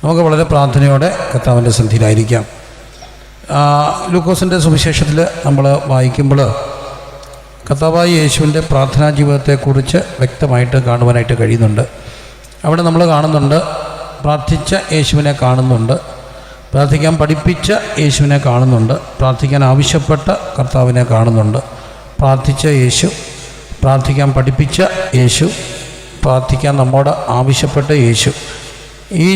നമുക്ക് വളരെ പ്രാർത്ഥനയോടെ കർത്താവിൻ്റെ സന്നിധിയിലായിരിക്കാം. ലൂക്കോസിൻ്റെ സുവിശേഷത്തിൽ നമ്മൾ വായിക്കുമ്പോൾ കർത്താവായ യേശുവിൻ്റെ പ്രാർത്ഥനാ ജീവിതത്തെക്കുറിച്ച് വ്യക്തമായിട്ട് കാണുവാനായിട്ട് കഴിയുന്നുണ്ട്. അവിടെ നമ്മൾ കാണുന്നുണ്ട്, പ്രാർത്ഥിച്ച യേശുവിനെ കാണുന്നുണ്ട്, പ്രാർത്ഥിക്കാൻ പഠിപ്പിച്ച യേശുവിനെ കാണുന്നുണ്ട്, പ്രാർത്ഥിക്കാൻ ആവശ്യപ്പെട്ട കർത്താവിനെ കാണുന്നുണ്ട്. പ്രാർത്ഥിച്ച യേശു, പ്രാർത്ഥിക്കാൻ പഠിപ്പിച്ച യേശു, പ്രാർത്ഥിക്കാൻ നമ്മോട് ആവശ്യപ്പെട്ട യേശു, ഈ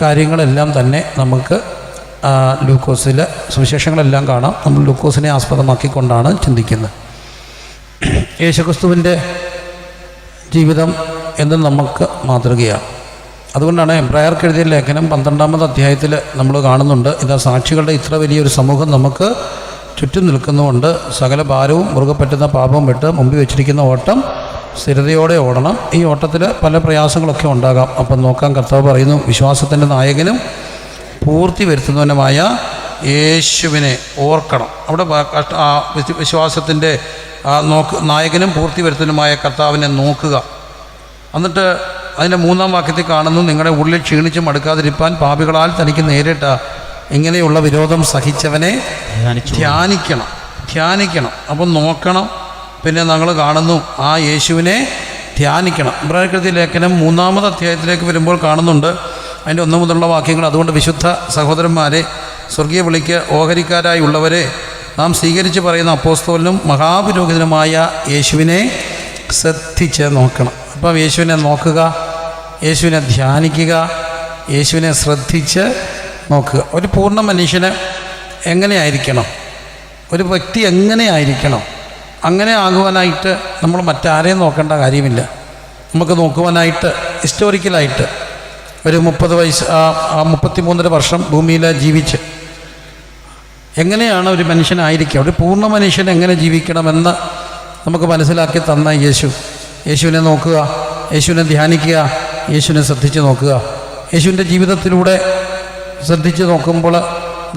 കാര്യങ്ങളെല്ലാം തന്നെ നമുക്ക് ലൂക്കോസിലെ സുവിശേഷങ്ങളെല്ലാം കാണാം. നമ്മൾ ലൂക്കോസിനെ ആസ്പദമാക്കിക്കൊണ്ടാണ് ചിന്തിക്കുന്നത്. യേശുക്രിസ്തുവിൻ്റെ ജീവിതം എന്ന് നമുക്ക് മാതൃകയാണ്. അതുകൊണ്ടാണ് എബ്രായർക്ക് എഴുതിയ ലേഖനം 12-ാമത്തെ അധ്യായത്തിൽ നമ്മൾ കാണുന്നുണ്ട്, ഇതാ സാക്ഷികളുടെ ഇത്ര വലിയൊരു സമൂഹം നമുക്ക് ചുറ്റും നിൽക്കുന്നുകൊണ്ട് സകല ഭാരവും മുറുകെ പറ്റുന്ന പാപം വിട്ട് മുമ്പിൽ വെച്ചിരിക്കുന്ന ഓട്ടം സ്ഥിരതയോടെ ഓടണം. ഈ ഓട്ടത്തിൽ പല പ്രയാസങ്ങളൊക്കെ ഉണ്ടാകാം. അപ്പം നോക്കാൻ കർത്താവ് പറയുന്നു, വിശ്വാസത്തിൻ്റെ നായകനും പൂർത്തി വരുത്തുന്നവനുമായ യേശുവിനെ ഓർക്കണം. അവിടെ വിശ്വാസത്തിൻ്റെ നായകനും പൂർത്തി വരുത്തുന്നതുമായ കർത്താവിനെ നോക്കുക. എന്നിട്ട് അതിൻ്റെ 3-ാം വാക്യത്തിൽ കാണുന്നു, നിങ്ങളുടെ ഉള്ളിൽ ക്ഷീണിച്ച് മടുക്കാതിരിപ്പാൻ പാപികളാൽ തനിക്ക് നേരിട്ട ഇങ്ങനെയുള്ള വിരോധം സഹിച്ചവനെ ധ്യാനിക്കണം. അപ്പം നോക്കണം. പിന്നെ ഞങ്ങൾ കാണുന്നു ആ യേശുവിനെ ധ്യാനിക്കണം. ഇബ്രായർക്ക് ലേഖനം 3-ാമത്തെ അധ്യായത്തിലേക്ക് വരുമ്പോൾ കാണുന്നുണ്ട് അതിൻ്റെ 1 മുതലുള്ള വാക്യങ്ങൾ. അതുകൊണ്ട് വിശുദ്ധ സഹോദരന്മാരെ, സ്വർഗീയ വിളിക്ക് ഓഹരിക്കാരായി ഉള്ളവരെ, നാം സ്വീകരിച്ച് പറയുന്ന അപ്പോസ്തലനും മഹാപുരോഹിതനുമായ യേശുവിനെ ശ്രദ്ധിച്ച് നോക്കണം. അപ്പം യേശുവിനെ നോക്കുക, യേശുവിനെ ധ്യാനിക്കുക, യേശുവിനെ ശ്രദ്ധിച്ച് നോക്കുക. ഒരു പൂർണ്ണ മനുഷ്യന് എങ്ങനെയായിരിക്കണം, ഒരു വ്യക്തി എങ്ങനെയായിരിക്കണം, അങ്ങനെ ആകുവാനായിട്ട് നമ്മൾ മറ്റാരെയും നോക്കേണ്ട കാര്യമില്ല. നമുക്ക് നോക്കുവാനായിട്ട് ഹിസ്റ്റോറിക്കലായിട്ട് ഒരു 33 വർഷം ഭൂമിയിൽ ജീവിച്ച് എങ്ങനെയാണ് ഒരു മനുഷ്യനായിരിക്കുക, ഒരു പൂർണ്ണ മനുഷ്യൻ എങ്ങനെ ജീവിക്കണമെന്ന് നമുക്ക് മനസ്സിലാക്കി തന്ന യേശുവിനെ നോക്കുക, യേശുവിനെ ധ്യാനിക്കുക, യേശുവിനെ ശ്രദ്ധിച്ച് നോക്കുക. യേശുവിൻ്റെ ജീവിതത്തിലൂടെ ശ്രദ്ധിച്ച് നോക്കുമ്പോൾ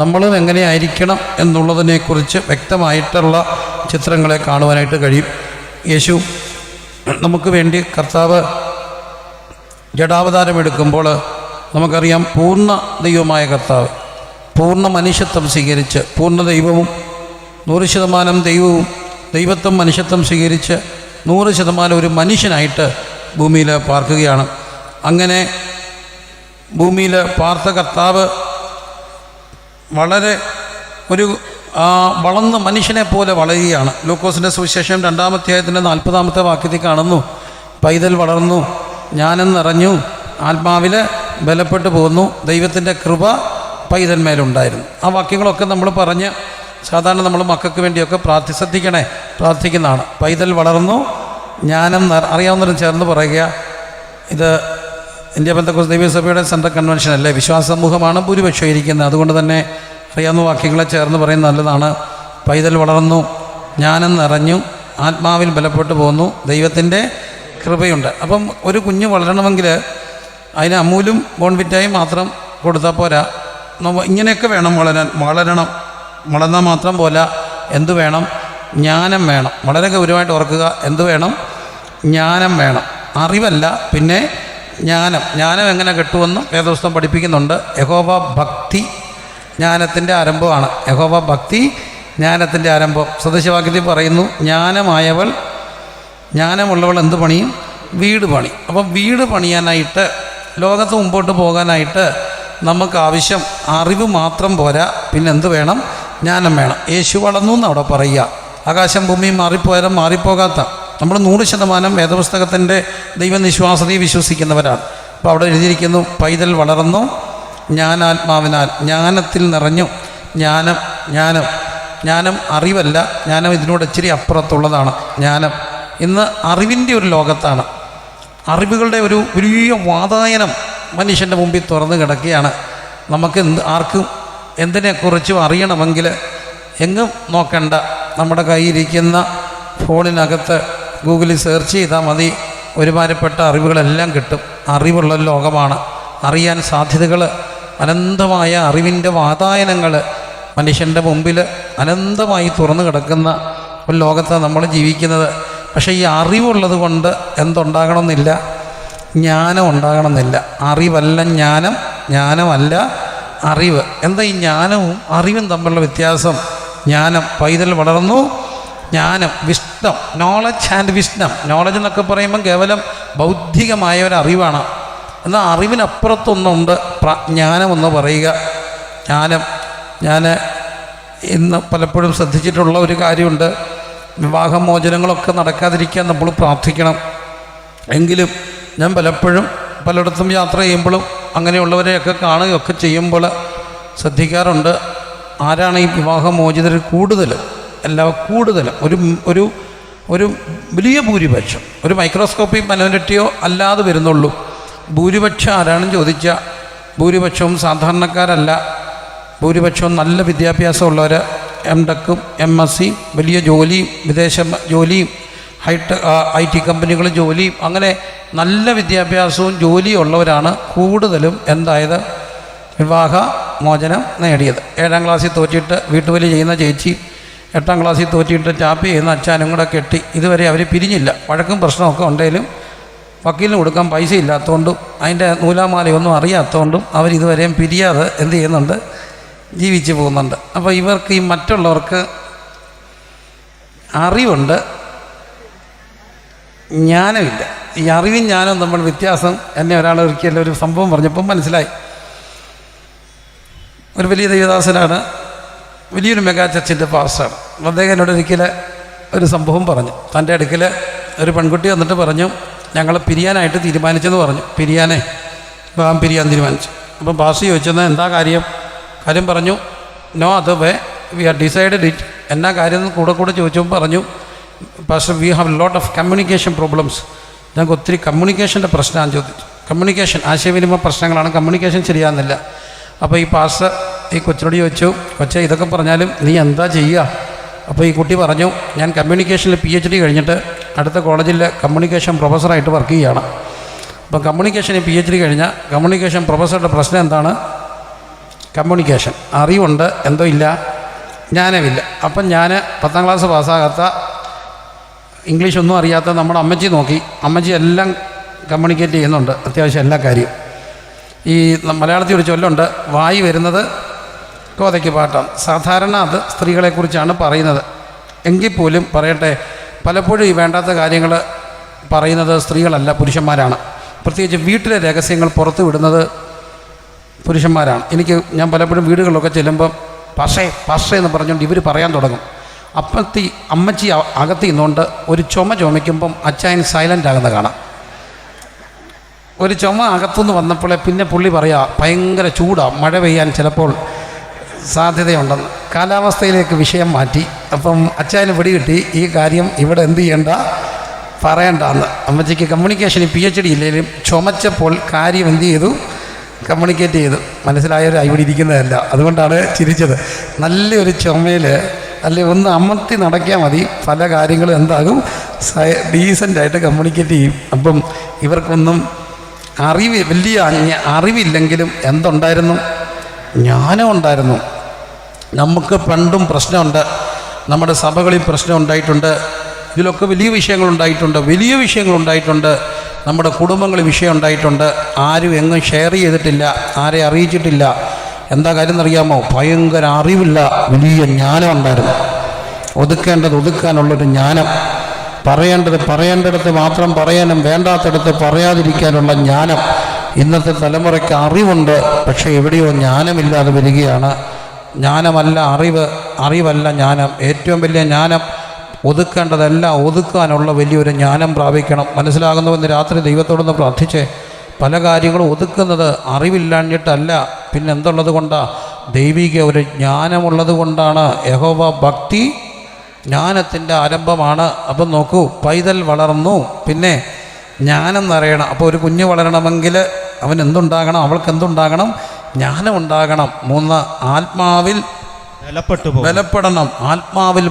നമ്മളും എങ്ങനെയായിരിക്കണം എന്നുള്ളതിനെക്കുറിച്ച് വ്യക്തമായിട്ടുള്ള ചിത്രങ്ങളെ കാണുവാനായിട്ട് കഴിയും. യേശു നമുക്ക് വേണ്ടി കർത്താവ് ജഡാവതാരം എടുക്കുമ്പോൾ നമുക്കറിയാം, പൂർണ്ണ ദൈവമായ കർത്താവ് പൂർണ്ണ മനുഷ്യത്വം സ്വീകരിച്ച്, പൂർണ്ണ ദൈവവും 100% ദൈവവും ദൈവത്വം മനുഷ്യത്വം സ്വീകരിച്ച് 100% ഒരു മനുഷ്യനായിട്ട് ഭൂമിയിൽ പാർക്കുകയാണ്. അങ്ങനെ ഭൂമിയിൽ പാർത്ത കർത്താവ് വളരെ ഒരു വളർന്ന മനുഷ്യനെ പോലെ വളരുകയാണ്. ലൂക്കോസിൻ്റെ സുവിശേഷം 2-ാം അധ്യായത്തിൻ്റെ 40-ാമത്തെ വാക്യത്തിൽ കാണുന്നു, പൈതൽ വളർന്നു, ജ്ഞാനം നിറഞ്ഞു, ആത്മാവിൽ ബലപ്പെട്ടു പോന്നു, ദൈവത്തിൻ്റെ കൃപ പൈതന്മേലുണ്ടായിരുന്നു. ആ വാക്യങ്ങളൊക്കെ നമ്മൾ പറഞ്ഞ് സാധാരണ നമ്മൾ മക്കൾക്ക് വേണ്ടിയൊക്കെ പ്രാർത്ഥിക്കുന്നതാണ്. പൈതൽ വളർന്നു, ജ്ഞാനം അറിയാവുന്നവരും ചേർന്ന് പറയുക. ഇത് ഇന്ത്യ പെന്തക്കോസ്ത് ദൈവസഭയുടെ സെൻട്രൽ കൺവെൻഷൻ അല്ലേ, വിശ്വാസ സമൂഹമാണ് ഭൂരിപക്ഷം ഇരിക്കുന്നത്. അതുകൊണ്ട് തന്നെ അറിയാവുന്ന വാക്യങ്ങളെ ചേർന്ന് പറയുന്നത് നല്ലതാണ്. പൈതൽ വളർന്നു, ജ്ഞാനം നിറഞ്ഞു, ആത്മാവിൽ ബലപ്പെട്ടു പോന്നു, ദൈവത്തിൻ്റെ കൃപയുണ്ട്. അപ്പം ഒരു കുഞ്ഞ് വളരണമെങ്കിൽ അതിന് അമൂലും ബോൺവിറ്റായും മാത്രം കൊടുത്താൽ പോരാ, ഇങ്ങനെയൊക്കെ വേണം വളർന്നാൽ മാത്രം പോരാ. എന്തു വേണം? ജ്ഞാനം വേണം. വളരെ ഗൗരവമായിട്ട് ഓർക്കുക, എന്തു വേണം? ജ്ഞാനം വേണം. അറിവല്ല, പിന്നെ ജ്ഞാനം എങ്ങനെ കിട്ടുമെന്നും വേദപുസ്തകം പഠിപ്പിക്കുന്നുണ്ട്. യഹോവ ഭക്തി ജ്ഞാനത്തിൻ്റെ ആരംഭമാണ്. യഹോവ ഭക്തി ജ്ഞാനത്തിൻ്റെ ആരംഭം. സദൃശവാക്യത്തിൽ പറയുന്നു, ജ്ഞാനമുള്ളവൾ എന്ത് പണിയും? വീട് പണി. അപ്പം വീട് പണിയാനായിട്ട്, ലോകത്ത് മുമ്പോട്ട് പോകാനായിട്ട് നമുക്ക് ആവശ്യം അറിവ് മാത്രം പോരാ, പിന്നെ എന്ത് വേണം? ജ്ഞാനം വേണം. യേശു വളർന്നു എന്ന് അവിടെ പറയുക. ആകാശം ഭൂമിയും മാറിപ്പോയാലും മാറിപ്പോകാത്ത നമ്മൾ 100% വേദപുസ്തകത്തിൻ്റെ ദൈവനിശ്വാസതയെ വിശ്വസിക്കുന്നവരാണ്. അപ്പോൾ അവിടെ എഴുതിയിരിക്കുന്നു, പൈതൽ വളർന്നു, ജ്ഞാനാത്മാവിനാൽ ജ്ഞാനത്തിൽ നിറഞ്ഞു. ജ്ഞാനം അറിവല്ല, ജ്ഞാനം ഇതിനോട് ഇച്ചിരി അപ്പുറത്തുള്ളതാണ്. ജ്ഞാനം ഇന്ന് അറിവിൻ്റെ ഒരു ലോകത്താണ്. അറിവുകളുടെ ഒരു വലിയ വാതായനം മനുഷ്യൻ്റെ മുമ്പിൽ തുറന്നു കിടക്കുകയാണ്. നമുക്ക് ആർക്കും എന്തിനെക്കുറിച്ചും അറിയണമെങ്കിൽ എങ്ങും നോക്കണ്ട, നമ്മുടെ കയ്യിരിക്കുന്ന ഫോണിനകത്ത് ഗൂഗിളിൽ സെർച്ച് ചെയ്താൽ മതി, ഒരുമാതിരിപ്പെട്ട അറിവുകളെല്ലാം കിട്ടും. അറിവുള്ള ലോകമാണ്. അറിയാൻ സാധ്യതകൾ, അനന്തമായ അറിവിൻ്റെ വാതായനങ്ങൾ മനുഷ്യൻ്റെ മുമ്പിൽ അനന്തമായി തുറന്നു കിടക്കുന്ന ഒരു ലോകത്താണ് നമ്മൾ ജീവിക്കുന്നത്. പക്ഷേ ഈ അറിവുള്ളത് കൊണ്ട് എന്തുണ്ടാകണമെന്നില്ല? ജ്ഞാനം ഉണ്ടാകണമെന്നില്ല. അറിവല്ല ജ്ഞാനം, ജ്ഞാനമല്ല അറിവ്. എന്താ ഈ ജ്ഞാനവും അറിവും തമ്മിലുള്ള വ്യത്യാസം? ജ്ഞാനം, പൈതൽ വളർന്നു, ജ്ഞാനം, wisdom, knowledge and wisdom. Knowledge എന്നൊക്കെ പറയുമ്പം കേവലം ബൗദ്ധികമായ ഒരു അറിവാണ്. എന്നാൽ അറിവിനപ്പുറത്തൊന്നുണ്ട്, ജ്ഞാനമെന്ന് പറയുക. ജ്ഞാനം, ഞാൻ ഇന്ന് പലപ്പോഴും ശ്രദ്ധിച്ചിട്ടുള്ള ഒരു കാര്യമുണ്ട്, വിവാഹമോചനങ്ങളൊക്കെ നടക്കാതിരിക്കാൻ നമ്മൾ പ്രാർത്ഥിക്കണം. എങ്കിലും ഞാൻ പലപ്പോഴും പലയിടത്തും യാത്ര ചെയ്യുമ്പോഴും അങ്ങനെയുള്ളവരെയൊക്കെ കാണുകയൊക്കെ ചെയ്യുമ്പോൾ ശ്രദ്ധിക്കാറുണ്ട്, ആരാണ് ഈ വിവാഹമോചിതർ കൂടുതലും ഒരു വലിയ ഭൂരിപക്ഷം, ഒരു മൈക്രോസ്കോപ്പിക് മൈനോറിറ്റിയോ അല്ലാതെ വരുന്നുള്ളൂ. ഭൂരിപക്ഷം ആരാണെന്ന് ചോദിച്ചാൽ ഭൂരിപക്ഷവും സാധാരണക്കാരല്ല. ഭൂരിപക്ഷവും നല്ല വിദ്യാഭ്യാസമുള്ളവർ, എംടെക്കും MSc, വലിയ ജോലിയും വിദേശ ജോലിയും IT കമ്പനികളും ജോലിയും, അങ്ങനെ നല്ല വിദ്യാഭ്യാസവും ജോലിയും ഉള്ളവരാണ് കൂടുതലും എന്തായത് വിവാഹമോചനം നേടിയത്. 7ാം ക്ലാസ്സിൽ തോറ്റിട്ട് വീട്ടുജോലി ചെയ്യുന്ന ചേച്ചി, 8ാം ക്ലാസ്സിൽ തോറ്റിട്ട് ടാപ്പ് ചെയ്യുന്ന അച്ഛനും കൂടെ കെട്ടി ഇതുവരെ അവർ പിരിഞ്ഞില്ല. വഴക്കും പ്രശ്നമൊക്കെ ഉണ്ടെങ്കിലും വക്കീലിന് കൊടുക്കാൻ പൈസ ഇല്ലാത്തതുകൊണ്ടും അതിൻ്റെ നൂലാമാലയൊന്നും അറിയാത്തതുകൊണ്ടും അവരിതുവരെയും പിരിയാതെ എന്ത് ചെയ്യുന്നുണ്ട്, ജീവിച്ചു പോകുന്നുണ്ട്. അപ്പോൾ ഇവർക്ക് ഈ മറ്റുള്ളവർക്ക് അറിവുണ്ട്, ജ്ഞാനമില്ല. ഈ അറിവും ജ്ഞാനവും തമ്മിൽ വ്യത്യാസം എന്നെ ഒരാൾ ഒരിക്കലും ഒരു സംഭവം പറഞ്ഞപ്പം മനസ്സിലായി. ഒരു വലിയ ദൈവദാസനാണ്, വലിയൊരു മെഗാ ചർച്ചിൻ്റെ പാസ്റ്ററാണ്. അദ്ദേഹം എന്നോട് ഒരിക്കൽ ഒരു സംഭവം പറഞ്ഞു. തൻ്റെ അടുക്കൽ ഒരു പെൺകുട്ടി വന്നിട്ട് പറഞ്ഞു, ഞങ്ങൾ പിരിയാനായിട്ട് തീരുമാനിച്ചെന്ന് പറഞ്ഞു. വിവാഹം പിരിയാൻ തീരുമാനിച്ചു. അപ്പം പാസ്റ്റർ ചോദിച്ചെന്ന് എന്താ കാര്യം പറഞ്ഞു. നോ അത് way we are decided it. എന്നാ കാര്യം കൂടെ ചോദിച്ചപ്പോൾ പറഞ്ഞു, pastor we have lot of communication problems. ഞങ്ങൾക്ക് ഒത്തിരി കമ്മ്യൂണിക്കേഷൻ്റെ പ്രശ്നമാണ് ചോദിച്ചു. കമ്മ്യൂണിക്കേഷൻ, ആശയവിനിമയ പ്രശ്നങ്ങളാണ്, കമ്മ്യൂണിക്കേഷൻ ശരിയാകുന്നില്ല. അപ്പോൾ ഈ പാസ്റ്റർ ഈ കൊച്ചിനോട് ചോദിച്ചു, കൊച്ചേ ഇതൊക്കെ പറഞ്ഞാലും നീ എന്താ ചെയ്യുക? അപ്പോൾ ഈ കുട്ടി പറഞ്ഞു, ഞാൻ കമ്മ്യൂണിക്കേഷനിൽ PhD കഴിഞ്ഞിട്ട് അടുത്ത കോളേജിൽ കമ്മ്യൂണിക്കേഷൻ പ്രൊഫസറായിട്ട് വർക്ക് ചെയ്യുകയാണ്. അപ്പം കമ്മ്യൂണിക്കേഷനിൽ PhD കഴിഞ്ഞ കമ്മ്യൂണിക്കേഷൻ പ്രൊഫസറുടെ പ്രശ്നം എന്താണ്? കമ്മ്യൂണിക്കേഷൻ. അറിവുണ്ട്, എന്തോ ഇല്ല, ജ്ഞാനമില്ല. അപ്പം ഞാൻ 10ാം ക്ലാസ് പാസ്സാകാത്ത, ഇംഗ്ലീഷൊന്നും അറിയാത്ത നമ്മുടെ അമ്മച്ചി നോക്കി, അമ്മച്ചി എല്ലാം കമ്മ്യൂണിക്കേറ്റ് ചെയ്യുന്നുണ്ട്, അത്യാവശ്യം എല്ലാ കാര്യവും. ഈ മലയാളത്തിൽ ഒരു ചൊല്ലുണ്ട്, വായി വരുന്നത് കോതയ്ക്ക് പാട്ടാണ്. സാധാരണ അത് സ്ത്രീകളെക്കുറിച്ചാണ് പറയുന്നത്. എങ്കിൽ പോലും പറയട്ടെ, പലപ്പോഴും ഈ വേണ്ടാത്ത കാര്യങ്ങൾ പറയുന്നത് സ്ത്രീകളല്ല, പുരുഷന്മാരാണ്. പ്രത്യേകിച്ച് വീട്ടിലെ രഹസ്യങ്ങൾ പുറത്തു വിടുന്നത് പുരുഷന്മാരാണ്. ഞാൻ പലപ്പോഴും വീടുകളിലൊക്കെ ചെല്ലുമ്പം പക്ഷേ എന്ന് പറഞ്ഞുകൊണ്ട് ഇവർ പറയാൻ തുടങ്ങും. അമ്മച്ചി അകത്ത് നിന്നുകൊണ്ട് ഒരു ചുമയ്ക്കുമ്പം അച്ചായൻ സൈലൻ്റ് ആകുന്ന കാണാം. ഒരു ചുമ അകത്തുനിന്ന് വന്നപ്പോഴേ പിന്നെ പുള്ളി പറയാ ഭയങ്കര ചൂടാണ്, മഴ പെയ്യാൻ ചിലപ്പോൾ സാധ്യതയുണ്ടെന്ന്. കാലാവസ്ഥയിലേക്ക് വിഷയം മാറ്റി. അപ്പം അച്ചായന് പിടികിട്ടി ഈ കാര്യം ഇവിടെ എന്ത് ചെയ്യണ്ട, പറയണ്ടെന്ന്. അമ്മച്ചിക്ക് കമ്മ്യൂണിക്കേഷനിൽ PhD ഇല്ലെങ്കിലും ചുമച്ചപ്പോൾ കാര്യം എന്ത് ചെയ്തു, കമ്മ്യൂണിക്കേറ്റ് ചെയ്തു. മനസ്സിലായവർ ഇവിടെ ഇരിക്കുന്നതല്ല, അതുകൊണ്ടാണ് ചിരിച്ചത്. നല്ലൊരു ചുമയിൽ അല്ലെങ്കിൽ ഒന്ന് അമർത്തി നടക്കിയാൽ മതി, പല കാര്യങ്ങളും എന്താകും, ഡീസൻ്റായിട്ട് കമ്മ്യൂണിക്കേറ്റ് ചെയ്യും. അപ്പം ഇവർക്കൊന്നും വലിയ അറിവില്ലെങ്കിലും എന്തുണ്ടായിരുന്നു, ജ്ഞാനം ഉണ്ടായിരുന്നു. നമുക്ക് പണ്ടും പ്രശ്നമുണ്ട്, നമ്മുടെ സഭകളിൽ പ്രശ്നം ഉണ്ടായിട്ടുണ്ട്, ഇതിലൊക്കെ വലിയ വിഷയങ്ങളുണ്ടായിട്ടുണ്ട്. നമ്മുടെ കുടുംബങ്ങളിൽ വിഷയം ഉണ്ടായിട്ടുണ്ട്. ആരും എങ്ങും ഷെയർ ചെയ്തിട്ടില്ല, ആരെ അറിയിച്ചിട്ടില്ല. എന്താ കാര്യം എന്നറിയാമോ? ഭയങ്കര അറിവില്ല, വലിയ ജ്ഞാനം ഉണ്ടായിരുന്നു. ഒതുക്കാനുള്ളൊരു ജ്ഞാനം, പറയേണ്ടിടത്ത് മാത്രം പറയാനും വേണ്ടാത്തടത്ത് പറയാതിരിക്കാനുള്ള ജ്ഞാനം. ഇന്നത്തെ തലമുറയ്ക്ക് അറിവുണ്ട്, പക്ഷേ എവിടെയോ ജ്ഞാനമില്ലാതെ വരികയാണ്. ജ്ഞാനമല്ല അറിവല്ല ജ്ഞാനം. ഏറ്റവും വലിയ ജ്ഞാനം ഒതുക്കേണ്ടതെല്ലാം ഒതുക്കാനുള്ള വലിയൊരു ജ്ഞാനം പ്രാപിക്കണം. മനസ്സിലാകുന്നവെന്ന് രാത്രി ദൈവത്തോടൊന്ന് പ്രാർത്ഥിച്ചേ. പല കാര്യങ്ങളും ഒതുക്കുന്നത് അറിവില്ലാഞ്ഞിട്ടല്ല, പിന്നെ എന്തുള്ളത് കൊണ്ടാണ്? ദൈവിക ഒരു ജ്ഞാനമുള്ളത് കൊണ്ടാണ്. യഹോവ ഭക്തി ജ്ഞാനത്തിൻ്റെ ആരംഭമാണ്. അപ്പം നോക്കൂ, പൈതൽ വളർന്നു, പിന്നെ ജ്ഞാനം നിറയണം. അപ്പോൾ ഒരു കുഞ്ഞ് വളരണമെങ്കിൽ അവൻ എന്തുണ്ടാകണം, അവൾക്ക് എന്തുണ്ടാകണം? ജ്ഞാനം ഉണ്ടാകണം. 3, ആത്മാവിൽ ബലപ്പെടണം. ആത്മാവിൽ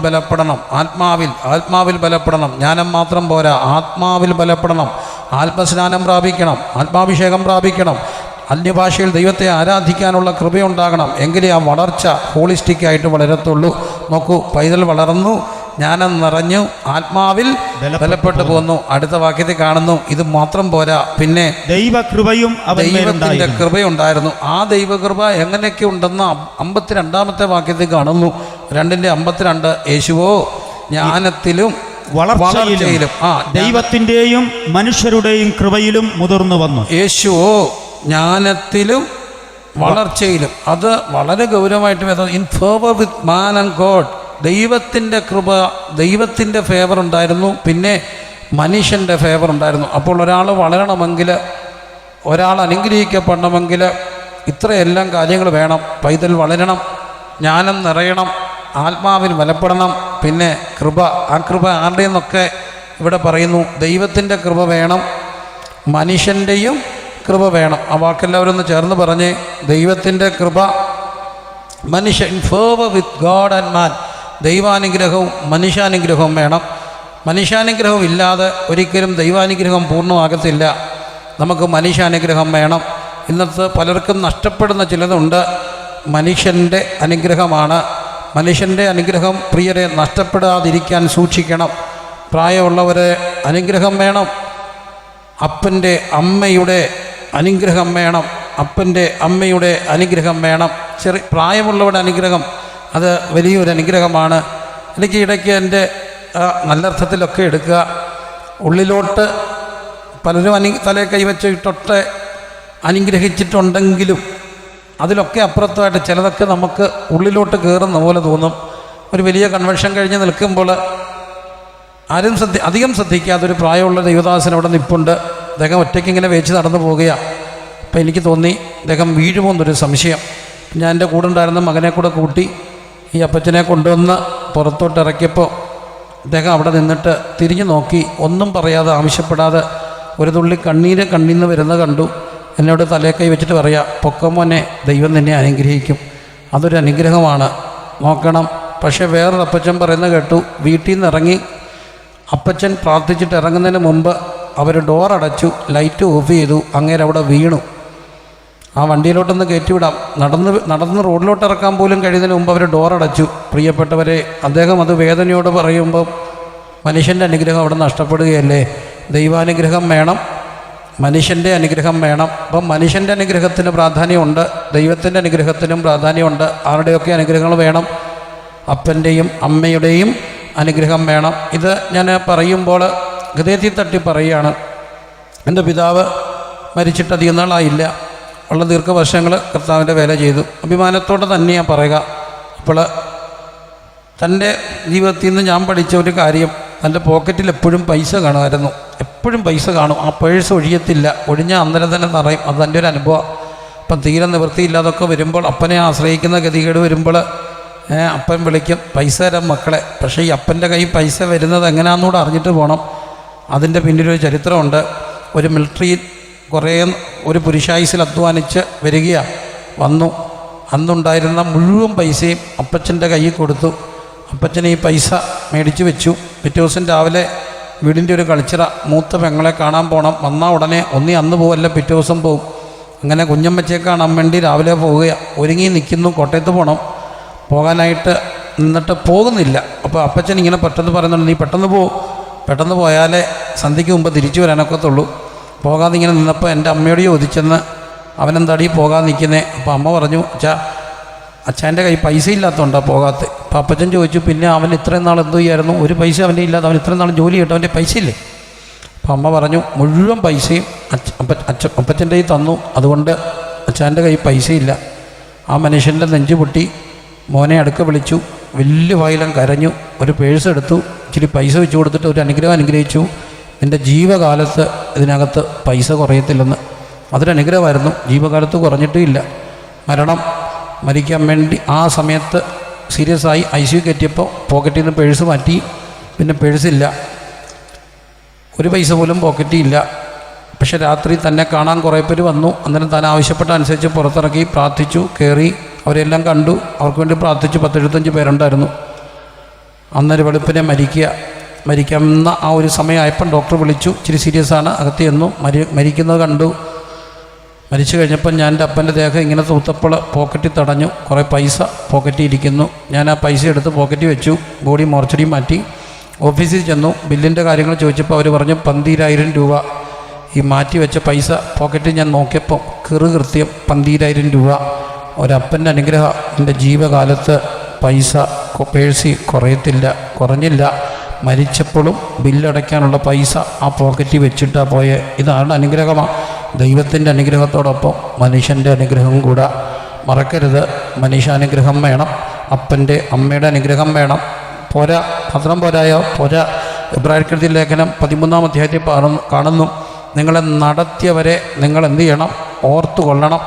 ബലപ്പെടണം. ജ്ഞാനം മാത്രം പോരാ, ആത്മാവിൽ ബലപ്പെടണം. ആത്മസ്നാനം പ്രാപിക്കണം, ആത്മാഭിഷേകം പ്രാപിക്കണം. അന്യഭാഷയിൽ ദൈവത്തെ ആരാധിക്കാനുള്ള കൃപയുണ്ടാകണം. എങ്കിലേ ആ വളർച്ച ഹോളിസ്റ്റിക്കായിട്ട് വളരത്തുള്ളൂ. നോക്കൂ, പൈതൽ വളർന്നു, ജ്ഞാനം നിറഞ്ഞു, ആത്മാവിൽ ബലപ്പെട്ടു പോന്നു. അടുത്ത വാക്യത്തിൽ കാണുന്നു, ഇത് മാത്രം പോരാ, പിന്നെ ദൈവകൃപയും ദൈവത്തിൻ്റെ കൃപയുണ്ടായിരുന്നു. ആ ദൈവകൃപ എങ്ങനെയൊക്കെ ഉണ്ടെന്ന് 52-ാമത്തെ വാക്യത്തിൽ കാണുന്നു. 2:52. യേശുവോ ജ്ഞാനത്തിലും വളർച്ചയിലും ദൈവത്തിൻ്റെയും മനുഷ്യരുടെയും കൃപയിലും മുതിർന്നു വന്നു. യേശുവോ ജ്ഞാനത്തിലും വളർച്ചയിലും. അത് വളരെ ഗൗരവമായിട്ട് വരുന്നത്. In favour with man and God. ദൈവത്തിൻ്റെ കൃപ, ദൈവത്തിൻ്റെ ഫേവർ ഉണ്ടായിരുന്നു, പിന്നെ മനുഷ്യൻ്റെ ഫേവർ ഉണ്ടായിരുന്നു. അപ്പോൾ ഒരാൾ വളരണമെങ്കിൽ, ഒരാൾ അനുഗ്രഹിക്കപ്പെടണമെങ്കിൽ ഇത്രയെല്ലാം കാര്യങ്ങൾ വേണം. പൈതൽ വളരണം, ജ്ഞാനം നിറയണം, ആത്മാവിൽ ബലപ്പെടണം, പിന്നെ കൃപ. ആ കൃപ ആരുടെയെന്നൊക്കെ ഇവിടെ പറയുന്നു. ദൈവത്തിൻ്റെ കൃപ വേണം, മനുഷ്യൻ്റെയും കൃപ വേണം. ആ വാക്കെല്ലാവരും ഒന്ന് ചേർന്ന് പറഞ്ഞ്, ദൈവത്തിൻ്റെ കൃപ, മനുഷ്യൻ, ഫേവർ വിത്ത് ഗോഡ് ആൻഡ് മാൻ. ദൈവാനുഗ്രഹവും മനുഷ്യാനുഗ്രഹവും വേണം. മനുഷ്യാനുഗ്രഹം ഇല്ലാതെ ഒരിക്കലും ദൈവാനുഗ്രഹം പൂർണ്ണമാകത്തില്ല. നമുക്ക് മനുഷ്യാനുഗ്രഹം വേണം. ഇന്നത്തെ പലർക്കും നഷ്ടപ്പെടുന്ന ചിലതുണ്ട്. മനുഷ്യൻ്റെ അനുഗ്രഹമാണ്. മനുഷ്യൻ്റെ അനുഗ്രഹം പ്രിയരെ നഷ്ടപ്പെടാതിരിക്കാൻ സൂക്ഷിക്കണം. പ്രായമുള്ളവരെ അനുഗ്രഹം വേണം, അപ്പൻ്റെ അമ്മയുടെ അനുഗ്രഹം വേണം, അപ്പൻ്റെ അമ്മയുടെ അനുഗ്രഹം വേണം. പ്രായമുള്ളവരുടെ അനുഗ്രഹം അത് വലിയൊരു അനുഗ്രഹമാണ്. എനിക്ക് ഇടയ്ക്ക് എൻ്റെ നല്ലർത്ഥത്തിലൊക്കെ എടുക്കുക, ഉള്ളിലോട്ട് പലരും തലയെ കൈവച്ചിട്ടൊട്ട് അനുഗ്രഹിച്ചിട്ടുണ്ടെങ്കിലും അതിലൊക്കെ അപ്പുറത്തായിട്ട് ചിലതൊക്കെ നമുക്ക് ഉള്ളിലോട്ട് കയറുന്ന പോലെ തോന്നും. ഒരു വലിയ കൺവെൻഷൻ കഴിഞ്ഞ് നിൽക്കുമ്പോൾ ആരും അധികം ശ്രദ്ധിക്കാത്തൊരു പ്രായമുള്ള ദൈവദാസൻ അവിടെ നിൽപ്പുണ്ട്. അദ്ദേഹം ഒറ്റയ്ക്ക് ഇങ്ങനെ വേച്ച് നടന്നു പോവുകയാണ്. അപ്പോൾ എനിക്ക് തോന്നി അദ്ദേഹം വീഴുമോന്നൊരു സംശയം. ഞാൻ എൻ്റെ കൂടെ ഉണ്ടായിരുന്ന മകനെ കൂടെ കൂട്ടി ഈ അപ്പച്ചനെ കൊണ്ടുവന്ന് പുറത്തോട്ട് ഇറക്കിയപ്പോൾ അദ്ദേഹം അവിടെ നിന്നിട്ട് തിരിഞ്ഞു നോക്കി, ഒന്നും പറയാതെ ആവശ്യപ്പെടാതെ ഒരു തുള്ളി കണ്ണീര് കണ്ണീന്ന് വരുന്ന കണ്ടു. എന്നോട് തലേ കൈ വെച്ചിട്ട് പറയാ, പൊക്കമോനെ ദൈവം നിന്നെ അനുഗ്രഹിക്കും. അതൊരു അനുഗ്രഹമാണ്, നോക്കണം. പക്ഷേ വേറൊരു അപ്പച്ചൻ പറയുന്നത് കേട്ടു, വീട്ടിൽ നിന്ന് ഇറങ്ങി അപ്പച്ചൻ പ്രാർത്ഥിച്ചിട്ട് ഇറങ്ങുന്നതിന് മുമ്പ് അവർ ഡോർ അടച്ചു, ലൈറ്റ് ഓഫ് ചെയ്തു, അങ്ങേരെ അവിടെ വീണു. ആ വണ്ടിയിലോട്ടൊന്ന് കയറ്റിവിടാം, നടന്ന് റോഡിലോട്ട് ഇറക്കാൻ പോലും കഴിയുന്നതിന് മുമ്പ് അവർ ഡോർ അടച്ചു. പ്രിയപ്പെട്ടവരെ, അദ്ദേഹം അത് വേദനയോട് പറയുമ്പം മനുഷ്യൻ്റെ അനുഗ്രഹം അവിടെ നഷ്ടപ്പെടുകയല്ലേ. ദൈവാനുഗ്രഹം വേണം, മനുഷ്യൻ്റെ അനുഗ്രഹം വേണം. അപ്പം മനുഷ്യൻ്റെ അനുഗ്രഹത്തിന് പ്രാധാന്യമുണ്ട്, ദൈവത്തിൻ്റെ അനുഗ്രഹത്തിനും പ്രാധാന്യമുണ്ട്. ആരുടെയൊക്കെ അനുഗ്രഹങ്ങൾ വേണം? അപ്പൻ്റെയും അമ്മയുടെയും അനുഗ്രഹം വേണം. ഇത് ഞാൻ പറയുമ്പോൾ ഹൃദയത്തിൽ തട്ടി പറയുകയാണ്. എൻ്റെ പിതാവ് മരിച്ചിട്ട് അധികം നാളായില്ല, ഉള്ള ദീർഘവർഷങ്ങൾ കർത്താവിൻ്റെ വേല ചെയ്തു. അഭിമാനത്തോടെ തന്നെയാണ് പറയുക. അപ്പോൾ തൻ്റെ ജീവിതത്തിൽ നിന്ന് ഞാൻ പഠിച്ച ഒരു കാര്യം, തൻ്റെ പോക്കറ്റിൽ എപ്പോഴും പൈസ കാണുമായിരുന്നു. എപ്പോഴും പൈസ കാണും, ആ പേഴ്സ് ഒഴിയത്തില്ല, ഒഴിഞ്ഞാൽ അന്നേരം തന്നെ നിറയും. അത് എൻ്റെ ഒരു അനുഭവം. അപ്പം തീരെ നിവൃത്തിയില്ലാതൊക്കെ വരുമ്പോൾ, അപ്പനെ ആശ്രയിക്കുന്ന ഗതികേട് വരുമ്പോൾ അപ്പൻ വിളിക്കും, പൈസ തരാം മക്കളെ. പക്ഷേ ഈ അപ്പൻ്റെ കൈ പൈസ വരുന്നത് എങ്ങനെയാണെന്നൂടെ അറിഞ്ഞിട്ട് പോകണം. അതിൻ്റെ പിന്നിലൊരു ചരിത്രമുണ്ട്. ഒരു മിലിറ്ററിയിൽ ഒരു പുരുഷായുസിൽ അധ്വാനിച്ച് വരികയാണ്. അന്നുണ്ടായിരുന്ന മുഴുവൻ പൈസയും അപ്പച്ചൻ്റെ കയ്യിൽ കൊടുത്തു. അപ്പച്ചൻ ഈ പൈസ മേടിച്ച് വെച്ചു. പിറ്റേ ദിവസം രാവിലെ വീടിൻ്റെ ഒരു കളിച്ചിറ, മൂത്ത പെങ്ങളെ കാണാൻ പോകണം. വന്നാൽ ഉടനെ അന്ന് പോവല്ല, പിറ്റേ ദിവസം പോവും. അങ്ങനെ കുഞ്ഞമ്മച്ചയെ കാണാൻ വേണ്ടി രാവിലെ പോവുകയാണ്. ഒരുങ്ങി നിൽക്കുന്നു, കോട്ടയത്ത് പോകണം. പോകാനായിട്ട് നിന്നിട്ട് പോകുന്നില്ല. അപ്പോൾ അപ്പച്ചൻ ഇങ്ങനെ പെട്ടെന്ന് പറയുന്നുണ്ട്, നീ പെട്ടെന്ന് പോയാലേ സന്ധ്യയ്ക്ക് മുമ്പ് തിരിച്ചു വരാനൊക്കത്തുള്ളൂ. പോകാതെ ഇങ്ങനെ നിന്നപ്പോൾ എൻ്റെ അമ്മയോട് ചോദിച്ചെന്ന്, അവനെന്താടി പോകാതെ നിൽക്കുന്നേ? അപ്പോൾ അമ്മ പറഞ്ഞു, അച്ഛൻ്റെ കൈ പൈസ ഇല്ലാത്തതുകൊണ്ടാണ് പോകാത്തത്. അപ്പോൾ അപ്പച്ചൻ ചോദിച്ചു, പിന്നെ അവൻ ഇത്രയും നാൾ എന്തോ ചെയ്യായിരുന്നു? ഒരു പൈസ അവൻ്റെ ഇല്ലാതെ, അവൻ ഇത്രയും നാൾ ജോലി ചെയ്തിട്ട് അവൻ്റെ പൈസ ഇല്ലേ? അപ്പോൾ അമ്മ പറഞ്ഞു, മുഴുവൻ പൈസയും അപ്പച്ചൻ്റെ കൈ തന്നു, അതുകൊണ്ട് അച്ഛൻ്റെ കൈ പൈസയില്ല. ആ മനുഷ്യൻ്റെ നെഞ്ചു പൊട്ടി. മോനെ അടുക്ക വിളിച്ചു, വലിയ വായിലും കരഞ്ഞു. ഒരു പേഴ്സ് എടുത്തു, ഇച്ചിരി പൈസ വെച്ച് കൊടുത്തിട്ട് ഒരു അനുഗ്രഹം അനുഗ്രഹിച്ചു, നിൻ്റെ ജീവകാലത്ത് ഇതിനകത്ത് പൈസ കുറയത്തില്ലെന്ന്. അതൊരു അനുഗ്രഹമായിരുന്നു. ജീവകാലത്ത് കുറഞ്ഞിട്ടും ഇല്ല. മരിക്കാൻ വേണ്ടി ആ സമയത്ത് സീരിയസ് ആയി ICU കയറ്റിയപ്പോൾ പോക്കറ്റിൽ നിന്ന് പേഴ്സ് മാറ്റി. പിന്നെ പേഴ്സില്ല, ഒരു പൈസ പോലും പോക്കറ്റിൽ ഇല്ല. പക്ഷെ രാത്രി തന്നെ കാണാൻ കുറേ പേര് വന്നു. അന്നേരം താൻ ആവശ്യപ്പെട്ട അനുസരിച്ച് പുറത്തിറക്കി പ്രാർത്ഥിച്ചു, കയറി അവരെല്ലാം കണ്ടു, അവർക്ക് വേണ്ടി പ്രാർത്ഥിച്ചു. 10-75 പേരുണ്ടായിരുന്നു. അന്നൊരു വെളുപ്പിനെ മരിക്കുന്ന ആ ഒരു സമയമായപ്പം ഡോക്ടർ വിളിച്ചു, ഇച്ചിരി സീരിയസ് ആണ്, അകത്ത് ചെന്നു. മരിക്കുന്നത് കണ്ടു. മരിച്ചു കഴിഞ്ഞപ്പോൾ ഞാൻ എൻ്റെ അപ്പൻ്റെ ദേഹം ഇങ്ങനെ തൂത്തപ്പോൾ പോക്കറ്റിൽ തടഞ്ഞു, കുറേ പൈസ പോക്കറ്റിൽ ഇരിക്കുന്നു. ഞാൻ ആ പൈസ എടുത്ത് പോക്കറ്റിൽ വെച്ചു, ബോഡി മോർച്ചറി മാറ്റി. ഓഫീസിൽ ചെന്നു, ബില്ലിൻ്റെ കാര്യങ്ങൾ ചോദിച്ചപ്പോൾ അവർ പറഞ്ഞു 12,000 രൂപ. ഈ മാറ്റി വെച്ച പൈസ പോക്കറ്റിൽ ഞാൻ നോക്കിയപ്പോൾ കൃത്യം 12,000 രൂപ. ഒരപ്പൻ്റെ അനുഗ്രഹം, എൻ്റെ ജീവകാലത്ത് പൈസ പേഴ്സി കുറഞ്ഞില്ല. മരിച്ചപ്പോഴും ബില്ലടയ്ക്കാനുള്ള പൈസ ആ പോക്കറ്റിൽ വെച്ചിട്ടാണ് പോയത്. ഇതാണ് അനുഗ്രഹമാണ്. ദൈവത്തിൻ്റെ അനുഗ്രഹത്തോടൊപ്പം മനുഷ്യൻ്റെ അനുഗ്രഹം കൂടെ മറക്കരുത്. മനുഷ്യാനുഗ്രഹം വേണം, അപ്പൻ്റെ അമ്മയുടെ അനുഗ്രഹം വേണം. പോരാ, പത്രം പോരാ. ഇബ്രാഹിം ലേഖനം 13-ാം അധ്യായത്തിൽ കാണുന്നു, നിങ്ങളെ നടത്തിയവരെ നിങ്ങൾ എന്ത് ചെയ്യണം? ഓർത്തു കൊള്ളണം.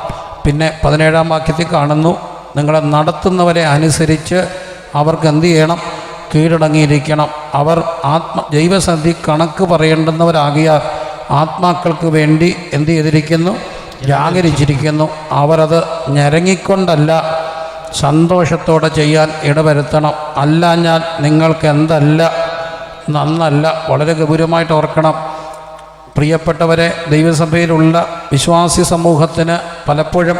പിന്നെ 17-ാം വാക്യത്തിൽ കാണുന്നു, നിങ്ങളെ നടത്തുന്നവരെ അനുസരിച്ച് അവർക്ക് എന്ത് ചെയ്യണം? കീഴടങ്ങിയിരിക്കണം. അവർ ദൈവസന്നിധി കണക്ക് പറയേണ്ടുന്നവരാകിയാൽ ആത്മാക്കൾക്ക് വേണ്ടി എന്ത് ചെയ്തിരിക്കുന്നു? ജാഗരിച്ചിരിക്കുന്നു. അവരത് ഞരങ്ങിക്കൊണ്ടല്ല, സന്തോഷത്തോടെ ചെയ്യാൻ ഇടവരുത്തണം. അല്ലാഞ്ഞാൽ നിങ്ങൾക്ക് എന്തല്ല? നന്നല്ല. വളരെ ഗൗരവമായിട്ട് ഓർക്കണം പ്രിയപ്പെട്ടവരെ. ദൈവസഭയിലുള്ള വിശ്വാസി സമൂഹത്തിന് പലപ്പോഴും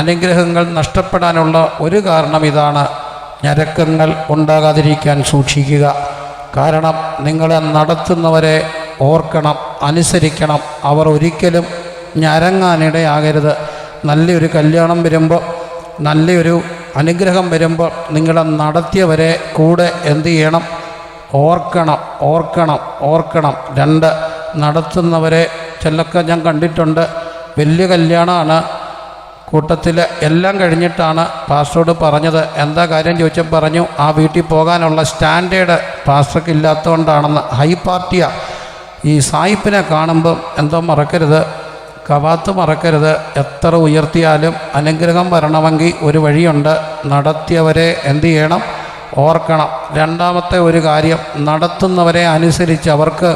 അനുഗ്രഹങ്ങൾ നഷ്ടപ്പെടാനുള്ള ഒരു കാരണം ഇതാണ്. ഞരക്കങ്ങൾ ഉണ്ടാകാതിരിക്കാൻ സൂക്ഷിക്കുക. കാരണം നിങ്ങളെ നടത്തുന്നവരെ ഓർക്കണം, അനുസരിക്കണം. അവർ ഒരിക്കലും ഞരങ്ങാനിടയാകരുത്. നല്ലൊരു കല്യാണം വരുമ്പോൾ, നല്ലൊരു അനുഗ്രഹം വരുമ്പോൾ നിങ്ങളെ നടത്തിയവരെ കൂടെ എന്ത് ചെയ്യണം? ഓർക്കണം. 2, നടത്തുന്നവരെ ചിലൊക്കെ ഞാൻ കണ്ടിട്ടുണ്ട്. വലിയ കല്യാണമാണ്, കൂട്ടത്തിൽ എല്ലാം കഴിഞ്ഞിട്ടാണ് പാസ്റ്ററോട് പറഞ്ഞത്. എന്താ കാര്യം ചോദിച്ചപ്പോൾ പറഞ്ഞു, ആ വീട്ടിൽ പോകാനുള്ള സ്റ്റാൻഡേർഡ് പാസ്റ്റർക്ക് ഇല്ലാത്തതുകൊണ്ടാണെന്ന്. ഹൈ പാർട്ടിയാണ്. ഈ സായിപ്പിനെ കാണുമ്പം എന്തോ മറക്കരുത്, കവാത്ത് മറക്കരുത്. എത്ര ഉയർത്തിയാലും അനുഗ്രഹം വരണമെങ്കിൽ ഒരു വഴിയുണ്ട്. നടത്തിയവരെ എന്ത് ചെയ്യണം? ഓർക്കണം. രണ്ടാമത്തെ ഒരു കാര്യം, നടത്തുന്നവരെ അനുസരിച്ച് അവർക്ക്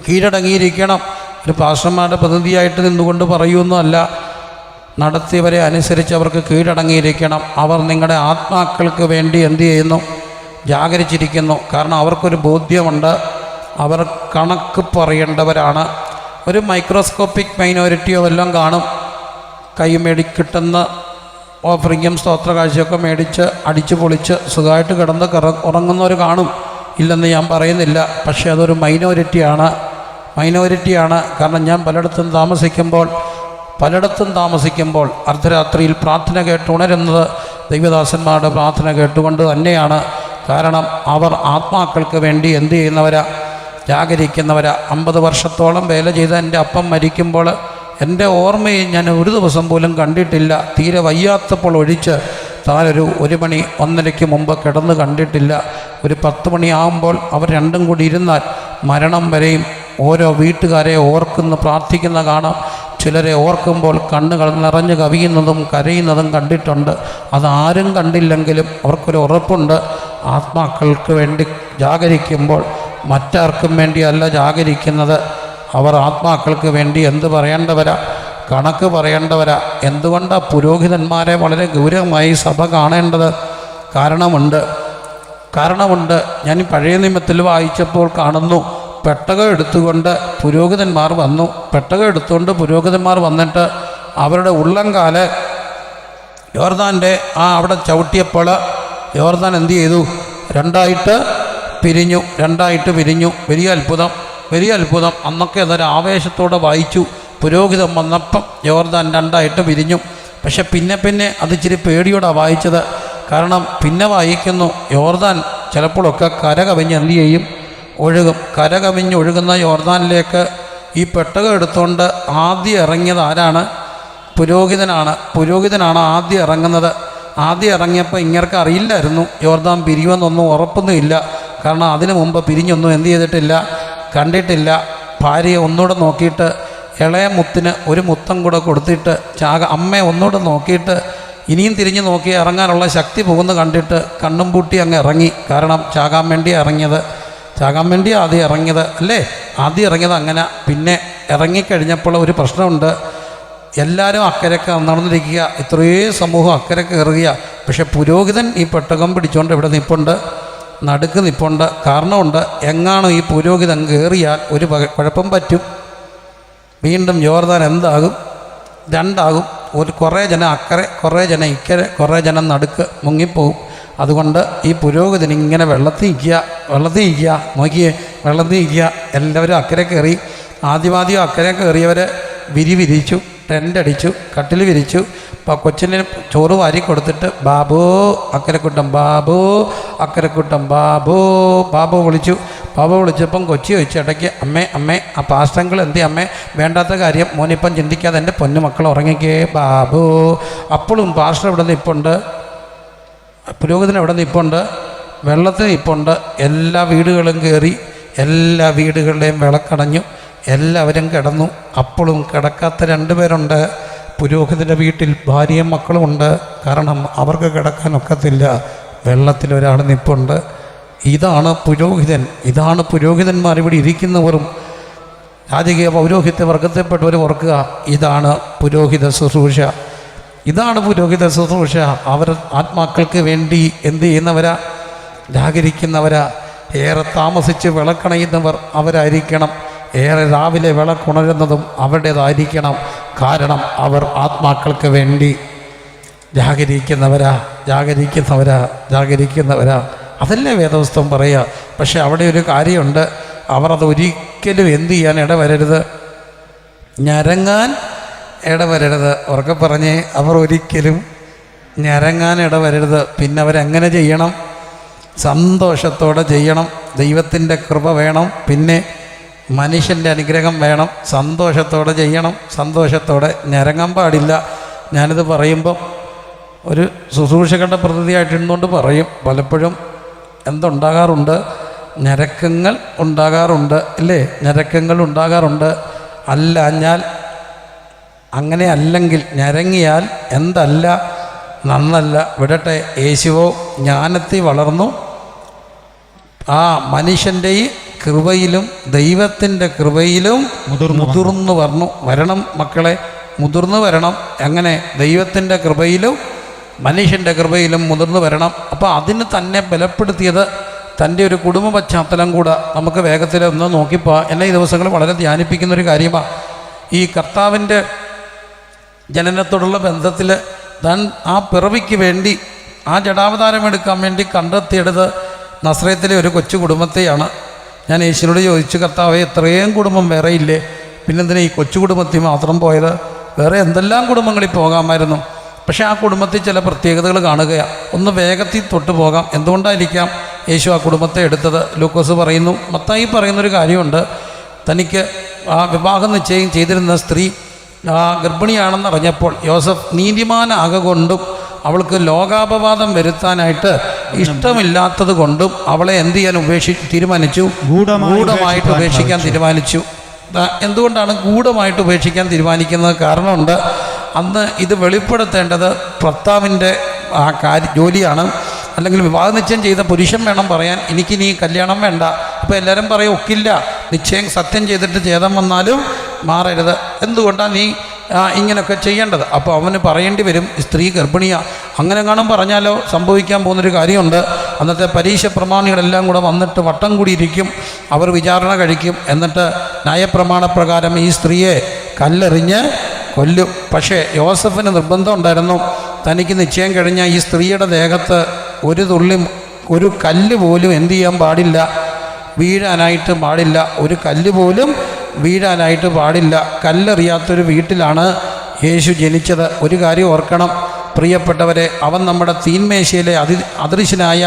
കീഴടങ്ങിയിരിക്കണം. ഒരു പാസ്റ്റർമാരുടെ പ്രതിനിധിയായിട്ട് നിന്നുകൊണ്ട് പറയുന്നതല്ല, നടത്തിയവരെ അനുസരിച്ച് അവർക്ക് കീഴടങ്ങിയിരിക്കണം. അവർ നിങ്ങളുടെ ആത്മാക്കൾക്ക് വേണ്ടി എന്ത് ചെയ്യുന്നു? ജാഗരിച്ചിരിക്കുന്നു. കാരണം അവർക്കൊരു ബോധ്യമുണ്ട്, അവർ കണക്ക് പറയേണ്ടവരാണ്. ഒരു മൈക്രോസ്കോപ്പിക് മൈനോറിറ്റിയോ വല്ലതും കാണും, കൈ കിട്ടുന്ന ഓഫറിങ്ങും സ്തോത്ര കാഴ്ചയൊക്കെ മേടിച്ച് അടിച്ചു പൊളിച്ച് സുഖമായിട്ട് കിടന്ന് ഉറങ്ങുന്നവർ കാണും. ഇല്ലെന്ന് ഞാൻ പറയുന്നില്ല. പക്ഷേ അതൊരു മൈനോറിറ്റിയാണ്. കാരണം ഞാൻ പലയിടത്തും താമസിക്കുമ്പോൾ അർദ്ധരാത്രിയിൽ പ്രാർത്ഥന കേട്ട് ഉണരുന്നത് ദൈവദാസന്മാരുടെ പ്രാർത്ഥന കേട്ടുകൊണ്ട് തന്നെയാണ്. കാരണം അവർ ആത്മാക്കൾക്ക് വേണ്ടി എന്ത് ചെയ്യുന്നവരാ? ജാഗരിക്കുന്നവരാ. 50 വർഷത്തോളം വേല ചെയ്ത എൻ്റെ അപ്പം മരിക്കുമ്പോൾ എൻ്റെ ഓർമ്മയിൽ ഞാൻ ഒരു ദിവസം പോലും കണ്ടിട്ടില്ല. തീരെ വയ്യാത്തപ്പോൾ ഒഴിച്ച് താനൊരു 1 മണി 1:30 മുമ്പ് കിടന്ന് കണ്ടിട്ടില്ല. ഒരു 10 മണിയാകുമ്പോൾ അവർ രണ്ടും കൂടി ഇരുന്നാൽ മരണം വരെയും ഓരോ വീട്ടുകാരെ ഓർക്കുന്ന പ്രാർത്ഥിക്കുന്ന കാണാം. ചിലരെ ഓർക്കുമ്പോൾ കണ്ണുകൾ നിറഞ്ഞു കവിയുന്നതും കരയുന്നതും കണ്ടിട്ടുണ്ട്. അതാരും കണ്ടില്ലെങ്കിലും അവർക്കൊരു ഉറപ്പുണ്ട്, ആത്മാക്കൾക്ക് വേണ്ടി ജാഗരിക്കുമ്പോൾ മറ്റാർക്കും വേണ്ടിയല്ല ജാഗരിക്കുന്നത്. അവർ ആത്മാക്കൾക്ക് വേണ്ടി എന്ത് പറയേണ്ടവരാ? കണക്ക് പറയേണ്ടവരാ. എന്തുകൊണ്ടാണ് പുരോഹിതന്മാരെ വളരെ ഗൗരവമായി സഭ കാണേണ്ടത്? കാരണമുണ്ട്. ഞാൻ ഈ പഴയ നിയമത്തിൽ വായിച്ചപ്പോൾ കാണുന്നു, പെട്ടകം എടുത്തുകൊണ്ട് പുരോഹിതന്മാർ വന്നു. പെട്ടകം എടുത്തുകൊണ്ട് പുരോഹിതന്മാർ വന്നിട്ട് അവരുടെ ഉള്ളംകാല് യോർദാൻ്റെ അവിടെ ചവിട്ടിയപ്പോൾ യോർദാൻ എന്ത് ചെയ്തു? രണ്ടായിട്ട് പിരിഞ്ഞു. വലിയ അത്ഭുതം. അന്നൊക്കെ അതൊരു ആവേശത്തോടെ വായിച്ചു. പുരോഹിതൻ വന്നപ്പം യോർദാൻ 2 പിരിഞ്ഞു. പക്ഷെ പിന്നെ അത് ഇച്ചിരി പേടിയോടാണ് വായിച്ചത്. കാരണം പിന്നെ വായിക്കുന്നു, യോർദാൻ ചിലപ്പോഴൊക്കെ കരകവിഞ്ഞ് എന്ത് ചെയ്യും? കരകവിഞ്ഞൊഴുകുന്ന യോർദാനിലേക്ക് ഈ പെട്ടകം എടുത്തുകൊണ്ട് ആദ്യം ഇറങ്ങിയത് ആരാണ്? പുരോഹിതനാണ് ആദ്യം ഇറങ്ങുന്നത്. ആദ്യം ഇറങ്ങിയപ്പോൾ ഇങ്ങർക്ക് അറിയില്ലായിരുന്നു യോർദാൻ പിരിയുമെന്നൊന്നും ഉറപ്പൊന്നുമില്ല. കാരണം അതിനു മുമ്പ് പിരിഞ്ഞൊന്നും എന്ത് ചെയ്തിട്ടില്ല, കണ്ടിട്ടില്ല. ഭാര്യയെ ഒന്നുകൂടെ നോക്കിയിട്ട് ഇളയ മുത്തിന് ഒരു മുത്തം കൂടെ കൊടുത്തിട്ട് അമ്മയെ ഒന്നുകൂടെ നോക്കിയിട്ട് ഇനിയും തിരിഞ്ഞു നോക്കി ഇറങ്ങാനുള്ള ശക്തി പോകുന്നു കണ്ടിട്ട് കണ്ണും പൂട്ടി അങ്ങ് ഇറങ്ങി. കാരണം ചാകാൻ വേണ്ടി ആദ്യം ഇറങ്ങിയത് അല്ലേ? ആദ്യം ഇറങ്ങിയത് അങ്ങനെ. പിന്നെ ഇറങ്ങിക്കഴിഞ്ഞപ്പോൾ ഒരു പ്രശ്നമുണ്ട്. എല്ലാവരും അക്കരക്ക് നടന്നിരിക്കുക, ഇത്രയും സമൂഹം അക്കരക്ക് കയറുക. പക്ഷെ പുരോഹിതൻ ഈ പെട്ടകം പിടിച്ചുകൊണ്ട് ഇവിടെ നടുക്ക് നിൽപ്പുണ്ട്. കാരണമുണ്ട്, എങ്ങാണോ ഈ പുരോഹിതൻ കയറിയാൽ ഒരു കുഴപ്പം പറ്റും. വീണ്ടും യോർദാൻ എന്താകും? രണ്ടാകും. കുറേ ജനം അക്കരെ, കുറേ ജനം ഇക്കരെ, കുറേ ജനം നടുക്ക് മുങ്ങിപ്പോവും. അതുകൊണ്ട് ഈ പുരോഹിതൻ ഇങ്ങനെ വെള്ളത്തിൽ നിൽക്കുക, നോക്കിയേ, വെള്ളത്തിൽ നിൽക്കുക. എല്ലാവരും അക്കരെ കയറി. ആദ്യം അക്കരെ കയറിയവർ വിരിച്ചു, ടെൻ്റ് അടിച്ചു, കട്ടിൽ വിരിച്ചു. അപ്പോൾ കൊച്ചിന് ചോറ് വാരി കൊടുത്തിട്ട് ബാബു അക്കരക്കുട്ടം, ബാബു അക്കരക്കുട്ടം, ബാബു വിളിച്ചു. ബാബു വിളിച്ചപ്പം കൊച്ചി ചോദിച്ചു ഇടയ്ക്ക്, അമ്മേ ആ പാസ്റ്റങ്ങൾ എന്തി അമ്മേ, വേണ്ടാത്ത കാര്യം മോനിപ്പം ചിന്തിക്കാതെ എൻ്റെ പൊന്നുമക്കൾ ഉറങ്ങിക്കേ ബാബു. അപ്പോഴും പാസ്റ്റർ ഇവിടെ നിൽപ്പുണ്ട്, പുരോഹിതൻ ഇവിടെ നിൽപ്പുണ്ട്, വെള്ളത്തിൽ നിൽപ്പുണ്ട്. എല്ലാ വീടുകളും കയറി, എല്ലാ വീടുകളുടെയും വിളക്കടഞ്ഞു, എല്ലാവരും കിടന്നു. അപ്പോഴും കിടക്കാത്ത 2 പേരുണ്ട്. പുരോഹിതൻ്റെ വീട്ടിൽ ഭാര്യയും മക്കളുമുണ്ട്. കാരണം അവർക്ക് കിടക്കാനൊക്കത്തില്ല, വെള്ളത്തിലൊരാൾ നിൽപ്പുണ്ട്. ഇതാണ് പുരോഹിതൻ, ഇതാണ് പുരോഹിതന്മാർ ഇവിടെ ഇരിക്കുന്നവരും രാജകീയ പൗരോഹിത്യ വർഗത്തിൽപ്പെട്ടവർ ഓർക്കുക. ഇതാണ് പുരോഹിത ശുശ്രൂഷ, ഇതാണ് പുരോഹിത ശുശ്രൂഷ. അവർ ആത്മാക്കൾക്ക് വേണ്ടി എന്ത് ചെയ്യുന്നവരാ? ജാഗരിക്കുന്നവരാ. ഏറെ താമസിച്ച് വിളക്കണയുന്നവർ അവരായിരിക്കണം. ഏറെ രാവിലെ വിളക്കുണരുന്നതും അവരുടേതായിരിക്കണം. കാരണം അവർ ആത്മാക്കൾക്ക് വേണ്ടി ജാഗരിക്കുന്നവരാ. അതല്ലേ വേദപുസ്തകം പറയുക. പക്ഷെ അവിടെ ഒരു കാര്യമുണ്ട്, അവർ അതൊരിക്കലും എന്ത് ചെയ്യാൻ ഇടവരരുത്, ഞരങ്ങാൻ ഇടവരരുത്. ഉറക്കെ പറഞ്ഞേ, അവർ ഒരിക്കലും ഞരങ്ങാൻ ഇടവരരുത്. പിന്നെ അവരെങ്ങനെ ചെയ്യണം? സന്തോഷത്തോടെ ചെയ്യണം. ദൈവത്തിൻ്റെ കൃപ വേണം, പിന്നെ മനുഷ്യൻ്റെ അനുഗ്രഹം വേണം. സന്തോഷത്തോടെ ചെയ്യണം, സന്തോഷത്തോടെ ഞരങ്ങാൻ പാടില്ല. ഞാനിത് പറയുമ്പം ഒരു ശുശ്രൂഷകളുടെ പ്രതിനിധിയായിട്ടിരുന്നുകൊണ്ട് പറയും, പലപ്പോഴും എന്തുണ്ടാകാറുണ്ട്? ഞരക്കങ്ങൾ ഉണ്ടാകാറുണ്ട്, ഇല്ലേ? ഞരക്കങ്ങൾ ഉണ്ടാകാറുണ്ട്. അല്ലാഞ്ഞാൽ, അങ്ങനെ അല്ലെങ്കിൽ ഞരങ്ങിയാൽ എന്തല്ല, നന്നല്ല. വിടട്ടെ. യേശുവോ ജ്ഞാനത്തിൽ വളർന്നു, ആ മനുഷ്യൻ്റെ കൃപയിലും ദൈവത്തിൻ്റെ കൃപയിലും മുതിർന്നു വരണം മക്കളെ, മുതിർന്നു വരണം. എങ്ങനെ? ദൈവത്തിൻ്റെ കൃപയിലും മനുഷ്യൻ്റെ കൃപയിലും മുതിർന്നു വരണം. അപ്പോൾ അതിന് തന്നെ ബലപ്പെടുത്തിയത് തൻ്റെ ഒരു കുടുംബ പശ്ചാത്തലം കൂടെ നമുക്ക് വേഗത്തിൽ ഒന്ന് നോക്കിപ്പോൾ എന്നെ ഈ ദിവസങ്ങൾ വളരെ ധ്യാനിപ്പിക്കുന്നൊരു കാര്യമാണ്. ഈ കർത്താവിൻ്റെ ജനനത്തോടുള്ള ബന്ധത്തിൽ താൻ ആ പിറവിക്ക് വേണ്ടി, ആ ജഡാവതാരം എടുക്കാൻ വേണ്ടി കണ്ടെത്തിയെടുത്ത് നസ്രയത്തിലെ ഒരു കൊച്ചു കുടുംബത്തെയാണ്. ഞാൻ യേശുവിനോട് ചോദിച്ചു, കർത്താവേ, ഇത്രയും കുടുംബം വേറെ ഇല്ലേ, പിന്നെന്തിനാ ഈ കൊച്ചു കുടുംബത്തിൽ മാത്രം പോയത്? വേറെ എന്തെല്ലാം കുടുംബങ്ങളിൽ പോകാമായിരുന്നു. പക്ഷേ ആ കുടുംബത്തിൽ ചില പ്രത്യേകതകൾ കാണുകയാണ്. ഒന്ന് വേഗത്തിൽ തൊട്ട് പോകാം. എന്തുകൊണ്ടായിരിക്കാം യേശു ആ കുടുംബത്തെ എടുത്തത്? ലൂക്കോസ് പറയുന്നു, മത്തായി പറയുന്നൊരു കാര്യമുണ്ട്. തനിക്ക് ആ വിവാഹ നിശ്ചയം ചെയ്തിരുന്ന സ്ത്രീ ഗർഭിണിയാണെന്നറിഞ്ഞപ്പോൾ യോസഫ് നീതിമാനാകൊണ്ടും അവൾക്ക് ലോകാപവാദം വരുത്താനായിട്ട് ഇഷ്ടമില്ലാത്തത് കൊണ്ടും അവളെ എന്ത് ചെയ്യാൻ തീരുമാനിച്ചു? ഗൂഢമായിട്ട് ഉപേക്ഷിക്കാൻ തീരുമാനിച്ചു. എന്തുകൊണ്ടാണ് ഗൂഢമായിട്ട് ഉപേക്ഷിക്കാൻ തീരുമാനിക്കുന്നത്? കാരണമുണ്ട്. അന്ന് ഇത് വെളിപ്പെടുത്തേണ്ടത് ഭർത്താവിൻ്റെ ജോലിയാണ്. അല്ലെങ്കിൽ വിവാഹ നിശ്ചയം ചെയ്ത പുരുഷൻ വേണം പറയാൻ, എനിക്കിനി കല്യാണം വേണ്ട. അപ്പോൾ എല്ലാവരും പറയും, ഒക്കില്ല, നിശ്ചയം സത്യം ചെയ്തിട്ട് ഛേദം വന്നാലും മാറരുത്. എന്തുകൊണ്ടാണ് നീ ഇങ്ങനെയൊക്കെ ചെയ്യേണ്ടത്? അപ്പോൾ അവന് പറയേണ്ടി വരും, സ്ത്രീ ഗർഭിണിയാണ്. അങ്ങനെ കാണും പറഞ്ഞാലോ സംഭവിക്കാൻ പോകുന്നൊരു കാര്യമുണ്ട്. അന്നത്തെ പരീക്ഷ പ്രമാണികളെല്ലാം കൂടെ വന്നിട്ട് വട്ടം കൂടിയിരിക്കും. അവർ വിചാരണ കഴിക്കും. എന്നിട്ട് ന്യായപ്രമാണപ്രകാരം ഈ സ്ത്രീയെ കല്ലെറിഞ്ഞ് കൊല്ലും. പക്ഷേ യോസഫിന് നിർബന്ധം ഉണ്ടായിരുന്നു, തനിക്ക് നിശ്ചയം കഴിഞ്ഞ ഈ സ്ത്രീയുടെ ദേഹത്ത് ഒരു കല്ല് പോലും എന്ത് ചെയ്യാൻ പാടില്ല, വീഴാനായിട്ട് പാടില്ല. ഒരു കല്ല് പോലും വീഴാനായിട്ട് പാടില്ല. കല്ലെറിയാത്തൊരു വീട്ടിലാണ് യേശു ജനിച്ചത്. ഒരു കാര്യം ഓർക്കണം പ്രിയപ്പെട്ടവരെ, അവൻ നമ്മുടെ തീന്മേശയിലെ അദൃശ്യനായ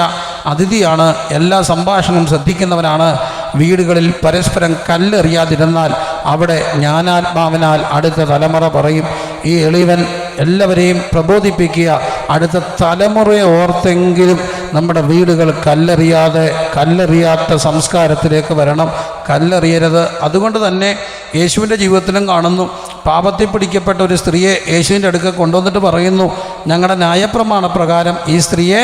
അതിഥിയാണ്. എല്ലാ സംഭാഷണവും ശ്രദ്ധിക്കുന്നവനാണ്. വീടുകളിൽ പരസ്പരം കല്ലെറിയാതിരുന്നാൽ അവിടെ ജ്ഞാനാത്മാവിനാൽ അടുത്ത തലമുറ പറയും. ഈ എളിവൻ എല്ലാവരെയും പ്രബോധിപ്പിക്കുക, അടുത്ത തലമുറയെ ഓർത്തെങ്കിലും നമ്മുടെ വീടുകൾ കല്ലെറിയാത്ത സംസ്കാരത്തിലേക്ക് വരണം. കല്ലെറിയരുത്. അതുകൊണ്ട് തന്നെ യേശുവിൻ്റെ ജീവിതത്തിലും കാണുന്നു, പാപത്തിൽ പിടിക്കപ്പെട്ട ഒരു സ്ത്രീയെ യേശുവിൻ്റെ അടുക്ക കൊണ്ടുവന്നിട്ട് പറയുന്നു, ഞങ്ങളുടെ ന്യായപ്രമാണപ്രകാരം ഈ സ്ത്രീയെ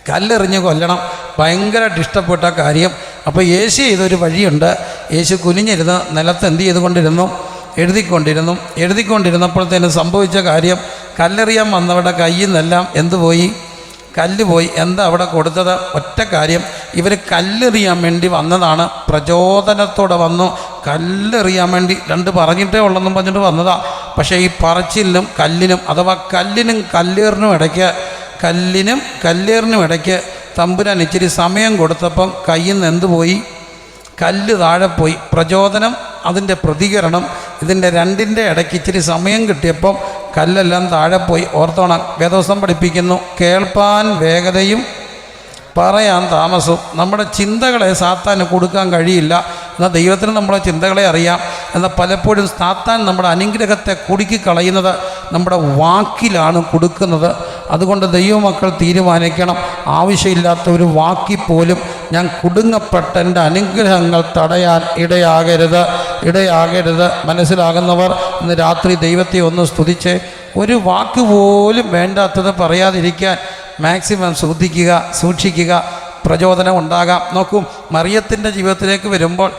കല്ലെറിഞ്ഞ് കൊല്ലണം. ഭയങ്കരമായിട്ട് ഇഷ്ടപ്പെട്ട കാര്യം. അപ്പോൾ യേശു ചെയ്തൊരു വഴിയുണ്ട്. യേശു കുനിഞ്ഞിരുന്ന് നിലത്ത് എന്ത് ചെയ്തുകൊണ്ടിരുന്നു? എഴുതിക്കൊണ്ടിരുന്നപ്പോഴത്തേനും സംഭവിച്ച കാര്യം, കല്ലെറിയാൻ വന്നവരുടെ കയ്യിൽ നിന്നെല്ലാം എന്തുപോയി? കല്ല് പോയി. എന്താ അവിടെ കൊടുത്തത്? ഒറ്റ കാര്യം, ഇവർ കല്ലെറിയാൻ വേണ്ടി വന്നതാണ്. പ്രചോദനത്തോടെ വന്നു. കല്ലെറിയാൻ വേണ്ടി 2 പറഞ്ഞിട്ടേ ഉള്ളെന്നും പറഞ്ഞിട്ട് വന്നതാ. പക്ഷേ ഈ പറച്ചിലിനും കല്ലിനും അഥവാ കല്ലിനും കല്ലേറിനും ഇടയ്ക്ക് തമ്പുരാൻ ഇച്ചിരി സമയം കൊടുത്തപ്പം കയ്യിൽ നിന്ന് എന്ത് പോയി? കല്ല് താഴെ പോയി. പ്രചോദനം, അതിൻ്റെ പ്രതികരണം, ഇതിൻ്റെ രണ്ടിൻ്റെ ഇടയ്ക്ക് ഇച്ചിരി സമയം കിട്ടിയപ്പം കല്ലെല്ലാം താഴെ പോയി. ഓർത്തോണം, വേദോസം പഠിപ്പിക്കുന്നു, കേൾപ്പാൻ വേഗതയും പറയാൻ താമസവും. നമ്മുടെ ചിന്തകളെ സാത്താന് കൊടുക്കാൻ കഴിയില്ല. എന്നാൽ ദൈവത്തിന് നമ്മുടെ ചിന്തകളെ അറിയാം. എന്നാൽ പലപ്പോഴും സാത്താൻ നമ്മുടെ അനുഗ്രഹത്തെ കുടുക്കിക്കളയുന്നത് നമ്മുടെ വാക്കിലാണ് കൊടുക്കുന്നത്. അതുകൊണ്ട് ദൈവമക്കൾ തീരുമാനിക്കണം, ആവശ്യമില്ലാത്ത ഒരു വാക്കിൽ പോലും ഞാൻ കുടുങ്ങപ്പെട്ട എൻ്റെ അനുഗ്രഹങ്ങൾ തടയാൻ ഇടയാകരുത്. മനസ്സിലാകുന്നവർ ഇന്ന് രാത്രി ദൈവത്തെ ഒന്ന് സ്തുതിച്ച് ഒരു വാക്ക് പോലും വേണ്ടാത്തത് പറയാതിരിക്കാൻ മാക്സിമം സൂക്ഷിക്കുക. പ്രചോദനം ഉണ്ടാകാം. നോക്കൂ, മറിയത്തിൻ്റെ ജീവിതത്തിലേക്ക് വരുമ്പോൾ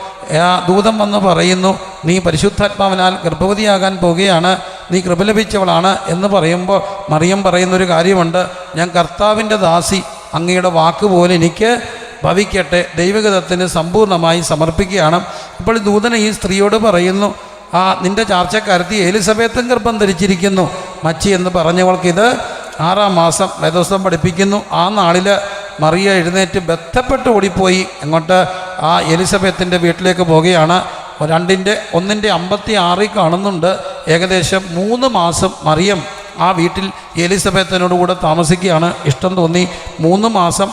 ദൂതൻ വന്ന് പറയുന്നു, നീ പരിശുദ്ധാത്മാവിനാൽ ഗർഭവതിയാകാൻ പോകുകയാണ്, നീ കൃപ ലഭിച്ചവളാണ് എന്ന് പറയുമ്പോൾ മറിയം പറയുന്നൊരു കാര്യമുണ്ട്, ഞാൻ കർത്താവിൻ്റെ ദാസി, അങ്ങയുടെ വാക്ക് പോലെ എനിക്ക് ഭവിക്കട്ടെ, ദൈവഗതത്തിന് സമ്പൂർണ്ണമായി സമർപ്പിക്കുകയാണ്. അപ്പോൾ ദൂതൻ ഈ സ്ത്രീയോട് പറയുന്നു, നിൻ്റെ ചാർച്ചക്കാരത്തി എലിസബത്തും ഗർഭം ധരിച്ചിരിക്കുന്നു, മച്ചി എന്ന് പറഞ്ഞവൾക്കിത് 6-ാം മാസം. വേദോസ്തം പഠിപ്പിക്കുന്നു, ആ നാളിൽ മറിയ എഴുന്നേറ്റ് ബന്ധപ്പെട്ട് ഓടിപ്പോയി എങ്ങോട്ട്? ആ എലിസബത്തിൻ്റെ വീട്ടിലേക്ക് പോവുകയാണ്. 1:56 കാണുന്നുണ്ട്. ഏകദേശം 3 മാസം മറിയം ആ വീട്ടിൽ എലിസബത്തിനോടുകൂടെ താമസിക്കുകയാണ്. ഇഷ്ടം തോന്നി 3 മാസം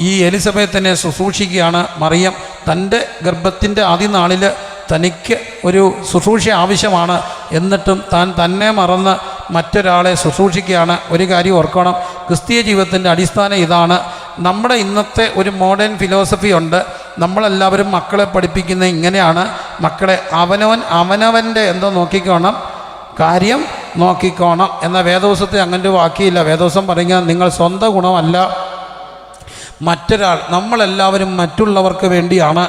ഈ എലിസബത്തിനെ ശുശ്രൂഷിക്കുകയാണ് മറിയം. തൻ്റെ ഗർഭത്തിൻ്റെ ആദ്യ നാളിൽ തനിക്ക് ഒരു ശുശ്രൂഷ ആവശ്യമാണ്, എന്നിട്ടും താൻ തന്നെ മറന്ന് മറ്റൊരാളെ ശുശ്രൂഷിക്കുകയാണ്. ഒരു കാര്യം ഓർക്കണം, ക്രിസ്തീയ ജീവിതത്തിൻ്റെ അടിസ്ഥാനം ഇതാണ്. നമ്മുടെ ഇന്നത്തെ ഒരു മോഡേൺ ഫിലോസഫി ഉണ്ട്. നമ്മളെല്ലാവരും മക്കളെ പഠിപ്പിക്കുന്നത് ഇങ്ങനെയാണ്, മക്കളെ അവനവൻ്റെ എന്തോ കാര്യം നോക്കിക്കോണം എന്ന. വേദോസത്തെ അങ്ങനെ വാക്കിയില്ല. വേദോസം പറയുക, നിങ്ങൾ സ്വന്തം ഗുണമല്ല നമ്മളെല്ലാവരും മറ്റുള്ളവർക്ക് വേണ്ടിയാണ്.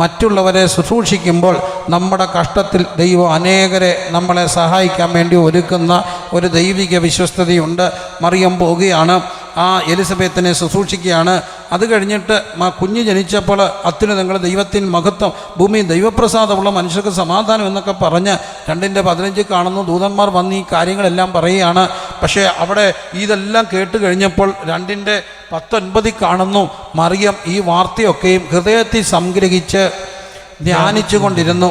മറ്റുള്ളവരെ ശുശ്രൂഷിക്കുമ്പോൾ നമ്മുടെ കഷ്ടത്തിൽ ദൈവം അനേകരെ നമ്മളെ സഹായിക്കാൻ വേണ്ടി ഒരുക്കുന്ന ഒരു ദൈവിക വിശ്വസ്തതയുണ്ട്. മറിയം പോവുകയാണ്, ആ എലിസബത്തിനെ ശുശ്രൂഷിക്കുകയാണ്. അത് കഴിഞ്ഞിട്ട് കുഞ്ഞ് ജനിച്ചപ്പോൾ അത്യുന്നതങ്ങൾ ദൈവത്തിൻ മഹത്വം, ഭൂമി ദൈവപ്രസാദമുള്ള മനുഷ്യർക്ക് സമാധാനം എന്നൊക്കെ പറഞ്ഞ് 2:15 കാണുന്നു. ദൂതന്മാർ വന്ന് ഈ കാര്യങ്ങളെല്ലാം പറയുകയാണ്. പക്ഷേ അവിടെ ഇതെല്ലാം കേട്ട് കഴിഞ്ഞപ്പോൾ 2:19 കാണുന്നു, മറിയം ഈ വാർത്തയൊക്കെയും ഹൃദയത്തിൽ സംഗ്രഹിച്ച് ധ്യാനിച്ചു കൊണ്ടിരുന്നു.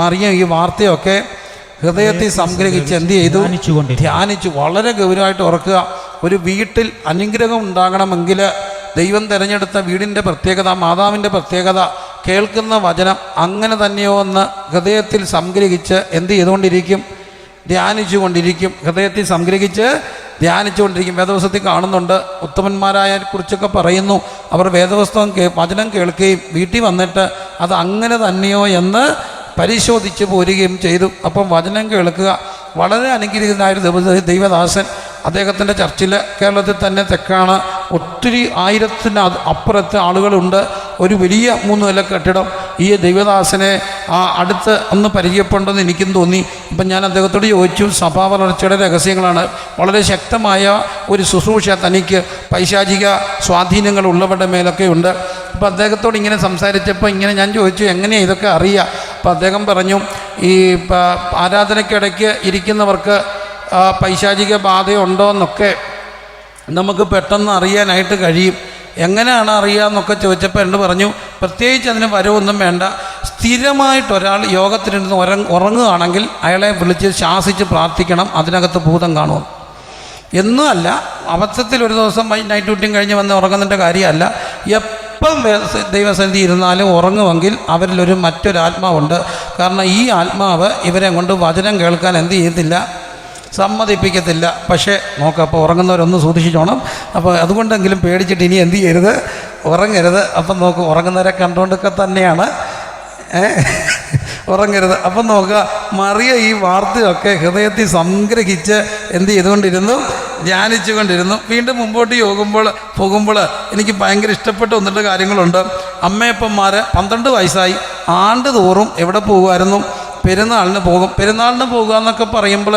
മറിയം ഈ വാർത്തയൊക്കെ ഹൃദയത്തിൽ സംഗ്രഹിച്ച് എന്ത് ചെയ്തു? ധ്യാനിച്ചു. വളരെ ഗൗരവമായിട്ട് ഓർക്കുക, ഒരു വീട്ടിൽ അനുഗ്രഹം ഉണ്ടാകണമെങ്കിൽ ദൈവം തിരഞ്ഞെടുത്ത വീടിൻ്റെ പ്രത്യേകത, മാതാവിൻ്റെ പ്രത്യേകത, കേൾക്കുന്ന വചനം അങ്ങനെ തന്നെയോ എന്ന് ഹൃദയത്തിൽ സംഗ്രഹിച്ച് എന്ത് ചെയ്തുകൊണ്ടിരിക്കും? ധ്യാനിച്ചു കൊണ്ടിരിക്കും. ഹൃദയത്തിൽ സംഗ്രഹിച്ച് ധ്യാനിച്ചുകൊണ്ടിരിക്കും. വേദപുസ്തകത്തിൽ കാണുന്നുണ്ട്, ഉത്തമന്മാരായ കുറിച്ചൊക്കെ പറയുന്നു, അവർ വേദപുസ്തകം വചനം കേൾക്കുകയും വീട്ടിൽ വന്നിട്ട് അത് അങ്ങനെ തന്നെയോ എന്ന് പരിശോധിച്ച് പോരുകയും ചെയ്തു. അപ്പം വചനം കേൾക്കുക. വളരെ അനുഗ്രഹീതനായൊരു ദൈവദാസൻ, അദ്ദേഹത്തിൻ്റെ ചർച്ചിൽ കേരളത്തിൽ തന്നെ തെക്കാണ്, ഒത്തിരി 1000-ന് അപ്പുറത്ത് ആളുകളുണ്ട്. ഒരു വലിയ 3 നില കെട്ടിടം. ഈ ദൈവദാസനെ അടുത്ത് ഒന്ന് പരിചയപ്പെടണമെന്ന് എനിക്കും തോന്നി. ഇപ്പം ഞാൻ അദ്ദേഹത്തോട് ചോദിച്ചു, സഭാ വളർച്ചയുടെ രഹസ്യങ്ങളാണ്. വളരെ ശക്തമായ ഒരു ശുശ്രൂഷ തനിക്ക് പൈശാചിക സ്വാധീനങ്ങൾ ഉള്ളവരുടെ മേലൊക്കെ ഉണ്ട്. അപ്പോൾ അദ്ദേഹത്തോട് ഇങ്ങനെ സംസാരിച്ചപ്പോൾ ഞാൻ ചോദിച്ചു, എങ്ങനെയാണ് ഇതൊക്കെ അറിയുക? അപ്പോൾ അദ്ദേഹം പറഞ്ഞു, ഈ ആരാധനയ്ക്കിടയ്ക്ക് ഇരിക്കുന്നവർക്ക് പൈശാചിക ബാധയുണ്ടോ എന്നൊക്കെ നമുക്ക് പെട്ടെന്ന് അറിയാനായിട്ട് കഴിയും. എങ്ങനെയാണ് അറിയാമെന്നൊക്കെ ചോദിച്ചപ്പോൾ എന്നോട് പറഞ്ഞു, പ്രത്യേകിച്ച് അതിന് വരവൊന്നും വേണ്ട, സ്ഥിരമായിട്ടൊരാൾ യോഗത്തിലിരുന്ന് ഉറങ്ങുകയാണെങ്കിൽ അയാളെ വിളിച്ച് ശാസിച്ച് പ്രാർത്ഥിക്കണം, അതിനകത്ത് ഭൂതം കാണുമെന്ന്. എന്നും അല്ല, അബദ്ധത്തിൽ ഒരു ദിവസം നൈറ്റ് ഡ്യൂട്ടിയും കഴിഞ്ഞ് വന്ന് ഉറങ്ങുന്നതിൻ്റെ കാര്യമല്ല. എപ്പം ദൈവസന്നിധി ഇരുന്നാലും ഉറങ്ങുമെങ്കിൽ അവരിലൊരു മറ്റൊരാത്മാവുണ്ട്. കാരണം ഈ ആത്മാവ് ഇവരെ കൊണ്ട് വചനം കേൾക്കാൻ എന്ത് ചെയ്യത്തില്ല? സമ്മതിപ്പിക്കത്തില്ല. പക്ഷേ അപ്പോൾ ഉറങ്ങുന്നവരൊന്ന് സൂക്ഷിച്ചോണം. അപ്പോൾ അതുകൊണ്ടെങ്കിലും പേടിച്ചിട്ട് ഇനി എന്ത് ചെയ്യരുത്? ഉറങ്ങരുത്. അപ്പം ഉറങ്ങുന്നവരെ കണ്ടുകൊണ്ടൊക്കെ തന്നെയാണ് ഉറങ്ങരുത്. അപ്പം മറിയ ഈ വാർത്തയൊക്കെ ഹൃദയത്തിൽ സംഗ്രഹിച്ച് എന്ത് ചെയ്തുകൊണ്ടിരുന്നു? ധ്യാനിച്ചുകൊണ്ടിരുന്നു. വീണ്ടും മുമ്പോട്ട് പോകുമ്പോൾ എനിക്ക് ഭയങ്കര ഇഷ്ടപ്പെട്ട 1-2 കാര്യങ്ങളുണ്ട്. അമ്മയപ്പന്മാർ 12 വയസ്സായി ആണ്ട് തോറും എവിടെ പോകുമായിരുന്നു? പെരുന്നാളിന് പോകും. പെരുന്നാളിന് പോകുക എന്നൊക്കെ പറയുമ്പോൾ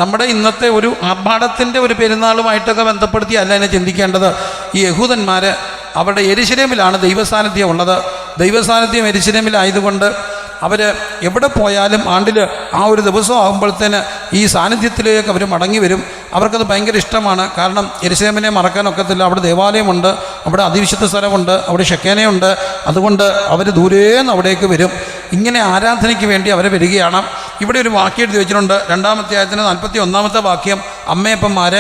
നമ്മുടെ ഇന്നത്തെ ഒരു ആർഭാടത്തിൻ്റെ ഒരു പെരുന്നാളുമായിട്ടൊക്കെ ബന്ധപ്പെടുത്തിയല്ല എന്നെ ചിന്തിക്കേണ്ടത്. ഈ യഹൂദന്മാർ അവിടെ യെരുശലേമിലാണ് ദൈവസാന്നിധ്യം ഉള്ളത്. ദൈവസാന്നിധ്യം യെരുശലേമിലായതുകൊണ്ട് അവർ എവിടെ പോയാലും ആണ്ടിൽ ആ ഒരു ദിവസം ആകുമ്പോഴത്തേന് ഈ സാന്നിധ്യത്തിലേക്ക് അവർ മടങ്ങി വരും. അവർക്കത് ഭയങ്കര ഇഷ്ടമാണ്. കാരണം യെരുശലേമിനെ മറക്കാനൊക്കത്തില്ല. അവിടെ ദേവാലയമുണ്ട്, അവിടെ അതിവിശുദ്ധ സ്ഥലമുണ്ട്, അവിടെ ഷെക്കേനയുണ്ട്. അതുകൊണ്ട് അവർ ദൂരേന്ന് അവിടേക്ക് വരും. ഇങ്ങനെ ആരാധനയ്ക്ക് വേണ്ടി അവർ വരികയാണ്. ഇവിടെ ഒരു വാക്യം എഴുതി വെച്ചിട്ടുണ്ട്. 2-ാം അധ്യായത്തിന് 41-ാമത്തെ വാക്യം, അമ്മയപ്പന്മാർ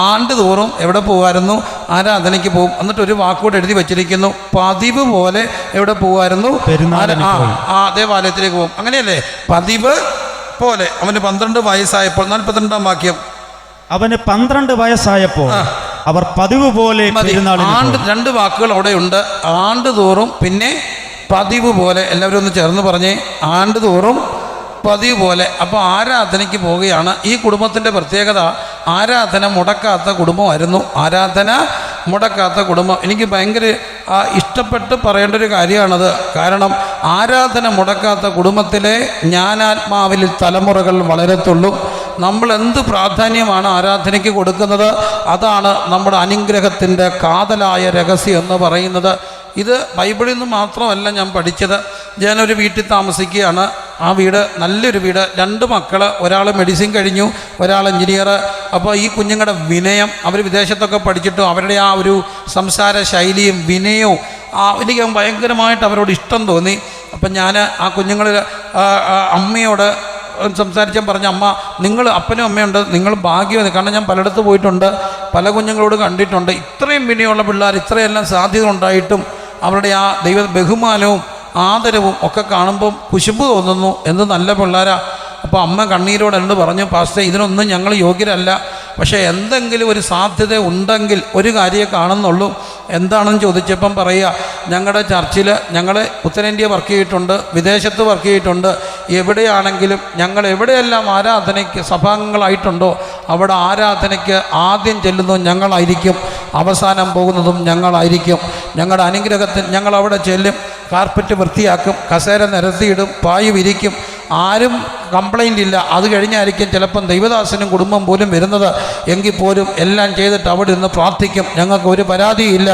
ആണ്ട് തോറും എവിടെ പോകുമായിരുന്നു? ആരാധനയ്ക്ക് പോകും. എന്നിട്ട് ഒരു വാക്കുകൂടെ എഴുതി വെച്ചിരിക്കുന്നു, പതിവ് പോലെ എവിടെ പോകുമായിരുന്നു? ദേവാലയത്തിലേക്ക് പോകും. അങ്ങനെയല്ലേ? പതിവ് പോലെ. അവന് 12 വയസ്സായപ്പോൾ, 42-ാം വാക്യം, അവന് 12 വയസ്സായപ്പോൾ അവർ പതിവ് പോലെ ആണ്ട്. 2 വാക്കുകൾ അവിടെ ഉണ്ട്. ആണ്ട് തോറും പിന്നെ പതിവ് പോലെ. എല്ലാവരും ഒന്ന് ചേർന്ന് പറഞ്ഞേ, ആണ്ട് തോറും പതിവ് പോലെ. അപ്പോൾ ആരാധനയ്ക്ക് പോവുകയാണ്. ഈ കുടുംബത്തിൻ്റെ പ്രത്യേകത, ആരാധന മുടക്കാത്ത കുടുംബമായിരുന്നു. ആരാധന മുടക്കാത്ത കുടുംബം. എനിക്ക് ഭയങ്കര ഇഷ്ടപ്പെട്ട് പറയേണ്ട ഒരു കാര്യമാണത്. കാരണം ആരാധന മുടക്കാത്ത കുടുംബത്തിലെ ജ്ഞാനാത്മാവിൽ തലമുറകൾ വളരത്തുള്ളൂ. നമ്മൾ എന്ത് പ്രാധാന്യമാണ് ആരാധനയ്ക്ക് കൊടുക്കുന്നത്, അതാണ് നമ്മുടെ അനുഗ്രഹത്തിൻ്റെ കാതലായ രഹസ്യം എന്ന് പറയുന്നത്. ഇത് ബൈബിളിൽ നിന്ന് മാത്രമല്ല ഞാൻ പഠിച്ചത്. ഞാനൊരു വീട്ടിൽ താമസിക്കുകയാണ്. ആ വീട് നല്ലൊരു വീട്, 2 മക്കൾ, ഒരാൾ മെഡിസിൻ കഴിഞ്ഞു, ഒരാൾ എഞ്ചിനീയർ. അപ്പോൾ ഈ കുഞ്ഞുങ്ങളുടെ വിനയം, അവർ വിദേശത്തൊക്കെ പഠിച്ചിട്ടും അവരുടെ ആ ഒരു സംസാര ശൈലിയും വിനയവും എനിക്ക് ഭയങ്കരമായിട്ട് അവരോട് ഇഷ്ടം തോന്നി. അപ്പം ഞാൻ ആ കുഞ്ഞുങ്ങൾ അമ്മയോട് സംസാരിച്ചാൽ പറഞ്ഞ, അമ്മ നിങ്ങൾ അപ്പനും അമ്മയുണ്ട്, നിങ്ങൾ ഭാഗ്യമാണ്. കാരണം ഞാൻ പലയിടത്ത് പോയിട്ടുണ്ട്, പല കുഞ്ഞുങ്ങളോട് കണ്ടിട്ടുണ്ട്. ഇത്രയും വിനയമുള്ള പിള്ളേർ, ഇത്രയെല്ലാം സാധ്യത ഉണ്ടായിട്ടും അവരുടെ ആ ദൈവ ബഹുമാനവും ആദരവും ഒക്കെ കാണുമ്പം കുശുമ്പ് തോന്നുന്നു. എന്ത് നല്ല പിള്ളേരാ. അപ്പോൾ അമ്മ കണ്ണീരോട് എന്നോട് പറഞ്ഞു, പാസ്റ്റർ ഇതിനൊന്നും ഞങ്ങൾ യോഗ്യരല്ല, പക്ഷേ എന്തെങ്കിലും ഒരു സാധ്യത ഉണ്ടെങ്കിൽ ഒരു കാര്യമേ കാണുന്നുള്ളൂ. എന്താണെന്ന് ചോദിച്ചപ്പം പറയുക, ഞങ്ങളുടെ ചർച്ചിൽ ഞങ്ങൾ ഉത്തരേന്ത്യ വർക്ക് ചെയ്തിട്ടുണ്ട്, വിദേശത്ത് വർക്ക് ചെയ്തിട്ടുണ്ട്. എവിടെയാണെങ്കിലും ഞങ്ങൾ എവിടെയെല്ലാം ആരാധനയ്ക്ക് സഭാംഗങ്ങളായിട്ടുണ്ടോ അവിടെ ആരാധനയ്ക്ക് ആദ്യം ചെല്ലുന്നതും ഞങ്ങളായിരിക്കും, അവസാനം പോകുന്നതും ഞങ്ങളായിരിക്കും. ഞങ്ങളുടെ അനുഗ്രഹത്തിൽ ഞങ്ങൾ അവിടെ ചെല്ലും, കാർപ്പറ്റ് വൃത്തിയാക്കും, കസേര നിരത്തിയിടും, പായ് വിരിക്കും. ആരും കംപ്ലൈൻ്റ് ഇല്ല. അത് കഴിഞ്ഞായിരിക്കും ചിലപ്പം ദൈവദാസനും കുടുംബം പോലും വരുന്നത്. എങ്കിൽ പോലും എല്ലാം ചെയ്തിട്ട് അവിടെ ഇരുന്ന് പ്രാർത്ഥിക്കും. ഞങ്ങൾക്ക് ഒരു പരാതിയില്ല.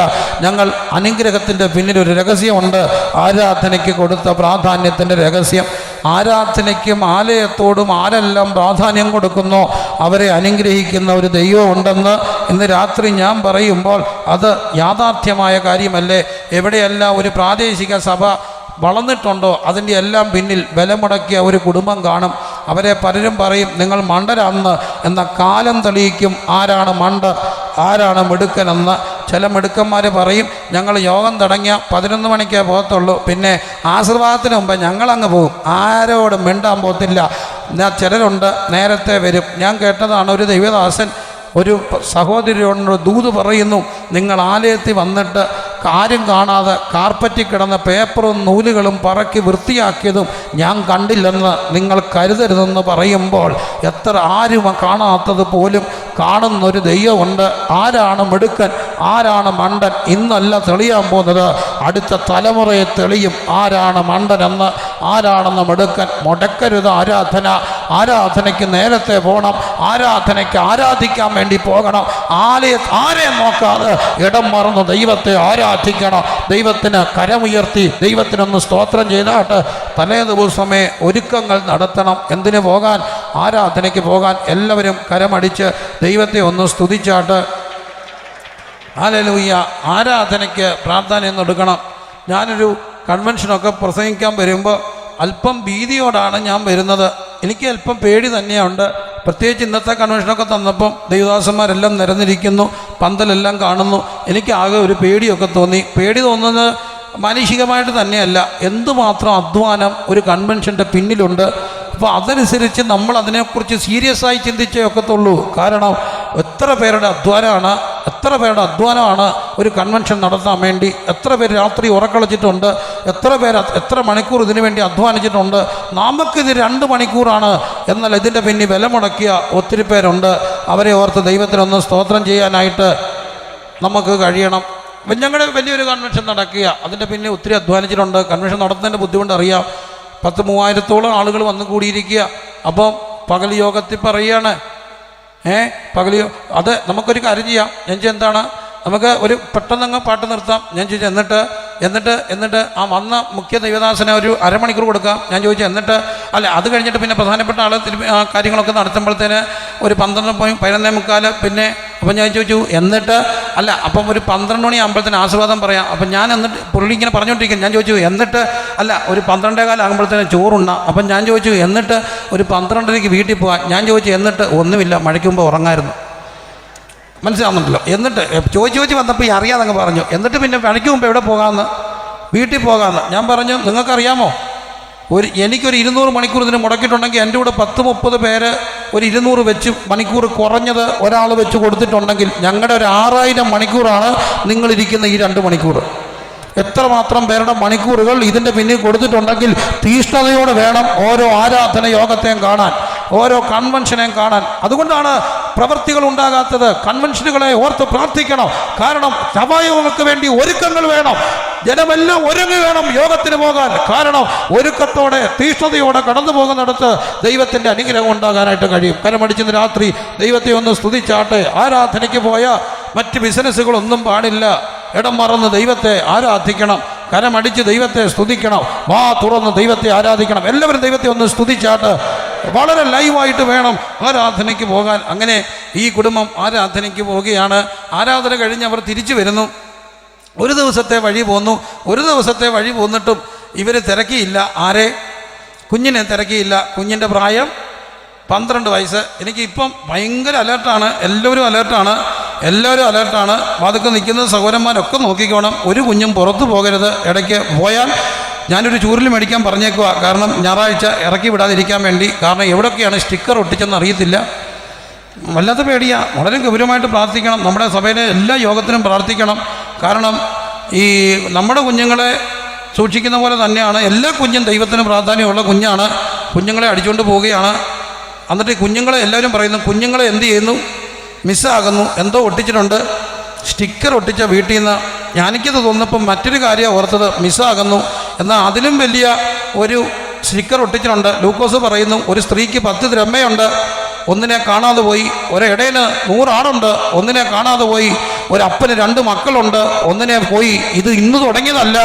ഞങ്ങൾ അനുഗ്രഹത്തിൻ്റെ പിന്നിലൊരു രഹസ്യമുണ്ട്, ആരാധനയ്ക്ക് കൊടുത്ത പ്രാധാന്യത്തിൻ്റെ രഹസ്യം. ആരാധനയ്ക്കും ആലയത്തോടും ആരെല്ലാം പ്രാധാന്യം കൊടുക്കുന്നോ അവരെ അനുഗ്രഹിക്കുന്ന ഒരു ദൈവമുണ്ടെന്ന് ഇന്ന് രാത്രി ഞാൻ പറയുമ്പോൾ അത് യാഥാർത്ഥ്യമായ കാര്യമല്ലേ? എവിടെയെല്ലാം ഒരു പ്രാദേശിക സഭ വളർന്നിട്ടുണ്ടോ അതിൻ്റെ എല്ലാം പിന്നിൽ ബലമുടക്കിയ ഒരു കുടുംബം കാണും. അവരെ പലരും പറയും നിങ്ങൾ മണ്ടരാണെന്ന്. എന്ന കാലം തെളിയിക്കും ആരാണ് മണ്ടർ, ആരാണ് മിടുക്കനെന്ന്. ചില മിടുക്കന്മാർ പറയും ഞങ്ങൾ യോഗം തുടങ്ങിയ 11 മണിക്കേ പോകത്തുള്ളൂ, പിന്നെ ആശീർവാദത്തിന് മുമ്പ് ഞങ്ങളങ്ങ് പോകും, ആരോടും മിണ്ടാൻ പോകത്തില്ല. ചിലരുണ്ട് നേരത്തെ വരും. ഞാൻ കേട്ടതാണ്, ഒരു ദൈവദാസൻ ഒരു സഹോദരിയോട് ദൂത് പറയുന്നു, നിങ്ങൾ ആലയത്തിൽ വന്നിട്ട് ആരും കാണാതെ കാർപ്പറ്റിൽ കിടന്ന പേപ്പറും നൂലുകളും പറക്കി വൃത്തിയാക്കിയതും ഞാൻ കണ്ടില്ലെന്ന് നിങ്ങൾ കരുതരുതെന്ന് പറയുമ്പോൾ, എത്ര ആരും കാണാത്തത് പോലും കാണുന്നൊരു ദൈവമുണ്ട്. ആരാണ് മിടുക്കൻ, ആരാണ് മണ്ടൻ ഇന്നല്ല തെളിയാൻ പോകുന്നത്, അടുത്ത തലമുറയെ തെളിയും ആരാണ് മണ്ടനെന്ന്, ആരാണെന്ന് മിടുക്കൻ. മുടക്കരുത് ആരാധന. ആരാധനയ്ക്ക് നേരത്തെ പോകണം, ആരാധനയ്ക്ക് ആരാധിക്കാൻ വേണ്ടി പോകണം. ആരെയും നോക്കാതെ ഇടം മറന്ന് ദൈവത്തെ ആരാധിക്കണം. ദൈവത്തിന് കരമുയർത്തി ദൈവത്തിനൊന്ന് സ്തോത്രം ചെയ്താട്ട് തലേ ദിവസമേ ഒരുക്കങ്ങൾ നടത്തണം. എന്തിനു പോകാൻ? ആരാധനയ്ക്ക് പോകാൻ. എല്ലാവരും കരമടിച്ച് ദൈവത്തെ ഒന്ന് സ്തുതിച്ചാട്ട് ഹല്ലേലൂയ. ആരാധനയ്ക്ക് പ്രാധാന്യം കൊടുക്കണം. ഞാനൊരു കൺവെൻഷനൊക്കെ പ്രസംഗിക്കാൻ വരുമ്പോൾ അല്പം ഭീതിയോടാണ് ഞാൻ വരുന്നത്. എനിക്ക് അല്പം പേടി തന്നെയുണ്ട്. പ്രത്യേകിച്ച് ഇന്നത്തെ കൺവെൻഷനൊക്കെ തന്നപ്പം ദൈവദാസന്മാരെല്ലാം നിരന്നിരിക്കുന്നു, പന്തലെല്ലാം കാണുന്നു. എനിക്ക് ആകെ ഒരു പേടിയൊക്കെ തോന്നി. പേടി തോന്നുന്നത് മാനുഷികമായിട്ട് തന്നെയല്ല, എന്തുമാത്രം അധ്വാനം ഒരു കൺവെൻഷൻ്റെ പിന്നിലുണ്ട്. അപ്പോൾ അതനുസരിച്ച് നമ്മൾ അതിനെക്കുറിച്ച് സീരിയസ് ആയി ചിന്തിച്ചേ ഒക്കത്തുള്ളൂ. കാരണം എത്ര പേരുടെ അധ്വാനമാണ് ഒരു കൺവെൻഷൻ നടത്താൻ വേണ്ടി. എത്ര പേര് രാത്രി ഉറക്കളച്ചിട്ടുണ്ട്, എത്ര മണിക്കൂർ ഇതിനു വേണ്ടി അധ്വാനിച്ചിട്ടുണ്ട്. നമുക്കിത് 2 മണിക്കൂറാണ്, എന്നാൽ ഇതിൻ്റെ പിന്നിൽ വില മുടക്കിയ ഒത്തിരി പേരുണ്ട്. അവരെ ഓർത്ത് ദൈവത്തിനൊന്ന് സ്തോത്രം ചെയ്യാനായിട്ട് നമുക്ക് കഴിയണം. ഞങ്ങളുടെ വലിയൊരു കൺവെൻഷൻ നടക്കുക, അതിൻ്റെ പിന്നെ ഒത്തിരി അധ്വാനിച്ചിട്ടുണ്ട്. കൺവെൻഷൻ നടത്തുന്നതിൻ്റെ ബുദ്ധിമുട്ട് അറിയാം. 10,000-3000 ആളുകൾ വന്നു കൂടിയിരിക്കുക. അപ്പം പകൽ യോഗത്തിൽ പറയുകയാണ്, അത് നമുക്കൊരു കാര്യം ചെയ്യാം. ഞാൻ എന്താണ്, നമുക്ക് ഒരു പെട്ടെന്നങ്ങ് പാട്ട് നിർത്താം. ഞാൻ ചോദിച്ചു എന്നിട്ട് എന്നിട്ട് ആ വന്ന മുഖ്യ ദൈവദാസനെ ഒരു അരമണിക്കൂർ കൊടുക്കാം. ഞാൻ ചോദിച്ചു എന്നിട്ട് അല്ല അത് കഴിഞ്ഞിട്ട് പിന്നെ പ്രധാനപ്പെട്ട ആൾ കാര്യങ്ങളൊക്കെ നടത്തുമ്പോഴത്തേന് ഒരു 11:15 പിന്നെ അപ്പം ഞാൻ ചോദിച്ചു എന്നിട്ട് അല്ല അപ്പം ഒരു 12 മണിയാകുമ്പോഴത്തേന് ആശീർവാദം പറയാം. അപ്പം ഞാൻ എന്നിട്ട് പുള്ളി ഇങ്ങനെ പറഞ്ഞുകൊണ്ടിരിക്കും. ഞാൻ ചോദിച്ചു എന്നിട്ട് അല്ല ഒരു 12:15 ആകുമ്പോഴത്തേന് ചോറുണ്ണാം. അപ്പം ഞാൻ ചോദിച്ചു എന്നിട്ട് ഒരു 12:30 വീട്ടിൽ പോകാം. ഞാൻ ചോദിച്ചു എന്നിട്ട് ഒന്നുമില്ല, മഴയ്ക്ക് മുമ്പ് ഉറങ്ങായിരുന്നു. മനസ്സിലാവുന്നുണ്ടല്ലോ. എന്നിട്ട് ചോദിച്ച് വന്നപ്പോൾ ഈ അറിയാതങ്ങ് പറഞ്ഞു എന്നിട്ട് പിന്നെ മഴയ്ക്ക് മുമ്പ് എവിടെ പോകാമെന്ന്, വീട്ടിൽ പോകാമെന്ന്. ഞാൻ പറഞ്ഞു നിങ്ങൾക്കറിയാമോ എനിക്കൊരു 200 മണിക്കൂർ ഇതിന് മുടക്കിയിട്ടുണ്ടെങ്കിൽ എൻ്റെ കൂടെ 10-30 പേര് ഒരു 200 വെച്ച് മണിക്കൂർ കുറഞ്ഞത് ഒരാൾ വെച്ച് കൊടുത്തിട്ടുണ്ടെങ്കിൽ ഞങ്ങളുടെ ഒരു 6000 മണിക്കൂറാണ് നിങ്ങളിരിക്കുന്ന ഈ 2 മണിക്കൂർ. എത്രമാത്രം പേരുടെ മണിക്കൂറുകൾ ഇതിൻ്റെ പിന്നിൽ കൊടുത്തിട്ടുണ്ടെങ്കിൽ തീഷ്ണതയോടെ വേണം ഓരോ ആരാധന യോഗത്തെയും കാണാൻ, ഓരോ കൺവെൻഷനെയും കാണാൻ. അതുകൊണ്ടാണ് പ്രവൃത്തികൾ ഉണ്ടാകാത്തത്. കൺവെൻഷനുകളെ ഓർത്ത് പ്രാർത്ഥിക്കണം. കാരണം സഭായോഗങ്ങൾക്ക് വേണ്ടി ഒരുക്കങ്ങൾ വേണം. ജനമെല്ലാം ഒരുങ്ങി വേണം യോഗത്തിന് പോകാൻ. കാരണം ഒരുക്കത്തോടെ തീഷ്ണതയോടെ കടന്നു പോകുന്നിടത്ത് ദൈവത്തിൻ്റെ അനുഗ്രഹം ഉണ്ടാകാനായിട്ട് കഴിയും. കരമടിച്ചിന്ന് രാത്രി ദൈവത്തെ ഒന്ന് സ്തുതിച്ചാട്ടെ. ആരാധനയ്ക്ക് പോയ മറ്റ് ബിസിനസ്സുകളൊന്നും പാടില്ല. ഇടം മറന്ന് ദൈവത്തെ ആരാധിക്കണം. കരമടിച്ച് ദൈവത്തെ സ്തുതിക്കണം. വാ തുറന്ന് ദൈവത്തെ ആരാധിക്കണം. എല്ലാവരും ദൈവത്തെ ഒന്ന് സ്തുതിച്ചാട്ട് വളരെ ലൈവായിട്ട് വേണം ആരാധനയ്ക്ക് പോകാൻ. അങ്ങനെ ഈ കുടുംബം ആരാധനയ്ക്ക് പോവുകയാണ്. ആരാധന കഴിഞ്ഞ് അവർ തിരിച്ചു വരുന്നു. ഒരു ദിവസത്തെ വഴി പോന്നു. ഒരു ദിവസത്തെ വഴി പോന്നിട്ടും ഇവർ തിരക്കിയില്ല. ആരെ? കുഞ്ഞിനെ തിരക്കിയില്ല. കുഞ്ഞിൻ്റെ പ്രായം 12 വയസ്സ്. എനിക്കിപ്പം ഭയങ്കര അലേർട്ടാണ്. എല്ലാവരും അലേർട്ടാണ്. വാതിൽക്ക് നിൽക്കുന്ന സഹോദരന്മാരൊക്കെ നോക്കിക്കോണം. ഒരു കുഞ്ഞും പുറത്തു പോകരുത്. ഇടയ്ക്ക് പോയാൽ ഞാനൊരു ചൂരിൽ മേടിക്കാൻ പറഞ്ഞേക്കുക. കാരണം ഞായറാഴ്ച ഇറക്കി വിടാതിരിക്കാൻ വേണ്ടി. കാരണം എവിടെയൊക്കെയാണ് സ്റ്റിക്കർ ഒട്ടിച്ചെന്ന് അറിയത്തില്ല. വല്ലാത്ത പേടിയാണ്. വളരെ ഗൗരവമായിട്ട് പ്രാർത്ഥിക്കണം. നമ്മുടെ സഭയിലെ എല്ലാ യോഗത്തിനും പ്രാർത്ഥിക്കണം. കാരണം ഈ നമ്മുടെ കുഞ്ഞുങ്ങളെ സൂക്ഷിക്കുന്ന പോലെ തന്നെയാണ് എല്ലാ കുഞ്ഞും ദൈവത്തിന് പ്രാധാന്യമുള്ള കുഞ്ഞാണ്. കുഞ്ഞുങ്ങളെ അടിച്ചുകൊണ്ട് പോവുകയാണ്. എന്നിട്ട് ഈ കുഞ്ഞുങ്ങളെ എല്ലാവരും പറയുന്നു കുഞ്ഞുങ്ങളെ എന്ത് ചെയ്യുന്നു, മിസ്സാകുന്നു. എന്തോ ഒട്ടിച്ചിട്ടുണ്ട്, സ്റ്റിക്കർ ഒട്ടിച്ച വീട്ടിൽ നിന്ന്. എനിക്കത് തോന്നുന്നപ്പം മറ്റൊരു കാര്യം ഓർത്തത്, മിസ്സാകുന്നു. എന്നാൽ അതിലും വലിയ ഒരു സ്റ്റിക്കർ ഒട്ടിച്ചിട്ടുണ്ട്. ലൂക്കോസ് പറയുന്നു ഒരു സ്ത്രീക്ക് 10 ദ്രഹ്മയുണ്ട്, ഒന്നിനെ കാണാതെ പോയി. ഒരിടയിൽ 100 ആടുണ്ട്, ഒന്നിനെ കാണാതെ പോയി. ഒരപ്പന് 2 മക്കളുണ്ട്, ഒന്നിനെ പോയി. ഇത് ഇന്ന് തുടങ്ങിയതല്ല.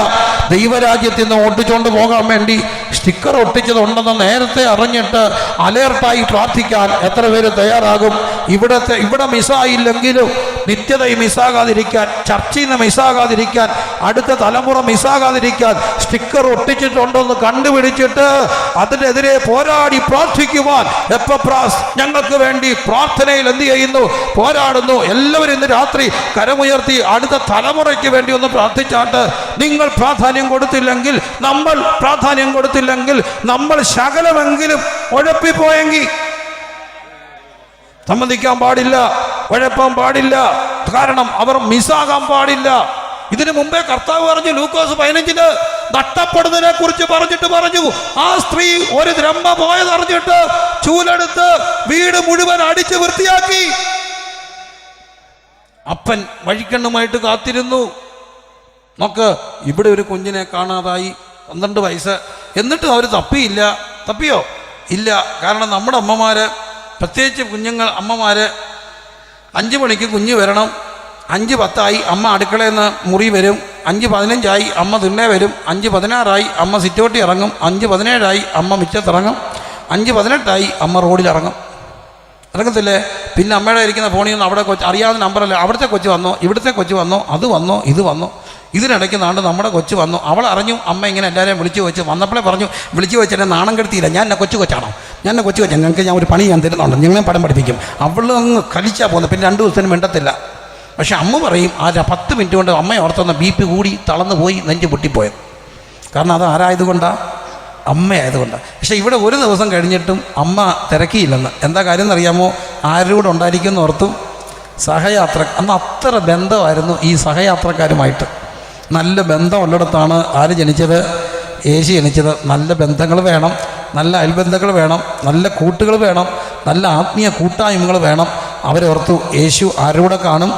ദൈവരാജ്യത്തിൽ നിന്ന് ഓട്ടിച്ചുകൊണ്ട് പോകാൻ വേണ്ടി സ്റ്റിക്കർ ഒട്ടിച്ചതുണ്ടെന്ന് നേരത്തെ അറിഞ്ഞിട്ട് അലേർട്ടായി പ്രാർത്ഥിക്കാൻ എത്ര പേര് തയ്യാറാകും? ഇവിടെ മിസ്സായില്ലെങ്കിലും നിത്യത മിസ്സാകാതിരിക്കാൻ, ചർച്ചയിൽ നിന്ന് മിസ്സാകാതിരിക്കാൻ, അടുത്ത തലമുറ മിസ്സാകാതിരിക്കാൻ സ്റ്റിക്കർ ഒട്ടിച്ചിട്ടുണ്ടെന്ന് കണ്ടുപിടിച്ചിട്ട് അതിനെതിരെ പോരാടി പ്രാർത്ഥിക്കുവാൻ ഞങ്ങൾക്ക് വേണ്ടി പ്രാർത്ഥനയിൽ എന്ത് ചെയ്യുന്നു? പോരാടുന്നു. എല്ലാവരും ഇന്ന് രാത്രി കരമുയർത്തി അടുത്ത തലമുറയ്ക്ക് വേണ്ടി ഒന്ന് പ്രാർത്ഥിച്ചാട്ട്. നിങ്ങൾ പ്രാധാന്യം കൊടുത്തില്ലെങ്കിൽ, നമ്മൾ പ്രാധാന്യം കൊടുത്തില്ലെങ്കിൽ, നമ്മൾ ശകലമെങ്കിലും ഉഴപ്പിപ്പോയെങ്കിൽ സമ്മതിക്കാൻ പാടില്ല, ഉഴപ്പാൻ പാടില്ല. കാരണം അവർ മിസ്സാകാൻ പാടില്ല. ഇതിനു മുമ്പേ കർത്താവ് പറഞ്ഞു, ലൂക്കോസ് 15 നഷ്ടപ്പെടുന്നതിനെ കുറിച്ച് പറഞ്ഞു. ആ സ്ത്രീ ഒരു ദ്രഹ്മ പോയതറിഞ്ഞിട്ട് ചൂലെടുത്ത് വീട് മുഴുവൻ അടിച്ച് വൃത്തിയാക്കി. അപ്പൻ വഴിക്കണ്ണുമായിട്ട് കാത്തിരുന്നു. നോക്ക്, ഇവിടെ ഒരു കുഞ്ഞിനെ കാണാതായി, 12 വയസ്സ്. എന്നിട്ടും അവർ തപ്പിയില്ല. തപ്പിയോ? ഇല്ല. കാരണം നമ്മുടെ അമ്മമാര്, പ്രത്യേകിച്ച് കുഞ്ഞുങ്ങൾ അമ്മമാര്, 5 മണിക്ക് കുഞ്ഞ് വരണം, 5:10 അമ്മ അടുക്കളയിൽ നിന്ന് മുറി വരും, 5:15 അമ്മ തിണ്ണേ വരും, 5:16 അമ്മ സിറ്റോട്ടി ഇറങ്ങും, 5:17 അമ്മ മിറ്റത്തിറങ്ങും, 5:18 അമ്മ റോഡിലിറങ്ങും. ഇറങ്ങത്തില്ലേ? പിന്നെ അമ്മയുടെ ഇരിക്കുന്ന ഫോണിൽ നിന്ന് അവിടെ കൊച്ച്, അറിയാവുന്ന നമ്പറല്ല, അവിടുത്തെ കൊച്ച് വന്നോ, ഇവിടുത്തെ കൊച്ച് വന്നോ, അത് വന്നോ, ഇത് വന്നോ. ഇതിനിടയ്ക്ക് നാണ്ട് നമ്മുടെ കൊച്ച് വന്നു. അവൾ അറിഞ്ഞു അമ്മ ഇങ്ങനെ എല്ലാവരെയും വിളിച്ചു വെച്ച് വന്നപ്പോഴേ പറഞ്ഞു, വിളിച്ചു വെച്ച് എന്നെ നാണം കെടുത്തിയില്ല. ഞാൻ എന്നെ കൊച്ചാണോ? ഞാൻ എന്നെ കൊച്ചു വെച്ചാൽ ഞങ്ങൾക്ക് ഞാൻ ഒരു പണി ഞാൻ തരുന്നുണ്ട്, നിങ്ങളെ പടം പഠിപ്പിക്കും. അവൾ അങ്ങ് കളിച്ചാൽ പോകുന്നത്. പിന്നെ 2 ദിവസത്തിന് മിണ്ടത്തില്ല. പക്ഷെ അമ്മ പറയും ആ 10 മിനിറ്റ് കൊണ്ട് അമ്മയെ ഓർത്തുന്ന BP കൂടി തളർന്നു പോയി, നെഞ്ച് പൊട്ടിപ്പോയത്. കാരണം അത് ആരായതുകൊണ്ടാണ്? അമ്മയായതുകൊണ്ടാണ്. പക്ഷേ ഇവിടെ ഒരു ദിവസം കഴിഞ്ഞിട്ടും അമ്മ തിരക്കിയില്ലെന്ന്. എന്താ കാര്യം എന്നറിയാമോ? ആരുടെ കൂടെ ഉണ്ടായിരിക്കുമെന്ന് ഓർത്തു? സഹയാത്ര. അന്ന് അത്ര ബന്ധമായിരുന്നു ഈ സഹയാത്രക്കാരുമായിട്ട്. നല്ല ബന്ധമുള്ളിടത്താണ് ആര് ജനിച്ചത്? യേശു ജനിച്ചത്. നല്ല ബന്ധങ്ങൾ വേണം, നല്ല അയൽബന്ധങ്ങൾ വേണം, നല്ല കൂട്ടുകൾ വേണം, നല്ല ആത്മീയ കൂട്ടായ്മകൾ വേണം. അവരോർത്തു യേശു ആരുടെ കാണും?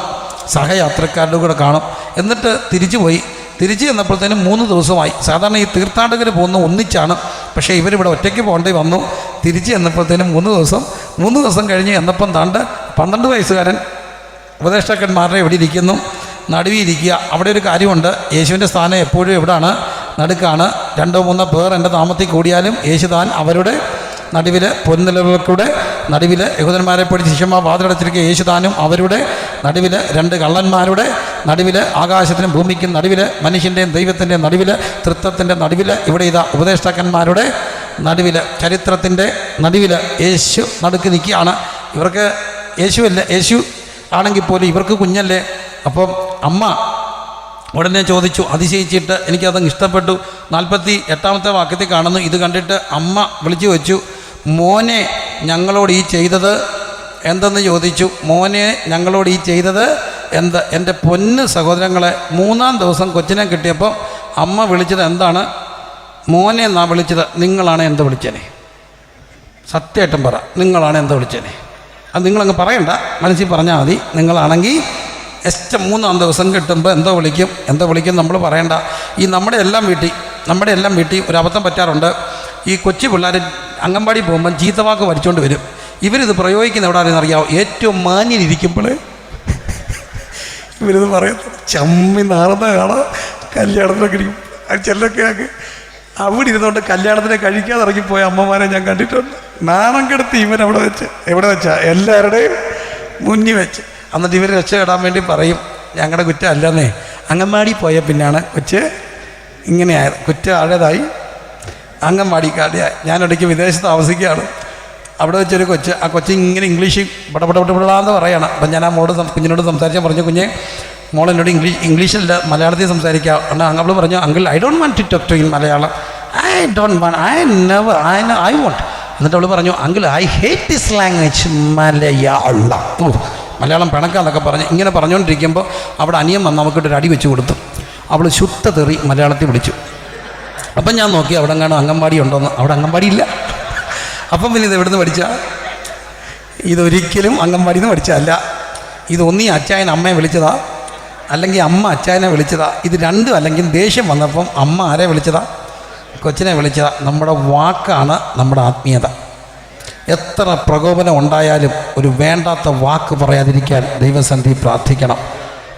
സഹയാത്രക്കാരുടെ കൂടെ കാണും. എന്നിട്ട് തിരിച്ചു ചെന്നപ്പോഴത്തേനും 3 ദിവസമായി. സാധാരണ ഈ തീർത്ഥാടകർ പോകുന്ന ഒന്നിച്ചാണ്. പക്ഷേ ഇവരിവിടെ ഒറ്റയ്ക്ക് പോകേണ്ടി വന്നു. തിരിച്ചു ചെന്നപ്പോഴത്തേനും 3 ദിവസം കഴിഞ്ഞ് എന്നപ്പം താണ്ട് 12 വയസ്സുകാരൻ ഉപദേഷ്ടാക്കന്മാരുടെ ഇവിടെ ഇരിക്കുന്നു. നടുവിരിക്കുക. അവിടെ ഒരു കാര്യമുണ്ട്, യേശുവിൻ്റെ സ്ഥാനം എപ്പോഴും എവിടാണ്? നടുക്കാണ്. 2-3 പേർ എൻ്റെ നാമത്തിൽ കൂടിയാലും യേശു താൻ അവരുടെ നടുവിൽ, പൊൻനിലവിളക്കുടെ നടുവിൽ, യഹൂദന്മാരെ പോലെ ശിഷ്യന്മാർ വാതിലടച്ചിരിക്കുക യേശു താനും അവരുടെ നടുവിൽ, 2 കള്ളന്മാരുടെ നടുവിൽ, ആകാശത്തിനും ഭൂമിക്കും നടുവിൽ, മനുഷ്യൻ്റെയും ദൈവത്തിൻ്റെയും നടുവിൽ, തൃത്വത്തിൻ്റെ നടുവിൽ, ഇവിടെ ഇതാ ഉപദേഷ്ടാക്കന്മാരുടെ നടുവിൽ, ചരിത്രത്തിൻ്റെ നടുവിൽ യേശു നടുക്ക് നിൽക്കുകയാണ്. ഇവർക്ക് യേശുവല്ല, യേശു ആണെങ്കിൽ പോലും ഇവർക്ക് കുഞ്ഞല്ലേ. അപ്പം അമ്മ ഉടനെ ചോദിച്ചു, അതിശയിച്ചിട്ട് എനിക്കതങ്ങ് ഇഷ്ടപ്പെട്ടു. 48-ാമത്തെ വാക്യത്തിൽ കാണുന്നു. ഇത് കണ്ടിട്ട് അമ്മ വിളിച്ചു വെച്ചു, മോനെ ഞങ്ങളോട് ഈ ചെയ്തത് എന്തെന്ന് ചോദിച്ചു. മോനെ ഞങ്ങളോട് ഈ ചെയ്തത് എന്ത്? എൻ്റെ പൊന്ന് സഹോദരങ്ങളെ, 3-ാം ദിവസം കൊച്ചിനെ കിട്ടിയപ്പോൾ അമ്മ വിളിച്ചത് എന്താണ്? മോനെ എന്നാ വിളിച്ചത്. നിങ്ങളാണ് എന്ത് വിളിച്ചേനെ? സത്യമായിട്ടും പറ, നിങ്ങളാണ് എന്ത് വിളിച്ചേനെ? അത് നിങ്ങളങ്ങ് പറയണ്ട, മനസ്സിൽ പറഞ്ഞാൽ മതി. നിങ്ങളാണെങ്കിൽ 3-ാം ദിവസം കിട്ടുമ്പോൾ എന്തോ വിളിക്കും നമ്മൾ പറയണ്ട. ഈ നമ്മുടെ എല്ലാം വീട്ടിൽ ഒരു അബദ്ധം പറ്റാറുണ്ട്. ഈ കൊച്ചു പിള്ളേർ അംഗൻവാടി പോകുമ്പം ചീത്തവാക്ക് വരച്ചുകൊണ്ട് വരും. ഇവരിത് പ്രയോഗിക്കുന്ന എവിടെയാണെന്ന് അറിയാമോ? ഏറ്റവും മാന്യനിരിക്കുമ്പോൾ ഇവരിത് പറയുന്നത് ചമ്മി നാർന്ന കാണാം. കല്യാണത്തിനൊക്കെ ഇരിക്കും ചെല്ലൊക്കെ ആക്കി അവിടെ ഇരുന്നുകൊണ്ട് കല്യാണത്തിന് കഴിക്കാതെ ഇറങ്ങിപ്പോയ അമ്മമാരെ ഞാൻ കണ്ടിട്ടുണ്ട്. നാണം കെടുത്തി ഇവൻ എവിടെ വെച്ചാൽ എല്ലാവരുടെയും മുന്നിൽ വെച്ച്. എന്നിട്ട് ഇവർ രക്ഷപ്പെടാൻ വേണ്ടി പറയും, ഞങ്ങളുടെ കുറ്റം അല്ലെന്നേ, അംഗൻവാടി പോയ പിന്നാണ് കൊച്ച് ഇങ്ങനെയായത്, കുറ്റം ആഴതായി അംഗൻവാടിക്കാരുടെയായി. ഞാനിടയ്ക്ക് വിദേശത്ത് താമസിക്കുകയാണ്. അവിടെ വെച്ചൊരു കൊച്ച്, ആ കൊച്ച് ഇങ്ങനെ ഇംഗ്ലീഷ് പടപടപെടാന്ന് പറയണം. അപ്പം ഞാൻ ആ കുഞ്ഞിനോട് സംസാരിച്ചാൽ പറഞ്ഞു, കുഞ്ഞെ മോളെന്നോട് ഇംഗ്ലീഷിലല്ല മലയാളത്തിൽ സംസാരിക്കാം. എന്നാൽ അവൾ പറഞ്ഞു, uncle I don't want to talk to in Malayalam, I won't. എന്നിട്ട് അവൾ പറഞ്ഞു, uncle I hate this language Malayalam. Malayalam പിണക്കാന്നൊക്കെ പറഞ്ഞ് ഇങ്ങനെ പറഞ്ഞുകൊണ്ടിരിക്കുമ്പോൾ അവിടെ അനിയൻ വന്ന് നമുക്കിട്ടൊരു അടി വെച്ച് കൊടുത്തു. അവൾ ശുദ്ധ തെറി മലയാളത്തിൽ വിളിച്ചു. അപ്പം ഞാൻ നോക്കി അവിടെ കാണും അംഗൻവാടി ഉണ്ടോയെന്ന്. അവിടെ അംഗൻവാടി ഇല്ല. അപ്പം പിന്നെ ഇത് എവിടുന്ന് പഠിച്ചാൽ? ഇതൊരിക്കലും അംഗൻവാടിയിൽ നിന്ന് പഠിച്ചതല്ല. ഇതൊന്നീ അച്ചായൻ അമ്മയെ വിളിച്ചതാ, അല്ലെങ്കിൽ അമ്മ അച്ചായനെ വിളിച്ചതാ. ഇത് രണ്ടും അല്ലെങ്കിൽ ദേഷ്യം വന്നപ്പം അമ്മ ആരെ വിളിച്ചതാ? കൊച്ചിനെ വിളിച്ചതാ. നമ്മുടെ വാക്കാണ് നമ്മുടെ ആത്മീയത. എത്ര പ്രകോപനം ഉണ്ടായാലും ഒരു വേണ്ടാത്ത വാക്ക് പറയാതിരിക്കാൻ ദൈവസന്നിധി പ്രാർത്ഥിക്കണം.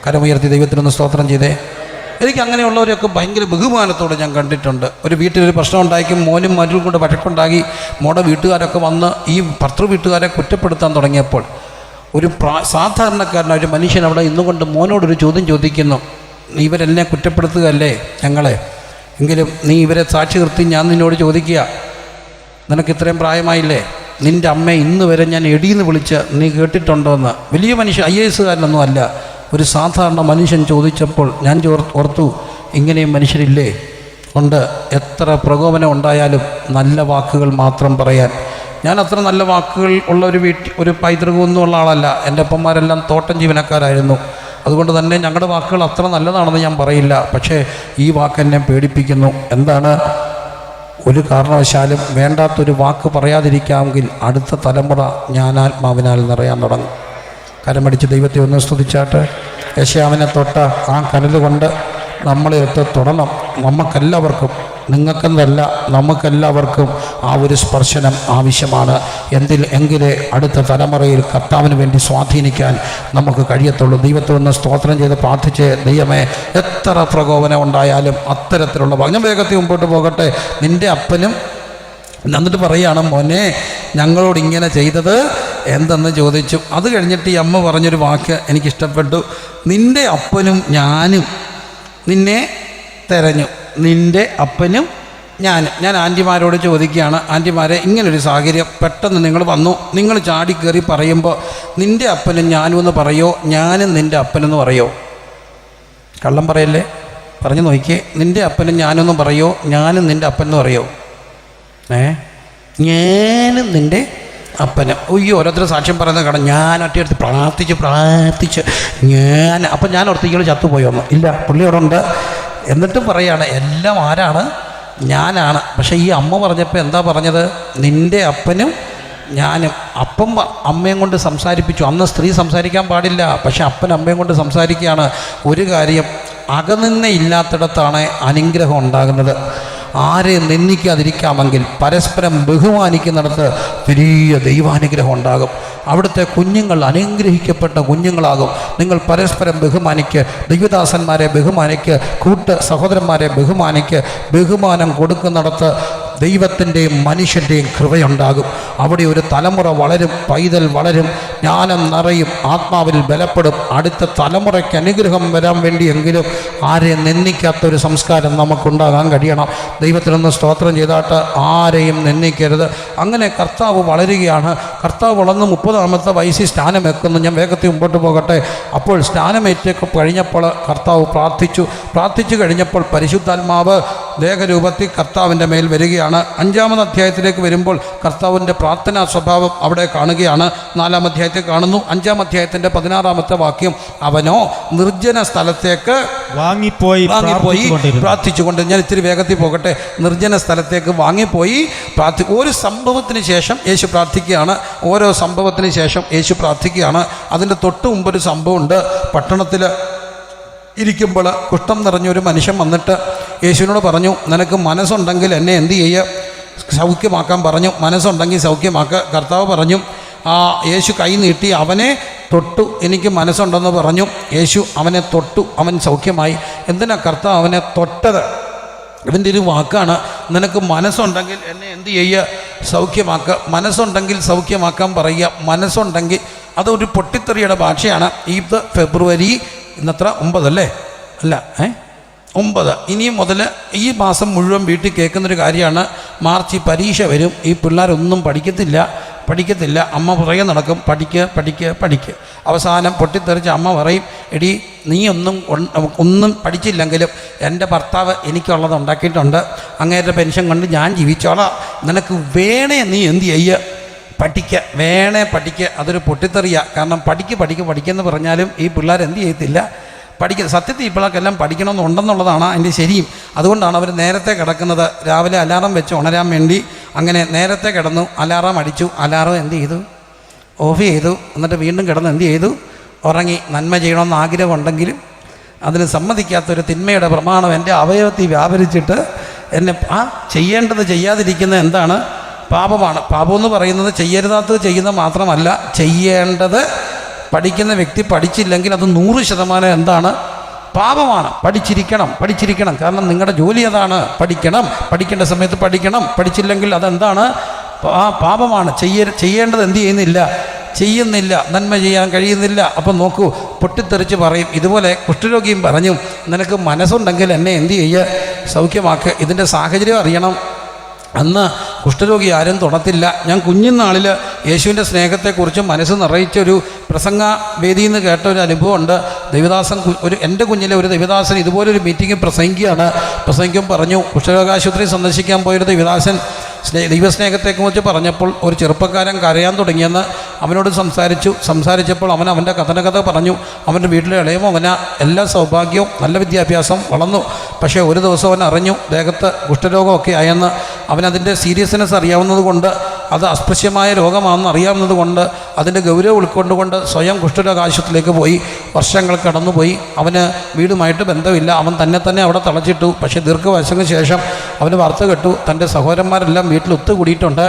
കരമുയർത്തി ദൈവത്തിനൊന്ന് സ്തോത്രം ചെയ്തേ. എനിക്ക് അങ്ങനെയുള്ളവരെയൊക്കെ ഭയങ്കര ബഹുമാനത്തോടെ ഞാൻ കണ്ടിട്ടുണ്ട്. ഒരു വീട്ടിലൊരു പ്രശ്നം ഉണ്ടായിരിക്കും, മോനും മരും കൊണ്ട് വഴക്കുണ്ടാക്കി മോടെ വീട്ടുകാരൊക്കെ വന്ന് ഈ ഭർത്തൃ വീട്ടുകാരെ കുറ്റപ്പെടുത്താൻ തുടങ്ങിയപ്പോൾ ഒരു സാധാരണക്കാരനായ ഒരു മനുഷ്യൻ അവിടെ ഇന്നുകൊണ്ട് മോനോടൊരു ചോദ്യം ചോദിക്കുന്നു, ഇവരെന്നെ കുറ്റപ്പെടുത്തുകയല്ലേ ഞങ്ങളെ, എങ്കിലും നീ ഇവരെ സാക്ഷി നിർത്തി ഞാൻ നിന്നോട് ചോദിക്കുക, നിനക്ക് ഇത്രയും പ്രായമായില്ലേ, നിൻ്റെ അമ്മയെ ഇന്ന് വരെ ഞാൻ എടീന്ന് വിളിച്ച് നീ കേട്ടിട്ടുണ്ടോയെന്ന്. വലിയ മനുഷ്യൻ, IAS കാരനൊന്നും അല്ല, ഒരു സാധാരണ മനുഷ്യൻ ചോദിച്ചപ്പോൾ ഞാൻ ഓർത്തു, ഇങ്ങനെയും മനുഷ്യരില്ലേ ഉണ്ട്. എത്ര പ്രകോപനം ഉണ്ടായാലും നല്ല വാക്കുകൾ മാത്രം പറയാൻ. ഞാൻ അത്ര നല്ല വാക്കുകൾ ഉള്ള ഒരു പൈതൃകമൊന്നും ഉള്ള ആളല്ല. എൻ്റെ അപ്പന്മാരെല്ലാം തോട്ടം ജീവനക്കാരായിരുന്നു. അതുകൊണ്ട് തന്നെ ഞങ്ങളുടെ വാക്കുകൾ അത്ര നല്ലതാണെന്ന് ഞാൻ പറയില്ല. പക്ഷേ ഈ വാക്കെന്നെ പേടിപ്പിക്കുന്നു. എന്താണ്? ഒരു കാരണവശാലും വേണ്ടാത്തൊരു വാക്ക് പറയാതിരിക്കാമെങ്കിൽ അടുത്ത തലമുറ ജ്ഞാനാത്മാവിനാൽ നിറയാൻ തുടങ്ങും. കരമടിച്ച് ദൈവത്തെ ഒന്ന് സ്തുതിച്ചാട്ട്. യെശയ്യാവിനെ തൊട്ട ആ കനലുകൊണ്ട് നമ്മളെ തൊടണം. നമുക്കെല്ലാവർക്കും, നിങ്ങൾക്കെന്നല്ല നമുക്കെല്ലാവർക്കും ആ ഒരു സ്പർശനം ആവശ്യമാണ്. എങ്കിലേ അടുത്ത തലമുറയിൽ കർത്താവിന് വേണ്ടി സ്വാധീനിക്കാൻ നമുക്ക് കഴിയത്തുള്ളൂ. ദൈവത്തെ ഒന്ന് സ്തോത്രം ചെയ്ത് പ്രാർത്ഥിച്ച്, ദൈവമേ എത്ര പ്രകോപനം ഉണ്ടായാലും അത്തരത്തിലുള്ള ഞാൻ വേഗത്തിൽ മുമ്പോട്ട് പോകട്ടെ. നിൻ്റെ അപ്പനും എന്നിട്ട് പറയുകയാണ്, മോനെ ഞങ്ങളോട് ഇങ്ങനെ ചെയ്തത് എന്തെന്ന് ചോദിച്ചു. അത് കഴിഞ്ഞിട്ട് ഈ അമ്മ പറഞ്ഞൊരു വാക്ക് എനിക്കിഷ്ടപ്പെട്ടു. നിൻ്റെ അപ്പനും ഞാനും നിന്നെ തെരഞ്ഞു. നിൻ്റെ അപ്പനും ഞാൻ ആൻറ്റിമാരോട് ചോദിക്കുകയാണ്, ആൻറ്റിമാരെ ഇങ്ങനൊരു സാഹചര്യം പെട്ടെന്ന് നിങ്ങൾ വന്നു, നിങ്ങൾ ചാടിക്കയറി പറയുമ്പോൾ നിൻ്റെ അപ്പനും ഞാനും എന്ന് പറയോ, ഞാനും നിൻ്റെ അപ്പനെന്ന് പറയോ? കള്ളം പറയല്ലേ, പറഞ്ഞു നോക്കിയേ. നിൻ്റെ അപ്പനും ഞാനൊന്നും പറയോ, ഞാനും നിൻ്റെ അപ്പനെന്ന് പറയോ? ഞാനും നിൻ്റെ അപ്പനും. ഒയ്യോ, ഓരോരുത്തർ സാക്ഷ്യം പറയുന്നത് കാണാം. ഞാൻ ഒറ്റയെടുത്ത് പ്രാർത്ഥിച്ച് ഞാൻ അപ്പം ഞാൻ ഓർത്ത് ഇയാൾ ചത്തുപോയോന്ന്. ഇല്ല, പുള്ളി അവിടെ ഉണ്ട്. എന്നിട്ടും പറയാണ് എല്ലാം ആരാണ്? ഞാനാണ്. പക്ഷേ ഈ അമ്മ പറഞ്ഞപ്പോൾ എന്താ പറഞ്ഞത്? നിൻ്റെ അപ്പനും ഞാനും. അപ്പം അമ്മയും കൊണ്ട് സംസാരിപ്പിച്ചു. അന്ന് സ്ത്രീ സംസാരിക്കാൻ പാടില്ല, പക്ഷെ അപ്പൻ അമ്മയും കൊണ്ട് സംസാരിക്കുകയാണ്. ഒരു കാര്യം, അകനിന്ന ഇല്ലാത്തിടത്താണ് അനുഗ്രഹം ഉണ്ടാകുന്നത്. ആരെയും നിന്ദിക്കാതിരിക്കാമെങ്കിൽ പരസ്പരം ബഹുമാനിക്കുന്നിടത്ത് വലിയ ദൈവാനുഗ്രഹം ഉണ്ടാകും. അവിടുത്തെ കുഞ്ഞുങ്ങൾ അനുഗ്രഹിക്കപ്പെട്ട കുഞ്ഞുങ്ങളാകും. നിങ്ങൾ പരസ്പരം ബഹുമാനിക്ക്, ദൈവദാസന്മാരെ ബഹുമാനിക്ക്, സഹോദരന്മാരെ ബഹുമാനിക്ക്. ബഹുമാനം കൊടുക്കുന്നിടത്ത് ദൈവത്തിൻ്റെയും മനുഷ്യൻ്റെയും കൃപയുണ്ടാകും. അവിടെ ഒരു തലമുറ വളരും, പൈതൽ വളരും, ജ്ഞാനം നിറയും, ആത്മാവിൽ ബലപ്പെടും. അടുത്ത തലമുറയ്ക്ക് അനുഗ്രഹം വരാൻ വേണ്ടിയെങ്കിലും ആരെയും നിന്ദിക്കാത്തൊരു സംസ്കാരം നമുക്കുണ്ടാകാൻ കഴിയണം. ദൈവത്തിനൊന്ന് സ്തോത്രം ചെയ്താട്ട് ആരെയും നിന്ദിക്കരുത്. അങ്ങനെ കർത്താവ് വളരുകയാണ്. കർത്താവ് വളർന്ന് 30-ാമത്തെ വയസ്സിൽ സ്നാനമേക്കുന്നു. ഞാൻ വേഗത്തിൽ മുമ്പോട്ട് പോകട്ടെ. അപ്പോൾ സ്നാനമേറ്റൊക്കെ കഴിഞ്ഞപ്പോൾ കർത്താവ് പ്രാർത്ഥിച്ചു കഴിഞ്ഞപ്പോൾ പരിശുദ്ധാത്മാവ് ദേഹരൂപത്തിൽ കർത്താവിൻ്റെ മേൽ വരികയാണ്. 5-ാമത് അധ്യായത്തിലേക്ക് വരുമ്പോൾ കർത്താവിൻ്റെ പ്രാർത്ഥനാ സ്വഭാവം അവിടെ കാണുകയാണ്. 4-ാം അധ്യായത്തിൽ കാണുന്നു. 5-ാം അധ്യായത്തിൻ്റെ 16-ാമത്തെ വാക്യം, അവനോ നിർജ്ജന സ്ഥലത്തേക്ക് വാങ്ങിപ്പോയി പ്രാർത്ഥിച്ചുകൊണ്ട്. ഞാൻ ഇത്തിരി വേഗത്തിൽ പോകട്ടെ. നിർജ്ജന സ്ഥലത്തേക്ക് വാങ്ങിപ്പോയി ഒരു സംഭവത്തിന് ശേഷം യേശു പ്രാർത്ഥിക്കുകയാണ്. ഓരോ സംഭവത്തിന് ശേഷം യേശു പ്രാർത്ഥിക്കുകയാണ്. അതിൻ്റെ തൊട്ട് മുമ്പൊരു സംഭവമുണ്ട്. പട്ടണത്തിൽ ഇരിക്കുമ്പോൾ കുഷ്ഠം നിറഞ്ഞൊരു മനുഷ്യൻ വന്നിട്ട് യേശുവിനോട് പറഞ്ഞു, നിനക്ക് മനസ്സുണ്ടെങ്കിൽ എന്നെ എന്ത് ചെയ്യുക, സൗഖ്യമാക്കാൻ പറഞ്ഞു. മനസ്സുണ്ടെങ്കിൽ സൗഖ്യമാക്കുക. കർത്താവ് പറഞ്ഞു, യേശു കൈ നീട്ടി അവനെ തൊട്ടു. എനിക്ക് മനസ്സുണ്ടെന്ന് പറഞ്ഞു. യേശു അവനെ തൊട്ടു, അവൻ സൗഖ്യമായി. എന്തിനാ കർത്താവ് അവനെ തൊട്ടത്? ഇവൻ്റെ ഒരു വാക്കാണ്, നിനക്ക് മനസ്സുണ്ടെങ്കിൽ എന്നെ എന്ത് ചെയ്യുക, സൗഖ്യമാക്കുക. മനസ്സുണ്ടെങ്കിൽ സൗഖ്യമാക്കാൻ പറയുക. മനസ്സുണ്ടെങ്കിൽ അതൊരു പൊട്ടിത്തെറിയുടെ ഭാഷയാണ്. ഇത് ഫെബ്രുവരി, ഇന്നത്ര 9 അല്ലേ? അല്ല 9. ഇനി മുതൽ ഈ മാസം മുഴുവൻ വീട്ടിൽ കേൾക്കുന്നൊരു കാര്യമാണ്. മാർച്ച് പരീക്ഷ വരും. ഈ പിള്ളേരൊന്നും പഠിക്കത്തില്ല. അമ്മ പുറകെ നടക്കും, പഠിക്കുക. അവസാനം പൊട്ടിത്തെറിച്ച് അമ്മ പറയും, എടി നീ ഒന്നും പഠിച്ചില്ലെങ്കിലും എൻ്റെ ഭർത്താവ് എനിക്കുള്ളത് ഉണ്ടാക്കിയിട്ടുണ്ട്, അങ്ങേരുടെ പെൻഷൻ കൊണ്ട് ഞാൻ ജീവിച്ചോളാം, നിനക്ക് വേണേ നീ എന്ത് ചെയ്യുക, പഠിക്കുക. അതൊരു പൊട്ടിത്തെറിയാണ്. കാരണം പഠിക്കെന്ന് പറഞ്ഞാലും ഈ പിള്ളേർ എന്ത് ചെയ്യത്തില്ല, സത്യത്തിൽ ഈ പിള്ളേർക്കെല്ലാം പഠിക്കണമെന്നുണ്ടെന്നുള്ളതാണ് അതിൻ്റെ ശരിയും. അതുകൊണ്ടാണ് അവർ നേരത്തെ കിടക്കുന്നത്. രാവിലെ അലാറം വെച്ച് ഉണരാൻ വേണ്ടി അങ്ങനെ നേരത്തെ കിടന്നു. അലാറം അടിച്ചു. അലാറം എന്ത് ചെയ്തു, ഓഫ് ചെയ്തു. എന്നിട്ട് വീണ്ടും കിടന്ന് എന്ത് ചെയ്തു, ഉറങ്ങി. നന്മ ചെയ്യണമെന്ന് ആഗ്രഹമുണ്ടെങ്കിലും അതിന് സമ്മതിക്കാത്തൊരു തിന്മയുടെ പ്രമാണം എൻ്റെ അവയവത്തിൽ വ്യാപരിച്ചിട്ട് എന്നെ ചെയ്യേണ്ടത് ചെയ്യാതിരിക്കുന്നത് എന്താണ്, പാപമാണ്. പാപമെന്ന് പറയുന്നത് ചെയ്യരുതാത്തത് ചെയ്യുന്നത് മാത്രമല്ല, ചെയ്യേണ്ടത് പഠിക്കുന്ന വ്യക്തി പഠിച്ചില്ലെങ്കിൽ അത് 100% എന്താണ്, പാപമാണ്. പഠിച്ചിരിക്കണം. കാരണം നിങ്ങളുടെ ജോലി അതാണ്. പഠിക്കേണ്ട സമയത്ത് പഠിച്ചില്ലെങ്കിൽ അതെന്താണ്, പാപമാണ്. ചെയ്യേണ്ടത് എന്ത് ചെയ്യുന്നില്ല, നന്മ ചെയ്യാൻ കഴിയുന്നില്ല. അപ്പം നോക്കൂ, പൊട്ടിത്തെറിച്ച് പറയും. ഇതുപോലെ കുഷ്ഠരോഗിയും പറഞ്ഞു, നിനക്ക് മനസ്സുണ്ടെങ്കിൽ എന്നെ എന്ത് ചെയ്യുക, സൗഖ്യമാക്കുക. ഇതിൻ്റെ സാഹചര്യം അറിയണം. അന്ന് കുഷ്ഠരോഗി ആരും തൊടത്തില്ല. ഞാൻ കുഞ്ഞുനാളിൽ യേശുവിൻ്റെ സ്നേഹത്തെക്കുറിച്ച് മനസ്സ് നിറയിച്ചൊരു പ്രസംഗ വേദിയിൽ നിന്ന് കേട്ട ഒരു അനുഭവമുണ്ട്. ദൈവദാസൻ എൻ്റെ കുഞ്ഞിലെ ഒരു ദൈവദാസൻ ഇതുപോലൊരു മീറ്റിംഗ് പ്രസംഗിക്കും പറഞ്ഞു, കുഷ്ഠരോഗാശുപത്രി സന്ദർശിക്കാൻ പോയൊരു ദൈവദാസൻ ദൈവസ്നേഹത്തെക്കുറിച്ച് പറഞ്ഞപ്പോൾ ഒരു ചെറുപ്പക്കാരൻ കരയാൻ തുടങ്ങിയെന്ന് അവനോട് സംസാരിച്ചപ്പോൾ അവൻ്റെ കഥ പറഞ്ഞു. അവൻ്റെ വീട്ടിലെ ഇളയമോ എല്ലാ സൗഭാഗ്യവും നല്ല വിദ്യാഭ്യാസം വളർന്നു. പക്ഷേ ഒരു ദിവസം അവൻ അറിഞ്ഞു ദേഹത്ത് കുഷ്ഠരോഗമൊക്കെ ആയെന്ന്. അവനതിൻ്റെ സീരിയസ്നെസ് അറിയാവുന്നത് കൊണ്ട്, അത് അസ്പൃശ്യമായ രോഗമാണെന്ന് അറിയാവുന്നത് കൊണ്ട്, അതിൻ്റെ ഗൗരവം ഉൾക്കൊണ്ടുകൊണ്ട് സ്വയം കുഷ്ഠരോഗ ആശുപത്രിയിലേക്ക് പോയി. വർഷങ്ങൾ കടന്നുപോയി. അവന് വീടുമായിട്ട് ബന്ധമില്ല. അവൻ തന്നെ അവിടെ തളച്ചിട്ടു. പക്ഷേ ദീർഘവർഷങ്ങൾക്ക് ശേഷം അവന് വാർത്ത കേട്ടു, തൻ്റെ സഹോദരന്മാരെല്ലാം വീട്ടിൽ ഒത്തുകൂടിയിട്ടുണ്ട്,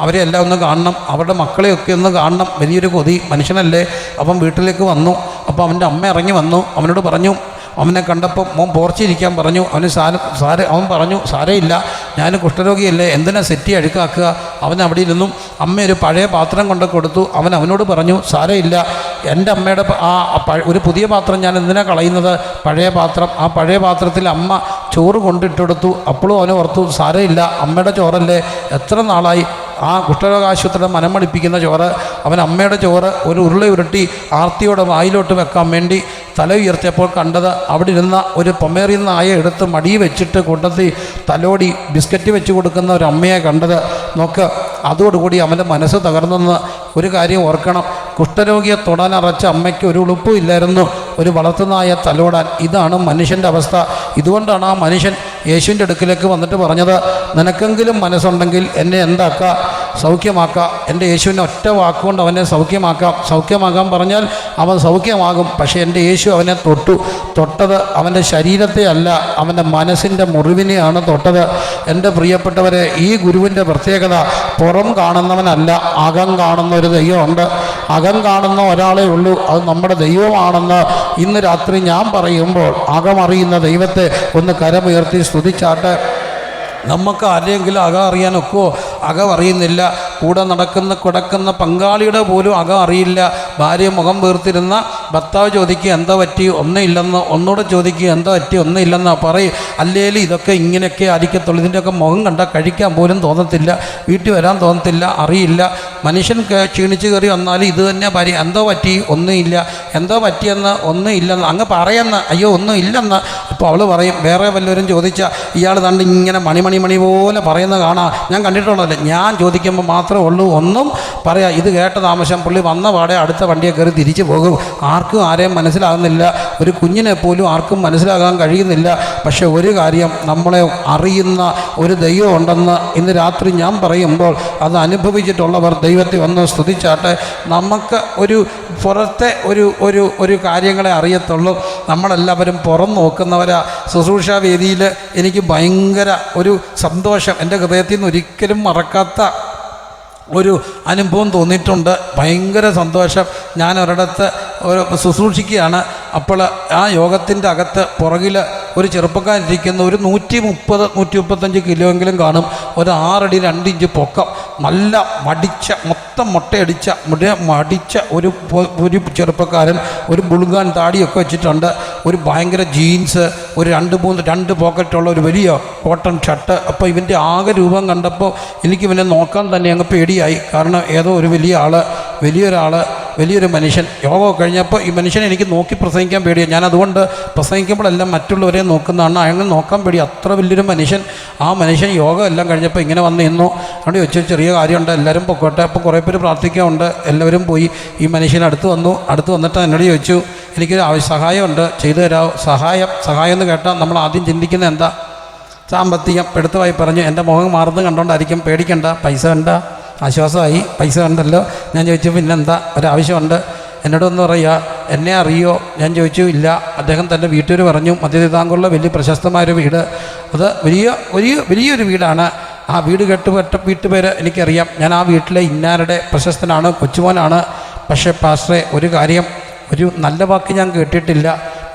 അവരെ എല്ലാം ഒന്ന് കാണണം, അവരുടെ മക്കളെയൊക്കെ ഒന്ന് കാണണം. വലിയൊരു കൊതി, മനുഷ്യനല്ലേ. അപ്പം വീട്ടിലേക്ക് വന്നു. അപ്പോൾ അവൻ്റെ അമ്മ ഇറങ്ങി വന്നു. അവനോട് പറഞ്ഞു, അവനെ കണ്ടപ്പോൾ മോൻ പോർച്ചിരിക്കാൻ പറഞ്ഞു. അവൻ പറഞ്ഞു, സാരമില്ല, ഞാൻ കുഷ്ഠരോഗിയല്ലേ, എന്തിനാ സെറ്റി അഴുക്കാക്കുക. അവൻ അവിടെ ഇരുന്നു. അമ്മ ഒരു പഴയ പാത്രം കൊണ്ട് കൊടുത്തു. അവനോട് പറഞ്ഞു, സാരമില്ല, എൻ്റെ അമ്മയുടെ ഒരു പുതിയ പാത്രം ഞാൻ എന്തിനാ കളയുന്നത്, പഴയ പാത്രം. ആ പഴയ പാത്രത്തിൽ അമ്മ ചോറ് കൊണ്ടിട്ടെടുത്തു. അപ്പോഴും അവന് ഓർത്തു, സാരമില്ല, അമ്മയുടെ ചോറല്ലേ, എത്ര നാളായി ആ കുഷ്ഠരോഗാശുപത്രിയുടെ മനമടിപ്പിക്കുന്ന ചോറ്. അവൻ അമ്മയുടെ ചോറ് ഒരു ഉരുള ഉരുട്ടി ആർത്തിയോടെ വായിലോട്ട് വെക്കാൻ വേണ്ടി തല ഉയർത്തിയപ്പോൾ കണ്ടത് അവിടെ ഇരുന്ന ഒരു പൊമേറിയൻ നായ എടുത്ത് മടി വെച്ചിട്ട് കൂട്ടത്തിൽ തലോടി ബിസ്ക്കറ്റ് വെച്ച് കൊടുക്കുന്ന ഒരു അമ്മയെ കണ്ടത്. നോക്ക്, അതോടുകൂടി അവൻ്റെ മനസ്സ് തകർന്നെന്ന് ഒരു കാര്യം ഓർക്കണം. കുഷ്ഠരോഗിയെ തൊടാനറച്ച അമ്മയ്ക്ക് ഒരു ഉളുപ്പും ഇല്ലായിരുന്നു ഒരു വളർത്തുനായ തലോടാൻ. ഇതാണ് മനുഷ്യൻ്റെ അവസ്ഥ. ഇതുകൊണ്ടാണ് ആ മനുഷ്യൻ യേശുവിൻ്റെ അടുക്കിലേക്ക് വന്നിട്ട് പറഞ്ഞത്, നിനക്കെങ്കിലും മനസ്സുണ്ടെങ്കിൽ എന്നെ എന്താക്കുക, സൗഖ്യമാക്കാം. എൻ്റെ യേശുവിനെ ഒറ്റ വാക്കുകൊണ്ട് അവനെ സൗഖ്യമാക്കാൻ പറഞ്ഞാൽ അവൻ സൗഖ്യമാകും. പക്ഷേ എൻ്റെ യേശു അവനെ തൊട്ടത് അവൻ്റെ ശരീരത്തെ അല്ല, അവൻ്റെ മനസ്സിൻ്റെ മുറിവിനെയാണ് തൊട്ടത്. എൻ്റെ പ്രിയപ്പെട്ടവരെ, ഈ ഗുരുവിൻ്റെ പ്രത്യേകത പുറം കാണുന്നവനല്ല, അകം കാണുന്ന ഒരു ദൈവമുണ്ട്. അകം കാണുന്ന ഒരാളേ ഉള്ളൂ, അത് നമ്മുടെ ദൈവമാണെന്ന് ഇന്ന് രാത്രി ഞാൻ പറയുമ്പോൾ അകമറിയുന്ന ദൈവത്തെ ഒന്ന് കരമുയർത്തി സ്തുതിച്ചാട്ടെ. നമുക്ക് ആരെങ്കിലും അകം അറിയാനൊക്കെയോ? അകം അറിയുന്നില്ല. കൂടെ കിടക്കുന്ന പങ്കാളിയുടെ പോലും അകം അറിയില്ല. ഭാര്യ മുഖം വീർത്തിരുന്ന ഭർത്താവ് ചോദിക്കുക എന്താ പറ്റി, ഒന്നുമില്ലെന്ന്. ഒന്നുകൂടെ ചോദിക്കുക എന്താ പറ്റി, ഒന്നുമില്ലെന്ന് പറയും. അല്ലെങ്കിൽ ഇതൊക്കെ ഇങ്ങനെയൊക്കെ ആയിരിക്കത്തുള്ളൂ. ഇതിൻ്റെയൊക്കെ മുഖം കണ്ടാൽ കഴിക്കാൻ പോലും തോന്നത്തില്ല, വീട്ടിൽ വരാൻ തോന്നത്തില്ല, അറിയില്ല. മനുഷ്യൻ ക്ഷീണിച്ച് കയറി വന്നാലും ഇത് തന്നെ ഭാര്യ എന്തോ പറ്റി, ഒന്നുമില്ല, എന്തോ പറ്റിയെന്ന്, ഒന്നും ഇല്ലെന്ന് അങ്ങ് പറയുന്ന, അയ്യോ ഒന്നും ഇല്ലെന്ന്. അപ്പോൾ അവൾ പറയും, വേറെ വല്ലവരും ചോദിച്ചാൽ ഇയാൾ തണ്ട് ഇങ്ങനെ മണി പോലെ പറയുന്ന കാണാം. ഞാൻ കണ്ടിട്ടുള്ളതല്ലേ, ഞാൻ ചോദിക്കുമ്പോൾ മാത്രമേ ഉള്ളൂ ഒന്നും പറയാം. ഇത് കേട്ട താമസം പുള്ളി വന്ന പാടെ അടുത്ത വണ്ടിയെ കയറി തിരിച്ചു പോകും. ആർക്കും ആരെയും മനസ്സിലാകുന്നില്ല, ഒരു കുഞ്ഞിനെ പോലും ആർക്കും മനസ്സിലാകാൻ കഴിയുന്നില്ല. പക്ഷെ ഒരു കാര്യം, നമ്മളെ അറിയുന്ന ഒരു ദൈവം ഉണ്ടെന്ന് ഇന്ന് രാത്രി ഞാൻ പറയുമ്പോൾ അത് അനുഭവിച്ചിട്ടുള്ളവർ ദൈവത്തെ ഒന്ന് സ്തുതിച്ചാട്ടെ. നമുക്ക് ഒരു പുറത്തെ ഒരു കാര്യങ്ങളെ അറിയത്തുള്ളൂ. നമ്മളെല്ലാവരും പുറം നോക്കുന്നവരാ. ശുശ്രൂഷാ വേദിയിൽ എനിക്ക് ഭയങ്കര ഒരു സന്തോഷം, എൻ്റെ ഹൃദയത്തിൽ നിന്ന് ഒരിക്കലും മറക്കാത്ത ഒരു അനുഭവം തോന്നിയിട്ടുണ്ട്. ഭയങ്കര സന്തോഷം. ഞാൻ ഒരിടത്ത് ശുശ്രൂഷിക്കുകയാണ്. അപ്പോൾ ആ യോഗത്തിൻ്റെ അകത്ത് പുറകിൽ ഒരു ചെറുപ്പക്കാരിരിക്കുന്ന, ഒരു 130-135 കിലോയെങ്കിലും കാണും, ഒരു 6 അടി 2 ഇഞ്ച് പൊക്കം, നല്ല മൊത്തം മുട്ടയടിച്ച ഒരു ചെറുപ്പക്കാരൻ, ഒരു ബുൾഗാൻ താടിയൊക്കെ വെച്ചിട്ടുണ്ട്, ഒരു ഭയങ്കര ജീൻസ്, ഒരു 2 പോക്കറ്റുള്ള ഒരു വലിയ കോട്ടൺ ഷർട്ട്. അപ്പോൾ ഇവൻ്റെ ആകെ രൂപം കണ്ടപ്പോൾ എനിക്ക് ഇവനെ നോക്കാൻ തന്നെ അങ്ങ് പേടിയായി. കാരണം ഏതോ ഒരു വലിയൊരു മനുഷ്യൻ. യോഗം കഴിഞ്ഞപ്പോൾ ഈ മനുഷ്യനെ എനിക്ക് നോക്കി പ്രസംഗിക്കാൻ പേടിയാണ്. ഞാൻ അതുകൊണ്ട് പ്രസംഗിക്കുമ്പോഴെല്ലാം മറ്റുള്ളവരെ നോക്കുന്നതാണ്. അയാൾ നോക്കാൻ പേടി, അത്ര വലിയൊരു മനുഷ്യൻ. ആ മനുഷ്യൻ യോഗം എല്ലാം കഴിഞ്ഞപ്പോൾ ഇങ്ങനെ വന്ന് നിന്നു. അവിടെ വെച്ച് ചെറിയ കാര്യമുണ്ട്, എല്ലാവരും പൊക്കോട്ടെ. അപ്പോൾ കുറേ പേര് പ്രാർത്ഥിക്കാറുണ്ട്. എല്ലാവരും പോയി. ഈ മനുഷ്യൻ അടുത്ത് വന്നിട്ട് എന്നോട് ചോദിച്ചു, എനിക്കൊരു സഹായമുണ്ട്, ചെയ്തു തരാമോ? സഹായം എന്ന് കേട്ടാൽ നമ്മൾ ആദ്യം ചിന്തിക്കുന്നത് എന്താ? സാമ്പത്തികം. എടുത്തുമായി പറഞ്ഞു. എൻ്റെ മുഖം മാറുന്നത് കണ്ടോണ്ടായിരിക്കും. പേടിക്കണ്ട, പൈസ കണ്ട ആശ്വാസമായി, പൈസ കണ്ടല്ലോ. ഞാൻ ചോദിച്ചു പിന്നെന്താ, ഒരാവശ്യമുണ്ട്. എന്നോടൊന്ന് പറയുക, എന്നെ അറിയോ? ഞാൻ ചോദിച്ചു ഇല്ല. അദ്ദേഹം തൻ്റെ വീട്ടുകാർ പറഞ്ഞു, മധ്യതിതാങ്കുള്ള വലിയ പ്രശസ്തമായൊരു വീട്, അത് വലിയൊരു വീടാണ്. ആ വീട് വീട്ടുപേര് എനിക്കറിയാം. ഞാൻ ആ വീട്ടിലെ ഇന്നാരുടെ പ്രശസ്തനാണ്, കൊച്ചുമോനാണ്. പക്ഷേ പാസ്റ്ററെ, ഒരു കാര്യം, ഒരു നല്ല വാക്ക് ഞാൻ കേട്ടിട്ടില്ല.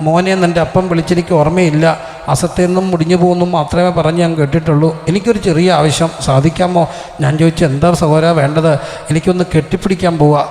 മോനെ എൻ്റെ അപ്പം വിളിച്ചെനിക്ക് ഓർമ്മയില്ല. അസത്തെന്നും മുടിഞ്ഞു പോകുന്നു മാത്രമേ പറഞ്ഞ് ഞാൻ കേട്ടിട്ടുള്ളൂ. എനിക്കൊരു ചെറിയ ആവശ്യം, സാധിക്കാമോ? ഞാൻ ചോദിച്ചു എന്താ സഹോദരാ വേണ്ടത്? എനിക്കൊന്ന് കെട്ടിപ്പിടിക്കാൻ പോവാ,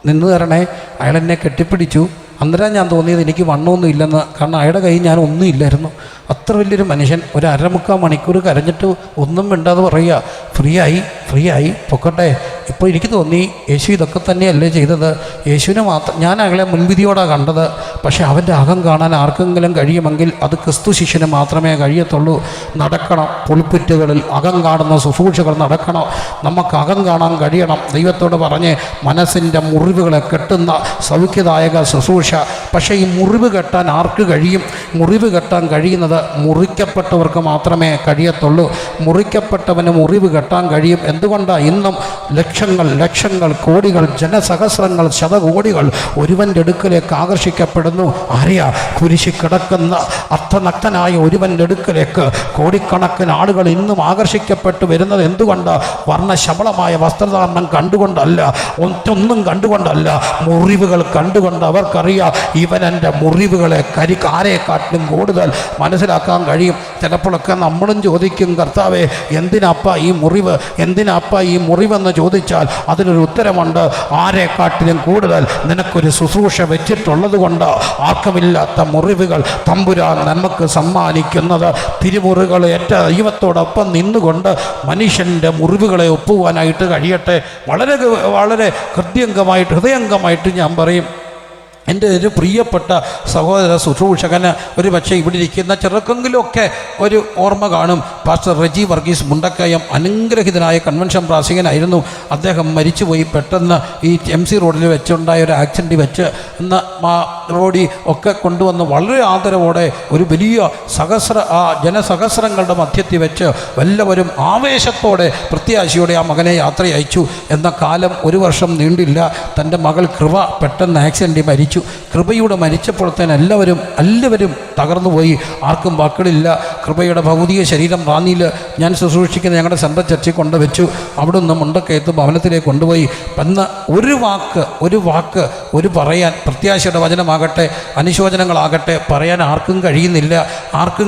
നിന്ന് തരണേ. അയാളെന്നെ കെട്ടിപ്പിടിച്ചു. അന്നേരം ഞാൻ തോന്നിയത് എനിക്ക് വണ്ണമൊന്നും ഇല്ലെന്ന്. കാരണം അയാളുടെ കയ്യിൽ ഞാൻ ഒന്നും ഇല്ലായിരുന്നു. അത്ര വലിയൊരു മനുഷ്യൻ. ഒരു 1/2-3 മണിക്കൂർ കരഞ്ഞിട്ട് ഒന്നും മിണ്ടാതെ പറയുക, ഫ്രീ ആയി പൊക്കട്ടെ. ഇപ്പോൾ എനിക്ക് തോന്നി യേശു ഇതൊക്കെ തന്നെയല്ലേ ചെയ്തത്. യേശുവിനെ മാത്രം ഞാൻ അയാളെ മുൻവിധിയോടാണ് കണ്ടത്. പക്ഷേ അവൻ്റെ അകം കാണാൻ ആർക്കെങ്കിലും കഴിയുമെങ്കിൽ അത് ക്രിസ്തു ശിഷ്യന് മാത്രമേ കഴിയത്തുള്ളൂ. നടക്കണം, പുൾപിറ്റുകളിൽ അകം കാണുന്ന ശുശ്രൂഷകൾ നടക്കണം. നമുക്ക് അകം കാണാൻ കഴിയണം. ദൈവത്തോട് പറഞ്ഞ് മനസ്സിൻ്റെ മുറിവുകളെ കെട്ടുന്ന സൗഖ്യദായക ശുശ്രൂഷ. പക്ഷേ ഈ മുറിവ് കെട്ടാൻ ആർക്ക് കഴിയും? മുറിവ് കെട്ടാൻ കഴിയുന്നത് മുറിക്കപ്പെട്ടവർക്ക് മാത്രമേ കഴിയത്തുള്ളൂ. മുറിക്കപ്പെട്ടവന് മുറിവ് കെട്ടാൻ കഴിയും. എന്തുകൊണ്ടാണ് ഇന്നും ലക്ഷങ്ങൾ കോടികൾ ജനസഹസ്രങ്ങൾ ശതകോടികൾ ഒരുവൻ്റെ അടുക്കലേക്ക് ആകർഷിക്കപ്പെടുന്നു? ആരെയാ? കുരിശിൽ കിടക്കുന്ന അർത്ഥനഗ്നനായ ഒരുവൻ്റെ അടുക്കലേക്ക് കോടിക്കണക്കിന് ആളുകൾ ഇന്നും ആകർഷിക്കപ്പെട്ടു വരുന്നത് എന്തുകൊണ്ട്? വർണ്ണശബളമായ വസ്ത്രധാരണം കണ്ടുകൊണ്ടല്ല, ഒന്നും കണ്ടുകൊണ്ടല്ല, മുറിവുകൾ കണ്ടുകൊണ്ട്. അവർക്കറിയാം ഇവൻ എൻ്റെ മുറിവുകളെ ആരെക്കാട്ടിലും കൂടുതൽ മനസ്സിലാക്കാൻ കഴിയും. ചിലപ്പോഴൊക്കെ നമ്മളും ചോദിക്കും, കർത്താവേ എന്തിനാപ്പാ ഈ മുറിവെന്ന് ചോദിച്ചാൽ അതിനൊരു ഉത്തരമുണ്ട്. ആരെക്കാട്ടിലും കൂടുതൽ നിനക്കൊരു ശുശ്രൂഷ വെച്ചിട്ടുള്ളത് കൊണ്ട് ആർക്കുമില്ലാത്ത മുറിവുകൾ തമ്പുരാൻ നമുക്ക് സമ്മാനിക്കുന്നത്. തിരുമുറികൾ ഏറ്റ ദൈവത്തോടൊപ്പം നിന്നുകൊണ്ട് മനുഷ്യൻ്റെ മുറിവുകളെ ഒപ്പുവാനായിട്ട് കഴിയട്ടെ. വളരെ ഹൃദയംഗമായിട്ട് ഞാൻ പറയും, എൻ്റെ ഒരു പ്രിയപ്പെട്ട സഹോദര ശുശ്രൂഷകന് ഒരു പക്ഷേ ഇവിടെ ഇരിക്കുന്ന ചെറുക്കെങ്കിലുമൊക്കെ ഒരു ഓർമ്മ കാണും. പാസ്റ്റർ റെജി വർഗീസ് മുണ്ടക്കയം അനുഗ്രഹിതനായ കൺവെൻഷൻ പ്രാസംഗികനായിരുന്നു. അദ്ദേഹം മരിച്ചുപോയി പെട്ടെന്ന്. ഈ MC റോഡിൽ വെച്ചുണ്ടായ ഒരു ആക്സിഡൻറ്റ് വെച്ച് ഇന്ന് റോഡി ഒക്കെ കൊണ്ടുവന്ന് വളരെ ആദരവോടെ ഒരു വലിയ ജനസഹസ്രങ്ങളുടെ മധ്യത്തിൽ വെച്ച് എല്ലാവരും ആവേശത്തോടെ പ്രത്യാശയോടെ ആ മകനെ യാത്ര അയച്ചു. എന്ന കാലം 1 വർഷം നീണ്ടില്ല. തൻ്റെ മകൾ കൃപ പെട്ടെന്ന് ആക്സിഡൻറ്റ് മരിച്ചു. മരിച്ചു. കൃപയുടെ മരിച്ചപ്പോഴത്തേന് എല്ലാവരും തകർന്നുപോയി. ആർക്കും വാക്കുകളില്ല. കൃപയുടെ ഭൗതിക ശരീരം റാന്നിയിൽ ഞാൻ ശുശ്രൂഷിക്കുന്ന ഞങ്ങളുടെ സെൻട്രൽ ചർച്ചിൽ കൊണ്ടുവച്ചു. അവിടെ നിന്ന് മുണ്ടക്കയത്ത് ഭവനത്തിലേക്ക് കൊണ്ടുപോയി. എന്ന് ഒരു വാക്ക് പറയാൻ, പ്രത്യാശയുടെ വചനമാകട്ടെ അനുശോചനങ്ങളാകട്ടെ പറയാൻ ആർക്കും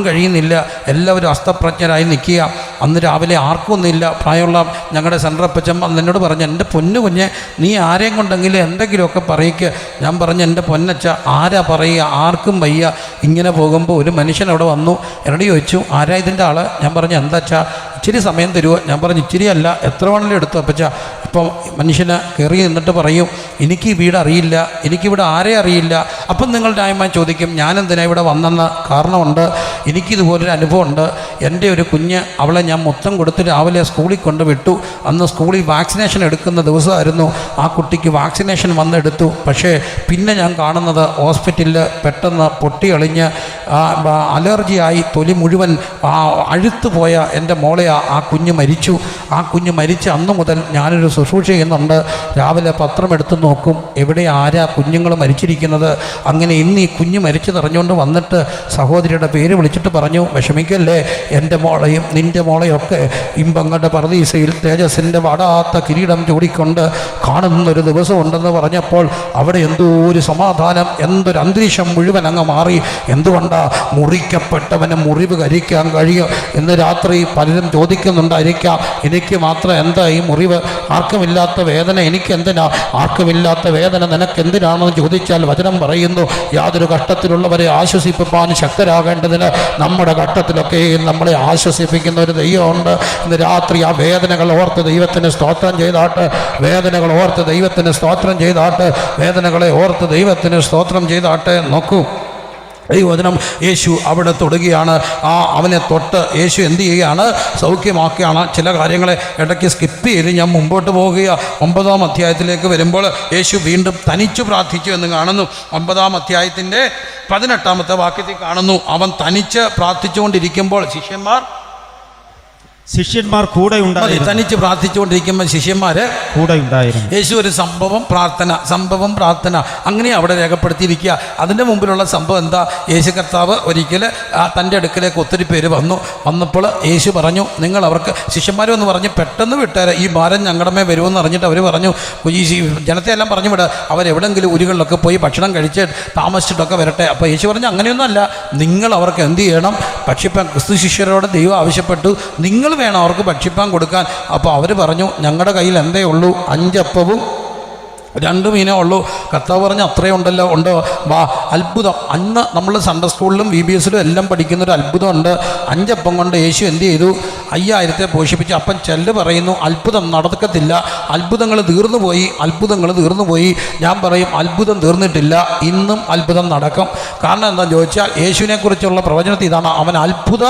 കഴിയുന്നില്ല. എല്ലാവരും അസ്തപ്രജ്ഞരായി നിൽക്കുക. അന്ന് രാവിലെ ആർക്കൊന്നുമില്ല. പ്രായമുള്ള ഞങ്ങളുടെ സെൻട്രൽ അപ്പച്ചമ്മ എന്നോട് പറഞ്ഞു, എൻ്റെ പൊന്നു കുഞ്ഞെ, നീ ആരെയും കൊണ്ടെങ്കിലും എന്തെങ്കിലുമൊക്കെ പറയിക്കുക. ഞാൻ പറഞ്ഞു, എൻ്റെ പൊന്നച്ച ആരാ പറയുക, ആർക്കും വയ്യ. ഇങ്ങനെ പോകുമ്പോൾ ഒരു മനുഷ്യൻ അവിടെ വന്നു, എന്നോട് ചോദിച്ചു, ആരാ ഇതിൻ്റെ ആൾ? ഞാൻ പറഞ്ഞു, എന്താച്ചാ ഇച്ചിരി സമയം തരുമോ? ഞാൻ പറഞ്ഞു, ഇച്ചിരി അല്ല, എത്ര വേണമെങ്കിലും എടുത്തു അപ്പച്ച. ഇപ്പം മനുഷ്യന് കയറി നിന്നിട്ട് പറയും, എനിക്ക് ഈ വീട് അറിയില്ല, എനിക്കിവിടെ ആരെ അറിയില്ല. അപ്പം നിങ്ങൾ ന്യായമായി ചോദിക്കും, ഞാനെന്തിനാ ഇവിടെ വന്നെന്ന്. കാരണമുണ്ട്, എനിക്കിതുപോലൊരു അനുഭവമുണ്ട്. എൻ്റെ ഒരു കുഞ്ഞ്, അവളെ ഞാൻ മൊത്തം കൊടുത്ത് രാവിലെ സ്കൂളിൽ കൊണ്ട് വിട്ടു. അന്ന് സ്കൂളിൽ വാക്സിനേഷൻ എടുക്കുന്ന ദിവസമായിരുന്നു. ആ കുട്ടിക്ക് വാക്സിനേഷൻ വന്നെടുത്തു. പക്ഷേ പിന്നെ ഞാൻ കാണുന്നത് ഹോസ്പിറ്റലിൽ പെട്ടെന്ന് പൊട്ടിയളിഞ്ഞ് അലർജിയായി തൊലി മുഴുവൻ അഴുത്തു പോയ എൻ്റെ മോളെ ആ കുഞ്ഞ് മരിച്ചു. ആ കുഞ്ഞ് മരിച്ച അന്ന് മുതൽ ഞാനൊരു ശുശ്രൂഷ ചെയ്യുന്നുണ്ട്. രാവിലെ പത്രം എടുത്ത് നോക്കും, എവിടെ ആരാ കുഞ്ഞുങ്ങൾ മരിച്ചിരിക്കുന്നത്. അങ്ങനെ ഇന്ന് ഈ കുഞ്ഞ് മരിച്ചു നിറഞ്ഞുകൊണ്ട് വന്നിട്ട് സഹോദരിയുടെ പേര് വിളിച്ചിട്ട് പറഞ്ഞു, വിഷമിക്കല്ലേ, എൻ്റെ മോളെയും നിൻ്റെ മോളെയും ഒക്കെ ഇമ്പങ്ങളുടെ പർദീസയിൽ തേജസ്സിൻ്റെ വാടാത്ത കിരീടം ചൂടിക്കൊണ്ട് കാണുന്നൊരു ദിവസമുണ്ടെന്ന് പറഞ്ഞപ്പോൾ അവിടെ എന്തോ ഒരു സമാധാനം, എന്തൊരു അന്തരീക്ഷം മുഴുവൻ അങ്ങ് മാറി. എന്തുകൊണ്ടാ മുറിക്കപ്പെട്ടവന് മുറിവ് കരിക്കാൻ കഴിയും എന്ന് രാത്രി പലരും ചോദിക്കുന്നുണ്ടായിരിക്കാം. എനിക്ക് മാത്രം എന്താ ഈ മുറിവ്? ആർക്കുമില്ലാത്ത വേദന എനിക്ക് എന്തിനാ? ആർക്കുമില്ലാത്ത വേദന നിനക്ക് എന്തിനാണെന്ന് ചോദിച്ചാൽ വചനം പറയുന്നു, യാതൊരു കഷ്ടത്തിലുള്ളവരെ ആശ്വസിപ്പിക്കാൻ ശക്തരാകേണ്ടതിന് നമ്മുടെ ഘട്ടത്തിലൊക്കെ നമ്മളെ ആശ്വസിപ്പിക്കുന്ന ഒരു ദൈവമുണ്ട്. ഇന്ന് രാത്രി ആ വേദനകൾ ഓർത്ത് ദൈവത്തിന് സ്തോത്രം ചെയ്താട്ട്, വേദനകളെ ഓർത്ത് ദൈവത്തിന് സ്തോത്രം ചെയ്താട്ടെ. നോക്കൂ, ഈ വചനം യേശു അവിടെ തൊടുകയാണ്. അവനെ തൊട്ട് യേശു എന്ത് ചെയ്യുകയാണ്? സൗഖ്യമാക്കുകയാണ്. ചില കാര്യങ്ങളെ ഇടയ്ക്ക് സ്കിപ്പ് ചെയ്ത് ഞാൻ മുമ്പോട്ട് പോവുക. 9-ാം അധ്യായത്തിലേക്ക് വരുമ്പോൾ യേശു വീണ്ടും തനിച്ചു പ്രാർത്ഥിച്ചു എന്ന് കാണുന്നു. 9-ാം അധ്യായത്തിൻ്റെ 18-ാമത്തെ വാക്യത്തിൽ കാണുന്നു, അവൻ തനിച്ച് പ്രാർത്ഥിച്ചുകൊണ്ടിരിക്കുമ്പോൾ ശിഷ്യന്മാർ കൂടെ ഉണ്ടായിരുന്നു. തനിച്ച് പ്രാർത്ഥിച്ചുകൊണ്ടിരിക്കുമ്പോൾ ശിഷ്യന്മാർ കൂടെ ഉണ്ടായിരുന്നു. യേശു ഒരു സംഭവം പ്രാർത്ഥന അങ്ങനെ അവിടെ രേഖപ്പെടുത്തിയിരിക്കുക. അതിൻ്റെ മുമ്പിലുള്ള സംഭവം എന്താ? യേശു കർത്താവ് ഒരിക്കൽ തൻ്റെ അടുക്കലേക്ക് ഒത്തിരി പേര് വന്നപ്പോൾ യേശു പറഞ്ഞു, നിങ്ങൾ അവർക്ക് ശിഷ്യന്മാരെന്ന് പറഞ്ഞ് പെട്ടെന്ന് വിട്ടേരെ, ഈ ഭാരം ഞങ്ങളുടെ മേ വരുമെന്ന് അറിഞ്ഞിട്ട് അവർ പറഞ്ഞു, ഈ ജനത്തെ എല്ലാം പറഞ്ഞു വിടുക, അവരെവിടെങ്കിലും ഉരുകളിലൊക്കെ പോയി ഭക്ഷണം കഴിച്ച് താമസിച്ചിട്ടൊക്കെ വരട്ടെ. അപ്പോൾ യേശു പറഞ്ഞു, അങ്ങനെയൊന്നും അല്ല, നിങ്ങൾ അവർക്ക് എന്ത് ചെയ്യണം? ഭക്ഷിപ്പാൻ. ക്രിസ്തു ശിഷ്യരോട് ദൈവം ആവശ്യപ്പെട്ടു, നിങ്ങൾ വേണം അവർക്ക് ഭക്ഷിപ്പാൻ കൊടുക്കാൻ. അപ്പോൾ അവർ പറഞ്ഞു, ഞങ്ങളുടെ കയ്യിൽ എന്തേ ഉള്ളൂ? 5 അപ്പവും 2 മീനേ ഉള്ളൂ. കർത്താവ് പറഞ്ഞ് അത്രയും ഉണ്ടോ? വാ, അത്ഭുതം. അന്ന് നമ്മൾ സൺഡേ സ്കൂളിലും VBSലും എല്ലാം പഠിക്കുന്നൊരു അത്ഭുതമുണ്ട്. 5 അപ്പം കൊണ്ട് യേശു എന്ത് ചെയ്തു? 5000 പോഷിപ്പിച്ചു. അപ്പം ചെല്ല് പറയുന്നു, അത്ഭുതം നടക്കത്തില്ല, അത്ഭുതങ്ങൾ തീർന്നു പോയി. ഞാൻ പറയും, അത്ഭുതം തീർന്നിട്ടില്ല, ഇന്നും അത്ഭുതം നടക്കും. കാരണം എന്താണെന്ന് ചോദിച്ചാൽ യേശുവിനെക്കുറിച്ചുള്ള പ്രവചനത്തിൽ ഇതാണ്, അവൻ അത്ഭുത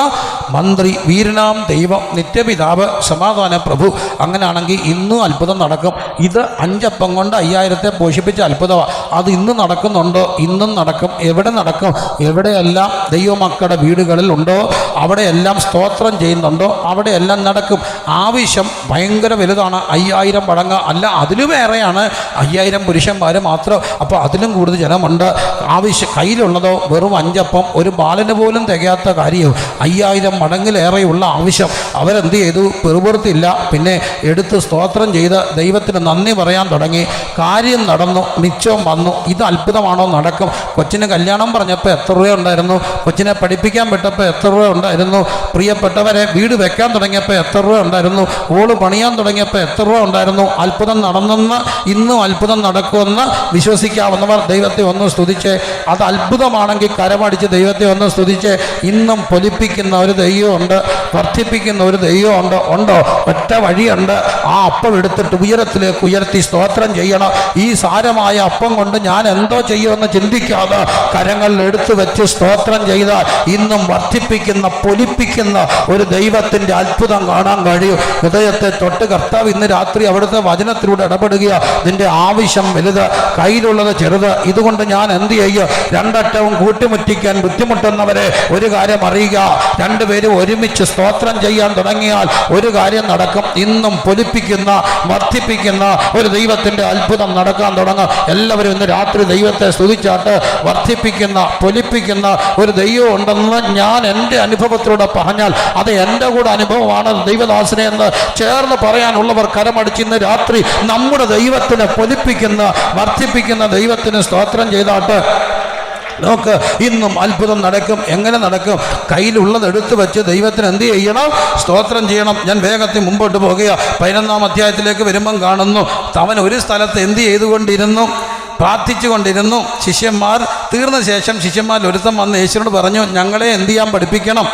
മന്ത്രി, വീരനാം ദൈവം, നിത്യപിതാവ്, സമാധാന പ്രഭു. അങ്ങനെയാണെങ്കിൽ ഇന്നും അത്ഭുതം നടക്കും. ഇത് 5 അപ്പം കൊണ്ട് 5000 പോഷിപ്പിച്ച അത്ഭുതമാണ്. അത് ഇന്ന് നടക്കുന്നുണ്ടോ? ഇന്നും നടക്കും. എവിടെ നടക്കും? എവിടെയെല്ലാം ദൈവമക്കളുടെ വീടുകളിൽ ഉണ്ടോ അവിടെയെല്ലാം സ്തോത്രം ചെയ്യുന്നുണ്ടോ അവിടെയെല്ലാം നടക്കും. ആവശ്യം ഭയങ്കര വലുതാണ്. 5000 മടങ്ങ് അല്ല, അതിലുമേറെയാണ്. 5000 പുരുഷന്മാർ മാത്രം. അപ്പോൾ അതിലും കൂടുതൽ ജനമുണ്ട്. ആവശ്യം കയ്യിലുള്ളതോ വെറും 5 അപ്പം, ഒരു ബാലന് പോലും തികയാത്ത കാര്യം. 5000 മടങ്ങിലേറെയുള്ള ആവശ്യം. അവരെന്ത് ചെയ്തു? പെറുപുറത്തില്ല. പിന്നെ എടുത്ത് സ്തോത്രം ചെയ്ത് ദൈവത്തിന് നന്ദി പറയാൻ തുടങ്ങി. കാര്യം നടന്നു, മിച്ചം വന്നു. ഇത് അത്ഭുതമാണോ? നടക്കും. കൊച്ചിന് കല്യാണം പറഞ്ഞപ്പോൾ എത്ര രൂപ ഉണ്ടായിരുന്നു? കൊച്ചിനെ പഠിപ്പിക്കാൻ വിട്ടപ്പോൾ എത്ര രൂപ ഉണ്ടായിരുന്നു? പ്രിയപ്പെട്ടവരെ വീട് വെക്കാൻ തുടങ്ങിയപ്പോൾ എത്ര രൂപ ഉണ്ടായിരുന്നു? ഓള് പണിയാൻ തുടങ്ങിയപ്പോൾ എത്ര രൂപ ഉണ്ടായിരുന്നു? അത്ഭുതം നടന്നെന്ന്, ഇന്നും അത്ഭുതം നടക്കുമെന്ന് വിശ്വസിക്കാവുന്നവർ ദൈവത്തെ ഒന്ന് സ്തുതിച്ച്, അത് അത്ഭുതമാണെങ്കിൽ കരമടിച്ച് ദൈവത്തെ ഒന്ന് സ്തുതിച്ച്. ഇന്നും പൊലിപ്പിക്കുന്ന ഒരു ദൈവമുണ്ട്, വർദ്ധിപ്പിക്കുന്ന ഒരു ദൈവമുണ്ട്. ഉണ്ടോ? ഒറ്റ വഴിയുണ്ട്. ആ അപ്പം എടുത്തിട്ട് ഉയരത്തിലേക്ക് ഉയർത്തി സ്തോത്രം ചെയ്യണം. ഈ സാരമായ അപ്പം കൊണ്ട് ഞാൻ എന്തോ ചെയ്യുമെന്ന് ചിന്തിക്കാതെ കരങ്ങളിൽ എടുത്തു വെച്ച് സ്തോത്രം ചെയ്താൽ ഇന്നും വർദ്ധിപ്പിക്കുന്ന, പൊലിപ്പിക്കുന്ന ഒരു ദൈവത്തിൻ്റെ അത്ഭുതം കാണാൻ കഴിയും. വഴി ഹൃദയത്തെ തൊട്ട് കർത്താവ് ഇന്ന് രാത്രി അവിടുത്തെ വചനത്തിലൂടെ ഇടപെടുക. നിന്റെ ആവശ്യം വലുത്, കയ്യിലുള്ളത് ചെറുത്. ഇതുകൊണ്ട് ഞാൻ എന്ത് ചെയ്യുക? രണ്ടറ്റവും കൂട്ടിമുറ്റിക്കാൻ ബുദ്ധിമുട്ടുന്നവരെ ഒരു കാര്യം അറിയുക, രണ്ടുപേരും ഒരുമിച്ച് സ്തോത്രം ചെയ്യാൻ തുടങ്ങിയാൽ ഒരു കാര്യം നടക്കും. ഇന്നും പൊലിപ്പിക്കുന്ന വർദ്ധിപ്പിക്കുന്ന ഒരു ദൈവത്തിന്റെ അത്ഭുതം നടക്കാൻ തുടങ്ങും. എല്ലാവരും ഇന്ന് രാത്രി ദൈവത്തെ സ്തുതിച്ചാട്ട്. വർദ്ധിപ്പിക്കുന്ന പൊലിപ്പിക്കുന്ന ഒരു ദൈവം ഉണ്ടെന്ന് ഞാൻ എൻ്റെ അനുഭവത്തിലൂടെ പറഞ്ഞാൽ അത് എൻ്റെ കൂടെ അനുഭവമാണ് ദൈവദാസനെ എന്ന് ചേർന്ന് പറയാനുള്ളവർ കരമടിച്ച് ഇന്ന് രാത്രി നമ്മുടെ ദൈവത്തിന് പൊലിപ്പിക്കുന്ന വർദ്ധിപ്പിക്കുന്ന ദൈവത്തിന് സ്തോത്രം ചെയ്താട്ട്. നോക്ക്, ഇന്നും അത്ഭുതം നടക്കും. എങ്ങനെ നടക്കും? കയ്യിലുള്ളത് എടുത്തു വെച്ച് ദൈവത്തിന് എന്ത് ചെയ്യണം? സ്തോത്രം ചെയ്യണം. ഞാൻ വേഗത്തിൽ മുമ്പോട്ട് പോകുക. 11-ാം അധ്യായത്തിലേക്ക് വരുമ്പം കാണുന്നു, അവൻ ഒരു സ്ഥലത്ത് എന്ത് ചെയ്തുകൊണ്ടിരുന്നു? പ്രാർത്ഥിച്ചു കൊണ്ടിരുന്നു. ശിഷ്യന്മാർ തീർന്ന ശേഷം ശിഷ്യന്മാരിൽ ഒരുത്തൻ വന്ന് യേശുവിനോട് പറഞ്ഞു, ഞങ്ങളെ എന്ത് ചെയ്യാൻ പഠിപ്പിക്കണം?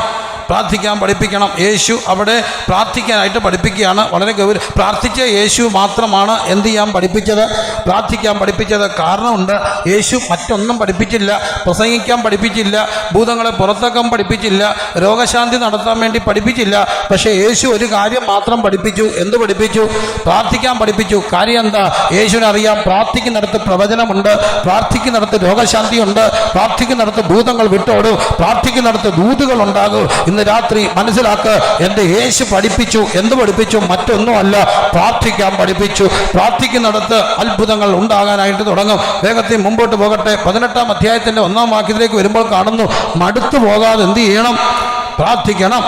പ്രാർത്ഥിക്കാൻ പഠിപ്പിക്കണം. യേശു അവിടെ പ്രാർത്ഥിക്കാനായിട്ട് പഠിപ്പിക്കുകയാണ്. വളരെ പ്രാർത്ഥിച്ച യേശു മാത്രമാണ് എന്ത് ചെയ്യാൻ പഠിപ്പിച്ചത്? പ്രാർത്ഥിക്കാൻ പഠിപ്പിച്ചത്. കാരണമുണ്ട്. യേശു മറ്റൊന്നും പഠിപ്പിച്ചില്ല. പ്രസംഗിക്കാൻ പഠിപ്പിച്ചില്ല, ഭൂതങ്ങളെ പുറത്താക്കാൻ പഠിപ്പിച്ചില്ല, രോഗശാന്തി നടത്താൻ വേണ്ടി പഠിപ്പിച്ചില്ല. പക്ഷേ യേശു ഒരു കാര്യം മാത്രം പഠിപ്പിച്ചു. എന്ത് പഠിപ്പിച്ചു? പ്രാർത്ഥിക്കാൻ പഠിപ്പിച്ചു. കാര്യം എന്താ? യേശുവിനറിയാം, പ്രാർത്ഥിക്കുന്നിടത്ത് പ്രവചനമുണ്ട്, പ്രാർത്ഥിക്കുന്നിടത്ത് രോഗശാന്തിയുണ്ട്, പ്രാർത്ഥിക്കുന്നിടത്ത് ഭൂതങ്ങൾ വിട്ടോടും, പ്രാർത്ഥിക്കുന്നിടത്ത് ദൂതുകൾ ഉണ്ടാകും. ഇന്ന് രാത്രി മനസ്സിലാക്ക്, എൻ്റെ യേശു പഠിപ്പിച്ചു. എന്ത് പഠിപ്പിച്ചു? മറ്റൊന്നുമല്ല, പ്രാർത്ഥിക്കാൻ പഠിപ്പിച്ചു. പ്രാർത്ഥിക്കുന്നിടത്ത് അത്ഭുതങ്ങൾ ഉണ്ടാകാനായിട്ട് തുടങ്ങും. വേഗത്തിൽ മുമ്പോട്ട് പോകട്ടെ. 18-ാം അധ്യായത്തിൻ്റെ 1-ാം വാക്യത്തിലേക്ക് വരുമ്പോൾ കാണുന്നു, മടുത്തു പോകാതെ എന്ത് ചെയ്യണം? പ്രാർത്ഥിക്കണം.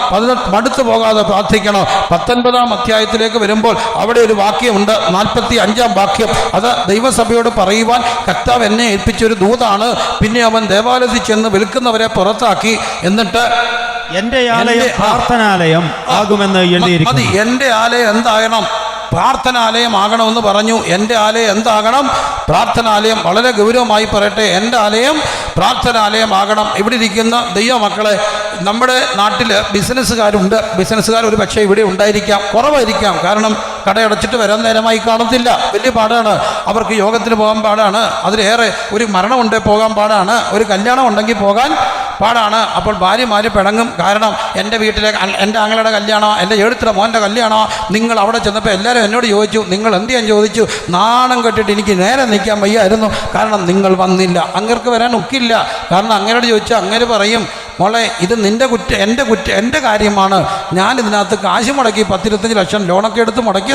മടുത്തു പോകാതെ പ്രാർത്ഥിക്കണം. 19-ാം അധ്യായത്തിലേക്ക് വരുമ്പോൾ അവിടെ ഒരു വാക്യമുണ്ട്, 45-ാം വാക്യം. അത് ദൈവസഭയോട് പറയുവാൻ കർത്താവ് എന്നെ ഏൽപ്പിച്ചൊരു ദൂതാണ്. പിന്നെ അവൻ ദേവാലയത്തിൽ ചെന്ന് വിൽക്കുന്നവരെ പുറത്താക്കി. എന്നിട്ട് എന്റെ ആലയം പ്രാർത്ഥനാലയം ആകുമെന്ന് എഴുതിയിരിക്കുന്നു. എന്റെ ആലയം എന്താകണം? പ്രാർത്ഥനാലയം ആകണമെന്ന് പറഞ്ഞു. എൻ്റെ ആലയം എന്താകണം? പ്രാർത്ഥനാലയം. വളരെ ഗൗരവമായി പറയട്ടെ, എൻ്റെ ആലയം പ്രാർത്ഥനാലയമാകണം. ഇവിടെ ഇരിക്കുന്ന ദൈവമക്കളെ, നമ്മുടെ നാട്ടിൽ ബിസിനസ്സുകാരുണ്ട്. ബിസിനസ്സുകാർ ഒരു പക്ഷേ ഇവിടെ ഉണ്ടായിരിക്കാം, കുറവായിരിക്കാം. കാരണം കടയടച്ചിട്ട് വരാൻ നേരമായി കാണത്തില്ല. വലിയ പാടാണ്. അവർക്ക് യോഗത്തിന് പോകാൻ പാടാണ്. അതിലേറെ ഒരു മരണമുണ്ടെങ്കിൽ പോകാൻ പാടാണ്, ഒരു കല്യാണം ഉണ്ടെങ്കിൽ പോകാൻ പാടാണ്. അപ്പോൾ ഭാര്യമാര് പിണങ്ങും. കാരണം എൻ്റെ വീട്ടിലെ എൻ്റെ ആങ്ങളുടെ കല്യാണം, എൻ്റെ എഴുത്തിലെ മോൻ്റെ കല്യാണം. നിങ്ങൾ അവിടെ ചെന്നപ്പോൾ എല്ലാവരും എന്നോട് ചോദിച്ചു, നിങ്ങൾ എന്ത് ചെയ്യാൻ ചോദിച്ചു? നാണം കെട്ടിട്ട് എനിക്ക് നേരെ നിൽക്കാൻ വയ്യായിരുന്നു, കാരണം നിങ്ങൾ വന്നില്ല. അങ്ങർക്ക് വരാൻ ഒക്കില്ല. കാരണം അങ്ങനോട് ചോദിച്ചാൽ അങ്ങനെ പറയും, മോളെ ഇത് നിൻ്റെ എൻ്റെ കാര്യമാണ്. ഞാൻ ഇതിനകത്ത് കാശ് മുടക്കി 10-25 ലക്ഷം ലോണൊക്കെ എടുത്ത് മുടക്കിയതാണ്.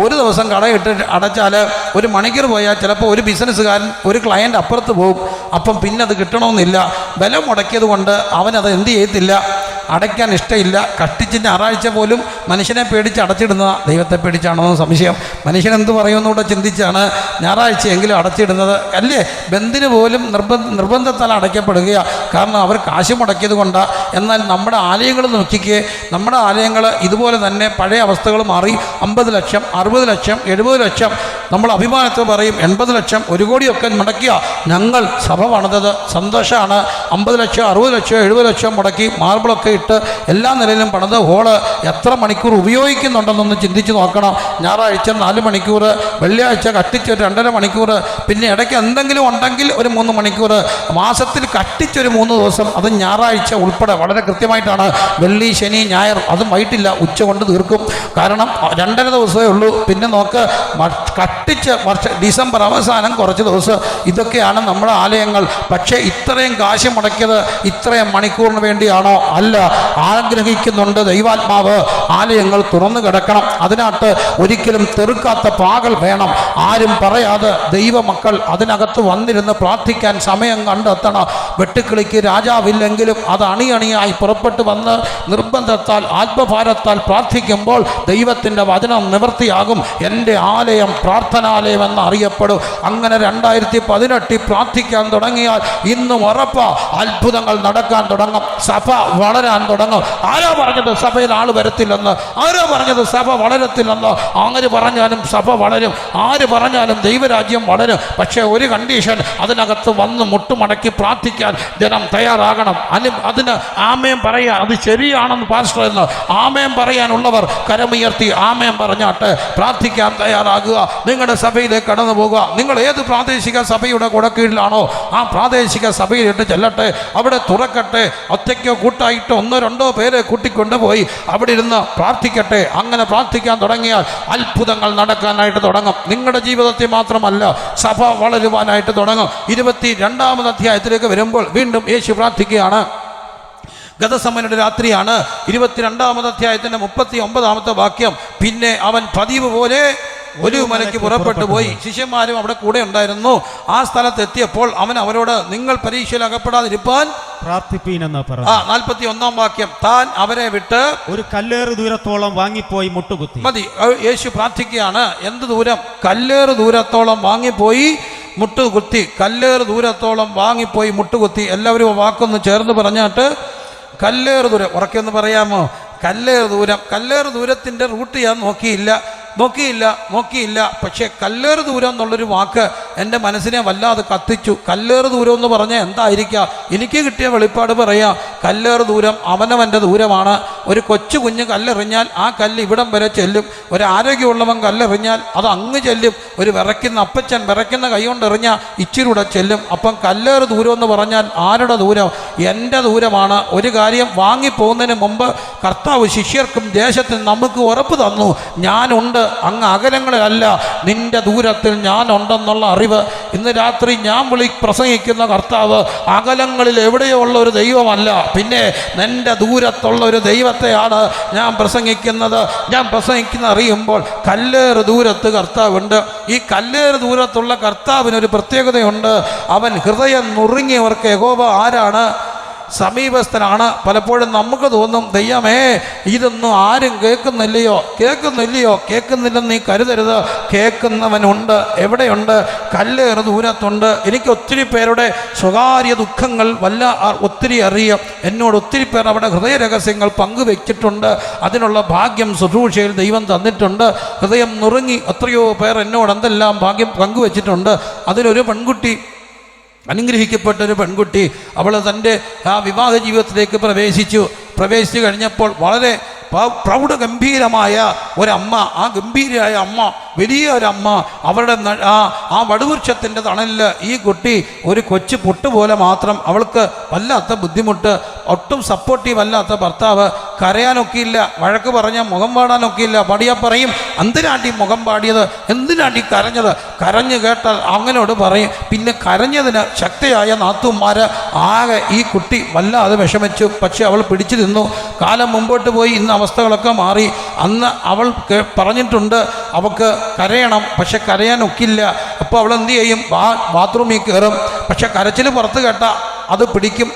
ഒരു ദിവസം കടയിട്ട് അടച്ചാൽ ഒരു മണിക്കൂർ പോയാൽ ചിലപ്പോൾ ഒരു ബിസിനസ്സുകാരൻ ഒരു ക്ലയൻ്റ് അപ്പുറത്ത് പോകും. അപ്പം പിന്നെ അത് കിട്ടണമെന്നില്ല. ബലം മുടക്കിയത് കൊണ്ട് അവനത് എന്ത് ചെയ്യത്തില്ല, അടയ്ക്കാൻ ഇഷ്ടമില്ല. കഷ്ടിച്ച് ഞായറാഴ്ച പോലും മനുഷ്യനെ പേടിച്ച് അടച്ചിടുന്നത് ദൈവത്തെ പേടിച്ചാണോ എന്ന് സംശയം. മനുഷ്യനെന്ത് പറയുമെന്നൂടെ ചിന്തിച്ചാണ് ഞായറാഴ്ചയെങ്കിലും അടച്ചിടുന്നത് അല്ലേ? ബന്ധിന് പോലും നിർബന്ധത്താൽ അടയ്ക്കപ്പെടുകയാണ്. കാരണം അവർ കാശ് മുടക്കിയത് കൊണ്ടാണ്. എന്നാൽ നമ്മുടെ ആലയങ്ങൾ നോക്കിക്കേ, നമ്മുടെ ആലയങ്ങൾ ഇതുപോലെ തന്നെ പഴയ അവസ്ഥകൾ മാറി. 50 ലക്ഷം, 60 ലക്ഷം, 70 ലക്ഷം, നമ്മൾ അഭിമാനത്തിൽ പറയും 80 ലക്ഷം, 1 കോടിയൊക്കെ മുടക്കിയ ഞങ്ങൾ സഭ പണിതത്. സന്തോഷമാണ്. 50 ലക്ഷം, 60 ലക്ഷം, 70 ലക്ഷം മുടക്കി മാർബിളൊക്കെ ഇട്ട് എല്ലാ നിലയിലും പണിത് ഹോള് എത്ര മണിക്കൂർ ഉപയോഗിക്കുന്നുണ്ടെന്നൊന്ന് ചിന്തിച്ച് നോക്കണം. ഞായറാഴ്ച 4 മണിക്കൂർ, വെള്ളിയാഴ്ച കട്ടിച്ചൊരു 2.5 മണിക്കൂർ, പിന്നെ ഇടയ്ക്ക് എന്തെങ്കിലും ഉണ്ടെങ്കിൽ ഒരു 3 മണിക്കൂർ, മാസത്തിൽ കട്ടിച്ചൊരു 3 ദിവസം, അത് ഞായറാഴ്ച ഉൾപ്പെടെ വളരെ കൃത്യമായിട്ടാണ്. വെള്ളി, ശനി, ഞായർ അതും വൈകിട്ടില്ല, ഉച്ച കൊണ്ട് തീർക്കും. കാരണം 2.5 ദിവസമേ ഉള്ളൂ. പിന്നെ നോക്ക്, കട്ടിച്ച് ഡിസംബർ അവസാനം കുറച്ച് ദിവസം. ഇതൊക്കെയാണ് നമ്മുടെ ആലയങ്ങൾ. പക്ഷേ ഇത്രയും കാശ് മുടക്കിയത് ഇത്രയും മണിക്കൂറിന് വേണ്ടിയാണോ? അല്ല. ആഗ്രഹിക്കുന്നുണ്ട് ദൈവാത്മാവ് ആലയങ്ങൾ തുറന്നു കിടക്കണം. അതിനകത്ത് ഒരിക്കലും തെറുക്കാത്ത പാകൾ വേണം. ആരും പറയാതെ ദൈവമക്കൾ അതിനകത്ത് വന്നിരുന്ന് പ്രാർത്ഥിക്കാൻ സമയം കണ്ടെത്തണം. വെട്ടുക്കിളിക്ക് രാജാവില്ലെങ്കിലും അത് അണിയണിയായി പുറപ്പെട്ടു വന്ന് നിർബന്ധത്താൽ ആത്മഭാരത്താൽ പ്രാർത്ഥിക്കുമ്പോൾ ദൈവത്തിൻ്റെ വചനം നിവൃത്തിയാകും. എൻ്റെ ആലയം പ്രാർത്ഥനാലയം എന്ന് അറിയപ്പെടും. അങ്ങനെ 2018 പ്രാർത്ഥിക്കാൻ തുടങ്ങിയാൽ ഇന്നും ഉറപ്പാ അത്ഭുതങ്ങൾ നടക്കാൻ തുടങ്ങും. സഭ വളരാൻ തുടങ്ങും. ആരാ പറഞ്ഞത് സഭയിൽ ആൾ വരത്തില്ലെന്ന്? ആരാ പറഞ്ഞത് സഭ വളരത്തില്ലെന്ന്? ആര് പറഞ്ഞാലും സഭ വളരും, ആര് പറഞ്ഞാലും ദൈവരാജ്യം വളരും. പക്ഷേ ഒരു കണ്ടീഷൻ, അതിനകത്ത് വന്ന് മുട്ടുമടക്കി പ്രാർത്ഥിക്കാൻ ജനം തയ്യാറാകണം. അതിന് ആമേൻ പറയുക, അത് ശരിയാണെന്ന് പാസ്റ്റർ എന്ന് ആമേൻ പറയാനുള്ളവർ കരമുയർത്തി ആമേൻ പറഞ്ഞാട്ട് പ്രാർത്ഥിക്കാൻ തയ്യാറാകുക. നിങ്ങളുടെ സഭയിലേക്ക് കടന്നു പോകുക. നിങ്ങൾ ഏത് പ്രാദേശിക സഭയുടെ കുടക്കീഴിലാണോ ആ പ്രാദേശിക സഭയിലിട്ട് ചെല്ലട്ടെ, അവിടെ തുറക്കട്ടെ. ഒറ്റയ്ക്കോ കൂട്ടായിട്ടോ 1-2 പേരെ കൂട്ടിക്കൊണ്ടുപോയി അവിടെ ഇരുന്ന് പ്രാർത്ഥിക്കട്ടെ. അങ്ങനെ പ്രാർത്ഥിക്കാൻ തുടങ്ങിയാൽ അത്ഭുതങ്ങൾ നടക്കാനായിട്ട് തുടങ്ങും. നിങ്ങളുടെ ജീവിതത്തിൽ മാത്രമല്ല, സഭ വളരുവാനായിട്ട് തുടങ്ങും. 22-ാമത് അധ്യായത്തിലേക്ക് വരുമ്പോൾ വീണ്ടും യേശു പ്രാർത്ഥിക്കുകയാണ്. ഗതസമനയുടെ രാത്രിയാണ്. 22-ാമത് അധ്യായത്തിൻ്റെ 39-ാമത്തെ വാക്യം. പിന്നെ അവൻ പതിവ് പോലെ ഒരു മലയ്ക്ക് പുറപ്പെട്ടു പോയി. ശിഷ്യന്മാരും അവിടെ കൂടെ ഉണ്ടായിരുന്നു. ആ സ്ഥലത്ത് എത്തിയപ്പോൾ അവൻ അവരോട്, നിങ്ങൾ പരീക്ഷയിൽ അകപ്പെടാതിരിപ്പാൻ പ്രാർത്ഥിപ്പീനെന്ന് പറഞ്ഞു. 41-ാം വാക്യം. താൻ അവരെ വിട്ട് ഒരു കല്ലേറ് ദൂരത്തോളം വാങ്ങിപ്പോയി മുട്ടുകുത്തി. മതി. യേശു പ്രാർത്ഥിക്കുകയാണ്. എന്ത് ദൂരം? കല്ലേറ് ദൂരത്തോളം വാങ്ങിപ്പോയി മുട്ടുകുത്തി. കല്ലേറ് ദൂരത്തോളം വാങ്ങിപ്പോയി മുട്ടുകുത്തി. എല്ലാവരും വാക്കൊന്ന് ചേർന്ന് പറഞ്ഞാട്ട് കല്ലേറ് ദൂരം ഉറക്കൊന്ന് പറയാമോ? കല്ലേറ് ദൂരം. കല്ലേറ് ദൂരത്തിൻ്റെ റൂട്ട് ഞാൻ നോക്കിയില്ല. പക്ഷേ കല്ലേറ് ദൂരം എന്നുള്ളൊരു വാക്ക് എൻ്റെ മനസ്സിനെ വല്ലാതെ കത്തിച്ചു. കല്ലേറ് ദൂരം എന്ന് പറഞ്ഞാൽ എന്തായിരിക്കാം? എനിക്ക് കിട്ടിയ വെളിപ്പാട് പറയാം. കല്ലേറ് ദൂരം അവനവൻ്റെ ദൂരമാണ്. ഒരു കൊച്ചു കുഞ്ഞ് കല്ലെറിഞ്ഞാൽ ആ കല്ല് ഇവിടം വരെ ചെല്ലും. ഒരു ആരോഗ്യമുള്ളവൻ കല്ലെറിഞ്ഞാൽ അത് അങ്ങ് ചെല്ലും. ഒരു വിറയ്ക്കുന്ന അപ്പച്ചൻ വിറയ്ക്കുന്ന കൈ കൊണ്ട് എറിഞ്ഞാൽ ഇച്ചിരൂടെ ചെല്ലും. അപ്പം കല്ലേറ് ദൂരം എന്ന് പറഞ്ഞാൽ ആരുടെ ദൂരം? എൻ്റെ ദൂരമാണ്. ഒരു കാര്യം വാങ്ങിപ്പോകുന്നതിന് മുമ്പ് കർത്താവ് ശിഷ്യർക്കും ദേശത്തിന് നമുക്ക് ഉറപ്പ് തന്നു, ഞാനുണ്ട്, അങ്ങ് അകലങ്ങളിലല്ല, നിന്റെ ദൂരത്തിൽ ഞാനുണ്ടെന്നുള്ള അറിവ്. ഇന്ന് രാത്രി ഞാൻ പ്രസംഗിക്കുന്ന കർത്താവ് അകലങ്ങളിൽ എവിടെയോ ഉള്ള ഒരു ദൈവമല്ല, പിന്നെ നിന്റെ ദൂരത്തുള്ള ഒരു ദൈവത്തെയാണ് ഞാൻ പ്രസംഗിക്കുന്നത്. അറിയുമ്പോൾ കല്ലേറ് ദൂരത്ത് കർത്താവുണ്ട്. ഈ കല്ലേറ് ദൂരത്തുള്ള കർത്താവിനൊരു പ്രത്യേകതയുണ്ട്. അവൻ ഹൃദയം നുറുങ്ങിയവർക്ക് യഹോവ ആരാണ്? സമീപസ്ഥനാണ്. പലപ്പോഴും നമുക്ക് തോന്നും, ദൈവമേ ഇതൊന്നും ആരും കേൾക്കുന്നില്ലെന്ന് നീ കരുതരുത്. കേൾക്കുന്നവനുണ്ട്. എവിടെയുണ്ട്? കല്ലേറ് ദൂരത്തുണ്ട്. എനിക്ക് ഒത്തിരി പേരുടെ സ്വകാര്യ ദുഃഖങ്ങൾ ഒത്തിരി അറിയാം. എന്നോട് ഒത്തിരി പേർ അവിടെ ഹൃദയ രഹസ്യങ്ങൾ പങ്കുവെച്ചിട്ടുണ്ട്. അതിനുള്ള ഭാഗ്യം ശുശ്രൂഷയിൽ ദൈവം തന്നിട്ടുണ്ട്. ഹൃദയം നുറുങ്ങി എത്രയോ പേർ എന്നോട് എന്തെല്ലാം ഭാഗ്യം പങ്കുവെച്ചിട്ടുണ്ട്. അതിലൊരു പെൺകുട്ടി, അനുഗ്രഹിക്കപ്പെട്ടൊരു പെൺകുട്ടി, അവൾ തൻ്റെ ആ വിവാഹ ജീവിതത്തിലേക്ക് പ്രവേശിച്ചു കഴിഞ്ഞപ്പോൾ വളരെ പ്രൗഢഗംഭീരമായ ഒരമ്മ, ആ ഗംഭീരമായ അമ്മ, വലിയൊരമ്മ, അവരുടെ ആ വടുവൃക്ഷത്തിൻ്റെ തണലിൽ ഈ കുട്ടി ഒരു കൊച്ചു പൊട്ടുപോലെ മാത്രം. അവൾക്ക് വല്ലാത്ത ബുദ്ധിമുട്ട്, ഒട്ടും സപ്പോർട്ടീവ് അല്ലാത്ത ഭർത്താവ്. കരയാനൊക്കെയില്ല, വഴക്ക് പറഞ്ഞാൽ മുഖം പാടാനൊക്കെയില്ല. പാടിയാൽ പറയും, എന്തിനാണ്ടി മുഖം പാടിയത്, എന്തിനാണ്ടി കരഞ്ഞത്? കരഞ്ഞു കേട്ടാൽ അങ്ങനോട് പറയും. പിന്നെ കരഞ്ഞതിന് ശക്തിയായ നാത്തൂന്മാർ ആകെ ഈ കുട്ടി വല്ലാതെ വിഷമിച്ചു. പക്ഷെ അവൾ പിടിച്ചു നിന്നു. കാലം മുമ്പോട്ട് പോയി. ഇന്ന് അവസ്ഥകളൊക്കെ മാറി. അന്ന് അവൾ പറഞ്ഞിട്ടുണ്ട് അവൾക്ക് കരയണം, പക്ഷെ കരയാനൊക്കില്ല. അപ്പോൾ അവൾ എന്ത് ചെയ്യും? ബാത്റൂമിൽ കയറും. പക്ഷെ കരച്ചിൽ പുറത്ത് കേട്ട അത് പിടിക്കും.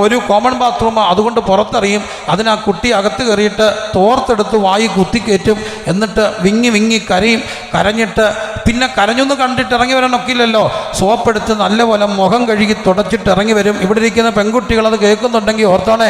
ഒരു കോമൺ ബാത്റൂം, അതുകൊണ്ട് പുറത്തെറിയും. അതിന് ആ കുട്ടി അകത്ത് കയറിയിട്ട് തോർത്തെടുത്ത് വായി കുത്തിക്കയറ്റും. എന്നിട്ട് വിങ്ങി കരയും. കരഞ്ഞിട്ട് പിന്നെ കരഞ്ഞൊന്ന് കണ്ടിട്ട് ഇറങ്ങി വരാനൊക്കില്ലല്ലോ. സോപ്പെടുത്ത് നല്ലപോലെ മുഖം കഴുകി തുടച്ചിട്ട് ഇറങ്ങി വരും. ഇവിടെ ഇരിക്കുന്ന പെൺകുട്ടികൾ അത് കേൾക്കുന്നുണ്ടെങ്കിൽ ഓർത്തോണേ,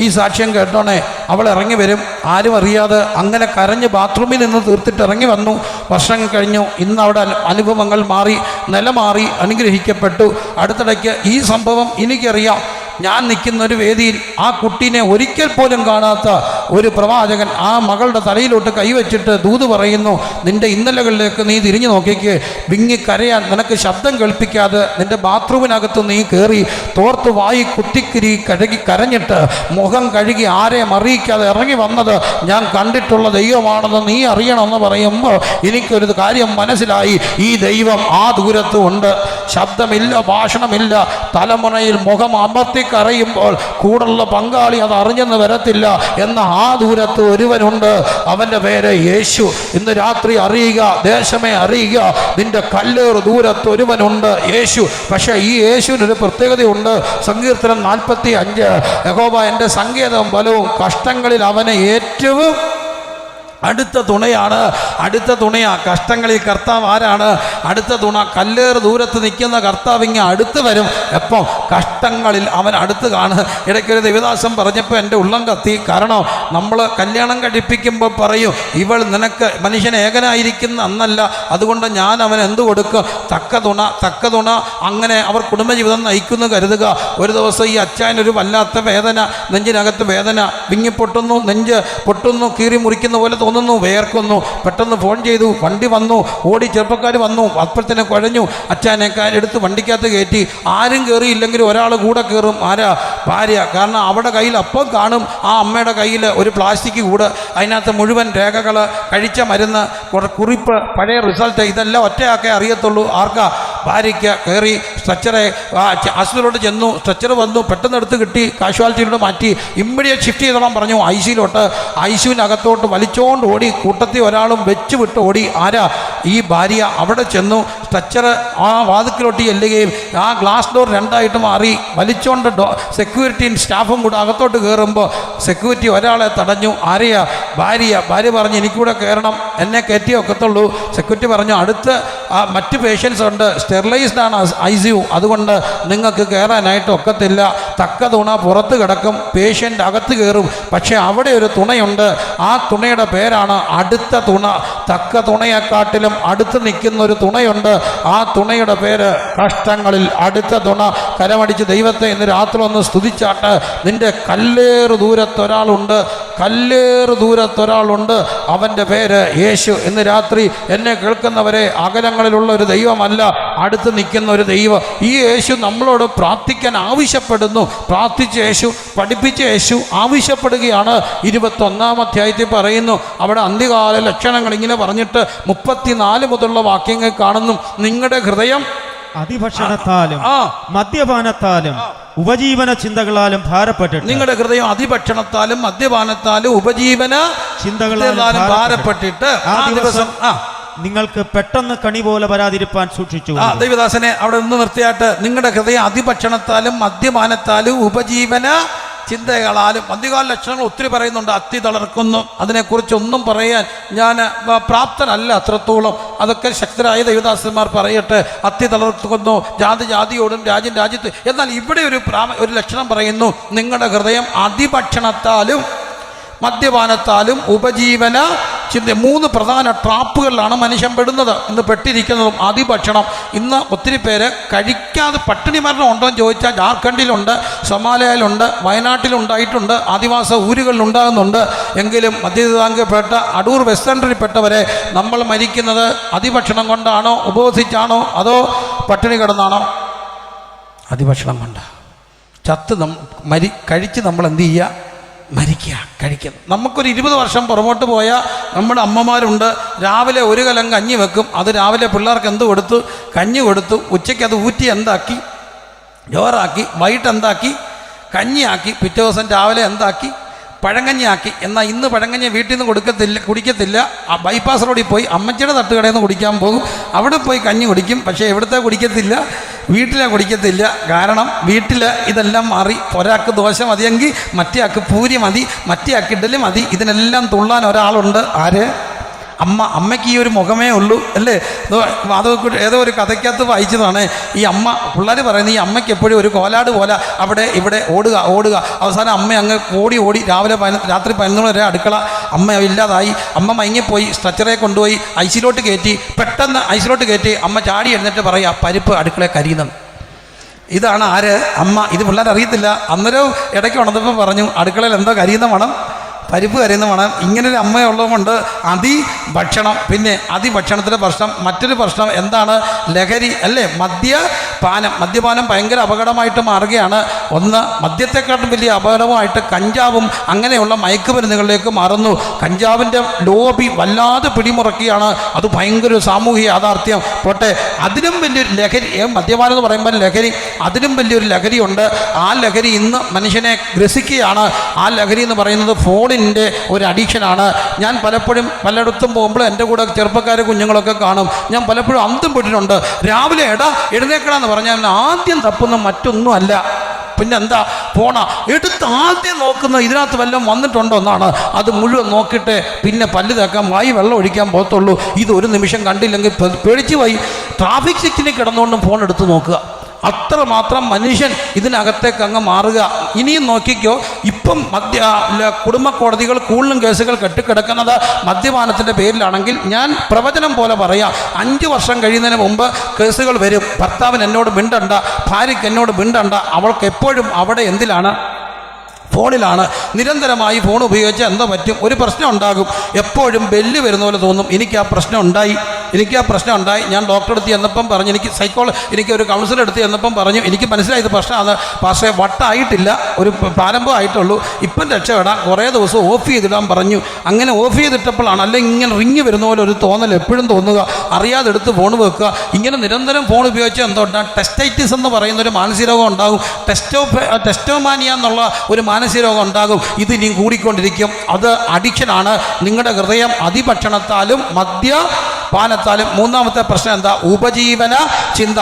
ഈ സാക്ഷ്യം കേട്ടോണേ. അവൾ ഇറങ്ങി വരും, ആരും അറിയാതെ. അങ്ങനെ കരഞ്ഞ് ബാത്റൂമിൽ നിന്ന് തീർത്തിട്ട് ഇറങ്ങി വന്നു. വർഷങ്ങൾ കഴിഞ്ഞു. ഇന്ന് അവിടെ അനുഭവങ്ങൾ മാറി, നില മാറി, അനുഗ്രഹിക്കപ്പെട്ടു. അടുത്തിടയ്ക്ക് ഈ സംഭവം എനിക്കറിയാം. ഞാൻ നിൽക്കുന്ന ഒരു വേദിയിൽ ആ കുട്ടീനെ ഒരിക്കൽ പോലും കാണാത്ത ഒരു പ്രവാചകൻ ആ മകളുടെ തലയിലോട്ട് കൈവച്ചിട്ട് ദൂത് പറയുന്നു, നിന്റെ ഇന്നലകളിലേക്ക് നീ തിരിഞ്ഞു നോക്കിക്ക്. വിങ്ങിക്കരയാൻ നിനക്ക് ശബ്ദം കേൾപ്പിക്കാതെ നിന്റെ ബാത്റൂമിനകത്ത് നീ കയറി തോർത്ത് വായി കുത്തിക്കിരി കരഞ്ഞിട്ട് മുഖം കഴുകി ആരെയും അറിയിക്കാതെ ഇറങ്ങി വന്നത് ഞാൻ കണ്ടിട്ടുള്ള ദൈവമാണെന്ന് നീ അറിയണമെന്ന് പറയുമ്പോൾ എനിക്കൊരു കാര്യം മനസ്സിലായി. ഈ ദൈവം ആ ദൂരത്തും ഉണ്ട്. ശബ്ദമില്ല, ഭാഷണമില്ല. തലമുറയിൽ മുഖം അമർത്തി കരയുമ്പോൾ കൂടുള്ള പങ്കാളി അത് അറിഞ്ഞെന്ന് വരത്തില്ല എന്ന ആ ദൂരത്ത് ഒരുവനുണ്ട്. അവൻ്റെ പേര് യേശു. ഇന്ന് രാത്രി അറിയുക, ദേശമേ അറിയുക, നിന്റെ കല്ലേറ് ദൂരത്ത് ഒരുവനുണ്ട്, യേശു. പക്ഷേ ഈ യേശുവിനൊരു പ്രത്യേകതയുണ്ട്. സങ്കീർത്തനം 45, യഹോവ എൻ്റെ സങ്കേതവും ബലവും, കഷ്ടങ്ങളിൽ അവനെ ഏറ്റവും അടുത്ത തുണയാണ്. കഷ്ടങ്ങളിൽ കർത്താവ് ആരാണ്? അടുത്ത തുണ. കല്ലേറ് ദൂരത്ത് നിൽക്കുന്ന കർത്താവ് ഇങ്ങനെ അടുത്ത് വരും. എപ്പോൾ? കഷ്ടങ്ങളിൽ അവൻ അടുത്ത് കാണും. ഇടയ്ക്കൊരു ദേവദാസൻ പറഞ്ഞപ്പോൾ എൻ്റെ ഉള്ളം കത്തി. കാരണം നമ്മൾ കല്യാണം കഴിപ്പിക്കുമ്പോൾ പറയും, ഇവൾ നിനക്ക് മനുഷ്യൻ ഏകനായിരിക്കുന്ന അന്നല്ല, അതുകൊണ്ട് ഞാൻ അവൻ എന്ത് കൊടുക്കും? തക്ക തുണ. അങ്ങനെ അവർ കുടുംബജീവിതം നയിക്കുന്നു കരുതുക. ഒരു ദിവസം ഈ അച്ചായനൊരു വല്ലാത്ത വേദന, നെഞ്ചിനകത്ത് വേദന, വിങ്ങിപ്പൊട്ടുന്നു, നെഞ്ച് പൊട്ടുന്നു, കീറി മുറിക്കുന്ന പോലെ തോന്നുന്നു. തോന്നുന്നു, വേർക്കുന്നു. പെട്ടെന്ന് ഫോൺ ചെയ്തു, വണ്ടി വന്നു, ഓടി ചെറുപ്പക്കാർ വന്നു, അപ്പോഴത്തന്നെ കുഴഞ്ഞു. അച്ഛനെടുത്ത് വണ്ടിക്കകത്ത് കയറ്റി. ആരും കയറിയില്ലെങ്കിൽ ഒരാൾ കൂടെ കയറും. ആരാ? ഭാര്യ. കാരണം അവിടെ കയ്യിൽ അപ്പം കാണും. ആ അമ്മയുടെ കയ്യിൽ ഒരു പ്ലാസ്റ്റിക് കൂട്, അതിനകത്ത് മുഴുവൻ രേഖകൾ, കഴിച്ച മരുന്ന്, കുറിപ്പ്, പഴയ റിസൾട്ട്, ഇതെല്ലാം ഒറ്റയാക്കേ അറിയത്തുള്ളൂ. ആർക്കാ? ഭാര്യയ്ക്ക്. കയറി സ്ട്രെച്ചറെ ആശുപത്രിയിലോട്ട് ചെന്നു. സ്ട്രെച്ചർ വന്നു, പെട്ടെന്ന് എടുത്ത് കിട്ടി, കാഷ്വാലിറ്റിയിലോട്ട് മാറ്റി. ഇമ്മീഡിയറ്റ് ഷിഫ്റ്റ് ചെയ്തോളാൻ പറഞ്ഞു ഐസിയിലോട്ട്. ഐസിയുവിനകത്തോട്ട് വലിച്ചോണ്ട് ഓടി. കൂട്ടത്തിൽ ഒരാളും വെച്ച് വിട്ട് ഓടി. ആരാ? ഈ ഭാര്യ. അവിടെ ചെന്നു. സ്ട്രെച്ചർ ആ വാതിക്കലോട്ട് ചെല്ലുകയും ആ ഗ്ലാസ് ഡോർ രണ്ടായിട്ട് മാറി. വലിച്ചോണ്ട് സെക്യൂരിറ്റിയും സ്റ്റാഫും കൂടെ അകത്തോട്ട് കയറുമ്പോൾ സെക്യൂരിറ്റി ഒരാളെ തടഞ്ഞു. ആരെയാ? ഭാര്യ. ഭാര്യ പറഞ്ഞു എനിക്കൂടെ കയറണം, എന്നെ കയറ്റിയേ ഒക്കത്തുള്ളൂ. സെക്യൂരിറ്റി പറഞ്ഞു അടുത്ത് മറ്റ് പേഷ്യൻസ് ഉണ്ട്, സ്റ്റെറിലൈസ്ഡ് ആണ് ICU, അതുകൊണ്ട് നിങ്ങൾക്ക് കയറാനായിട്ട് ഒക്കത്തില്ല. തക്ക തുണ പുറത്ത് കിടക്കും, പേഷ്യൻ്റ് അകത്ത് കയറും. പക്ഷേ അവിടെ ഒരു തുണയുണ്ട്. ആ തുണയുടെ പേരാണ് അടുത്ത തുണ. തക്ക തുണയെക്കാട്ടിലും അടുത്ത് നിൽക്കുന്ന ഒരു തുണയുണ്ട്. ആ തുണയുടെ പേര് കഷ്ടങ്ങളിൽ അടുത്ത തുണ. കരമടിച്ച് ദൈവത്തെ ഇന്ന് രാത്രി ഒന്ന് സ്തുതിച്ചാട്ട്. നിന്റെ കല്ലേറ് ദൂരത്തൊരാളുണ്ട്, കല്ലേറ് ദൂരത്തൊരാളുണ്ട്. അവൻ്റെ പേര് യേശു. ഇന്ന് രാത്രി എന്നെ കേൾക്കുന്നവരെ, അകലങ്ങളിലുള്ള ഒരു ദൈവമല്ല, അടുത്ത് നിൽക്കുന്ന ഒരു ദൈവം. ഈ യേശു നമ്മളോട് പ്രാർത്ഥിക്കാൻ ആവശ്യപ്പെടുന്നു. പ്രാർത്ഥിച്ച യേശു, പഠിപ്പിച്ച യേശു ആവശ്യപ്പെടുകയാണ്. 21-ാം അധ്യായത്തിൽ പറയുന്നു. അവിടെ അന്ത്യകാല ലക്ഷണങ്ങൾ ഇങ്ങനെ പറഞ്ഞിട്ട് 34 മുതലുള്ള വാക്യങ്ങൾ കാണുന്നു. നിങ്ങളുടെ ഹൃദയം അതിഭക്ഷണത്താലും മദ്യപാനത്താലും ഉപജീവന ചിന്തകളാലും ഭാരപ്പെട്ടിട്ട്. നിങ്ങളുടെ ഹൃദയം അതിഭക്ഷണത്താലും മദ്യപാനത്താലും ഉപജീവന ചിന്തകളാലും ഭാരപ്പെട്ടിട്ട് ആ ദിവസം നിങ്ങൾക്ക് പെട്ടെന്ന് കണി പോലെ വരാതിരിപ്പാൻ സൂക്ഷിച്ചു. ദൈവദാസനെ അവിടെ നിന്ന് നിർത്തിയാട്ട്, നിങ്ങളുടെ ഹൃദയം അതിഭക്ഷണത്താലും മദ്യപാനത്താലും ഉപജീവന ചിന്തകളാലും. മദ്യകാല ലക്ഷണങ്ങൾ ഒത്തിരി പറയുന്നുണ്ട്. അത്തി തളർക്കുന്നു, അതിനെക്കുറിച്ചൊന്നും പറയാൻ ഞാൻ പ്രാപ്തനല്ല അത്രത്തോളം. അതൊക്കെ ശക്തരായ ദൈവദാസന്മാർ പറയട്ടെ. അത്തി തളർക്കുന്നു, ജാതി ജാതിയോടും രാജ്യം രാജ്യത്ത്. എന്നാൽ ഇവിടെ ഒരു ലക്ഷണം പറയുന്നു. നിങ്ങളുടെ ഹൃദയം അതിഭക്ഷണത്താലും മദ്യപാനത്താലും ഉപജീവന ചിന്ത. 3 പ്രധാന ട്രാപ്പുകളിലാണ് മനുഷ്യൻ പെടുന്നത്, ഇന്ന് പെട്ടിരിക്കുന്നതും. അതിഭക്ഷണം. ഇന്ന് ഒത്തിരി പേര് കഴിക്കാതെ പട്ടിണി മരണം ഉണ്ടോ എന്ന് ചോദിച്ചാൽ ജാർഖണ്ഡിലുണ്ട്, സൊമാലിയയിലുണ്ട്, വയനാട്ടിലുണ്ടായിട്ടുണ്ട്, ആദിവാസ ഊരുകളിലുണ്ടാകുന്നുണ്ട്. എങ്കിലും മധ്യതാങ്കപ്പെട്ട അടൂർ വെസ്റ്റ് സെൻറ്ററിൽപ്പെട്ടവരെ നമ്മൾ മരിക്കുന്നത് അതിഭക്ഷണം കൊണ്ടാണോ, ഉപവസിച്ചാണോ, അതോ പട്ടിണി കിടന്നാണോ? അതിഭക്ഷണം കൊണ്ടാണ്. കഴിച്ച് നമ്മൾ എന്ത് ചെയ്യുക? മരിക്കുക, കഴിക്കുന്നു. നമുക്കൊരു 20 വർഷം പുറമോട്ട് പോയാൽ നമ്മുടെ അമ്മമാരുണ്ട്. രാവിലെ ഒരു കലം കഞ്ഞി വെക്കും. അത് രാവിലെ പിള്ളേർക്ക് എന്ത് കൊടുത്തു? കഞ്ഞി കൊടുത്തു. ഉച്ചയ്ക്ക് അത് ഊറ്റി എന്താക്കി? ചോറാക്കി. വൈകിട്ട് എന്താക്കി? കഞ്ഞിയാക്കി. പിറ്റേ ദിവസം രാവിലെ എന്താക്കി? പഴങ്കഞ്ഞിയാക്കി. എന്നാൽ ഇന്ന് പഴങ്കഞ്ഞി വീട്ടിൽ നിന്ന് കുടിക്കത്തില്ല. ആ ബൈപ്പാസ് റോഡിൽ പോയി അമ്മച്ചിയുടെ തട്ടുകടയിൽ നിന്ന് കുടിക്കാൻ പോകും. അവിടെ പോയി കഞ്ഞി കുടിക്കും. പക്ഷേ എവിടുത്തെ കുടിക്കത്തില്ല? വീട്ടിലെ കുടിക്കത്തില്ല. കാരണം വീട്ടിൽ ഇതെല്ലാം മാറി. ഒരാൾക്ക് ദോശ മതിയെങ്കിൽ മറ്റേ ആൾക്ക് പൂരി മതി, മറ്റേ ആൾക്ക് ഇഡലി മതി. ഇതിനെല്ലാം തുള്ളാൻ ഒരാളുണ്ട്. ആര്? അമ്മയ്ക്ക് ഈ ഒരു മുഖമേ ഉള്ളൂ, അല്ലേ? അതൊക്കെ ഏതോ ഒരു കഥയ്ക്കകത്ത് വായിച്ചതാണ്. ഈ അമ്മ, പിള്ളേർ പറയുന്നത് ഈ അമ്മയ്ക്ക് എപ്പോഴും ഒരു കോലാട് പോലെ അവിടെ ഇവിടെ ഓടുക. അവസാനം അമ്മ അങ്ങ് ഓടി രാത്രി 11 വരെ അടുക്കള. അമ്മ ഇല്ലാതായി. അമ്മ മയങ്ങിപ്പോയി. സ്ട്രെച്ചറെ കൊണ്ടുപോയി ഐസിലോട്ട് കയറ്റി. പെട്ടെന്ന് ഐസിലോട്ട് കയറ്റി അമ്മ ചാടി എഴുന്നേറ്റ് പറയുക, പരിപ്പ് അടുക്കളയെ കരിയുന്നത്. ഇതാണ് ആര്? അമ്മ. ഇത് പിള്ളേർ അറിയത്തില്ല. അന്നേരം ഇടയ്ക്ക് ഉണർന്നപ്പോൾ പറഞ്ഞു, അടുക്കളയിൽ എന്തോ കരിയുന്ന മണം, പരിപ്പ് കരയുന്ന മണം. ഇങ്ങനൊരു അമ്മയുള്ളതുകൊണ്ട് അതിഭക്ഷണം. പിന്നെ അതിഭക്ഷണത്തിൻ്റെ പ്രശ്നം. മറ്റൊരു പ്രശ്നം എന്താണ്? ലഹരി, അല്ലേ? മദ്യപാനം ഭയങ്കര അപകടമായിട്ട് മാറുകയാണ്. ഒന്ന്, മദ്യത്തെക്കാട്ടും വലിയ അപകടമായിട്ട് കഞ്ചാവും അങ്ങനെയുള്ള മയക്കുമരുന്നുകളിലേക്ക് മാറുന്നു. കഞ്ചാവിൻ്റെ ലോബി വല്ലാതെ പിടിമുറക്കുകയാണ്. അത് ഭയങ്കര സാമൂഹിക യാഥാർത്ഥ്യം. പോട്ടെ, അതിനും വലിയൊരു ലഹരി. മദ്യപാനം എന്ന് പറയുമ്പോൾ ലഹരി, അതിനും വലിയൊരു ലഹരിയുണ്ട്. ആ ലഹരി ഇന്ന് മനുഷ്യനെ ഗ്രസിക്കുകയാണ്. ആ ലഹരി എന്ന് പറയുന്നത് ഫോണിൻ്റെ ഒരു അഡിക്ഷനാണ്. ഞാൻ പലപ്പോഴും പലയിടത്തും പോകുമ്പോൾ എൻ്റെ കൂടെ ചെറുപ്പക്കാരെ കുഞ്ഞുങ്ങളൊക്കെ കാണും. ഞാൻ പലപ്പോഴും അന്തം പെട്ടിട്ടുണ്ട്. രാവിലെ എഴുന്നേക്കണമെന്ന് പറഞ്ഞാൽ ആദ്യം തപ്പുന്ന മറ്റൊന്നുമല്ല, പിന്നെ എന്താ? ഫോണാ എടുത്ത് ആദ്യം നോക്കുന്നത്. ഇതിനകത്ത് വല്ലതും വന്നിട്ടുണ്ടോ എന്നാണ്. അത് മുഴുവൻ നോക്കിയിട്ട് പിന്നെ പല്ല് തേക്കാൻ വെള്ളം ഒഴിക്കാൻ പോകത്തുള്ളൂ. ഇത് ഒരു നിമിഷം കണ്ടില്ലെങ്കിൽ പേടിച്ച് പോയി ട്രാഫിക് സിഗ്നലിൽ കിടന്നുകൊണ്ടും ഫോൺ എടുത്ത് നോക്കുക. അത്രമാത്രം മനുഷ്യൻ ഇതിനകത്തേക്ക് അങ്ങ് മാറുക. ഇനിയും നോക്കിക്കോ, ഇപ്പം കുടുംബ കോടതികൾ കൂടുതലും കേസുകൾ കെട്ടിക്കിടക്കുന്നത് മദ്യപാനത്തിൻ്റെ പേരിലാണെങ്കിൽ ഞാൻ പ്രവചനം പോലെ പറയാം, 5 വർഷം കഴിയുന്നതിന് മുമ്പ് കേസുകൾ വരും. ഭർത്താവിന് എന്നോട് മിണ്ടണ്ട, ഭാര്യയ്ക്ക് എന്നോട് മിണ്ടണ്ട. അവൾക്ക് എപ്പോഴും അവിടെ എന്തിലാണ്? ഫോണിലാണ്. നിരന്തരമായി ഫോൺ ഉപയോഗിച്ചാൽ എന്താ പറ്റും? ഒരു പ്രശ്നം ഉണ്ടാകും. എപ്പോഴും ബെല്ല് വരുന്ന പോലെ തോന്നും. എനിക്ക് ആ പ്രശ്നം ഉണ്ടായി. ഞാൻ ഡോക്ടറെ അടുത്ത് ചെന്നപ്പം പറഞ്ഞു, എനിക്ക് ഒരു കൗൺസിലർ എടുത്ത് ചെന്നപ്പം പറഞ്ഞു, എനിക്ക് മനസ്സിലായത് പ്രശ്നമാണ്, പക്ഷേ വട്ടായിട്ടില്ല, ഒരു പ്രാരംഭമായിട്ടുള്ളൂ, ഇപ്പം രക്ഷപ്പെടാം, കുറേ ദിവസം ഓഫ് ചെയ്തിടാൻ പറഞ്ഞു. അങ്ങനെ ഓഫ് ചെയ്തിട്ടപ്പോഴാണ്, അല്ലെങ്കിൽ ഇങ്ങനെ റിങ് വരുന്ന പോലെ ഒരു തോന്നൽ എപ്പോഴും തോന്നുക. അറിയാതെ എടുത്ത് ഫോൺ വെക്കുക. ഇങ്ങനെ നിരന്തരം ഫോൺ ഉപയോഗിച്ചാൽ എന്തുകൊണ്ടാണ്? ടെസ്റ്റൈറ്റിസ് എന്ന് പറയുന്ന ഒരു മാനസിക രോഗം ഉണ്ടാകും. ടെസ്റ്റോമാനിയ എന്നുള്ള ഒരു മാനസിക രോഗം ഉണ്ടാകും. ഇത് ഇനിയും കൂടിക്കൊണ്ടിരിക്കും. അത് അഡിക്ഷനാണ്. നിങ്ങളുടെ ഹൃദയം അതിഭക്ഷണത്താലും മദ്യപാനത്താലും. മൂന്നാമത്തെ പ്രശ്നം എന്താ? ഉപജീവന ചിന്ത.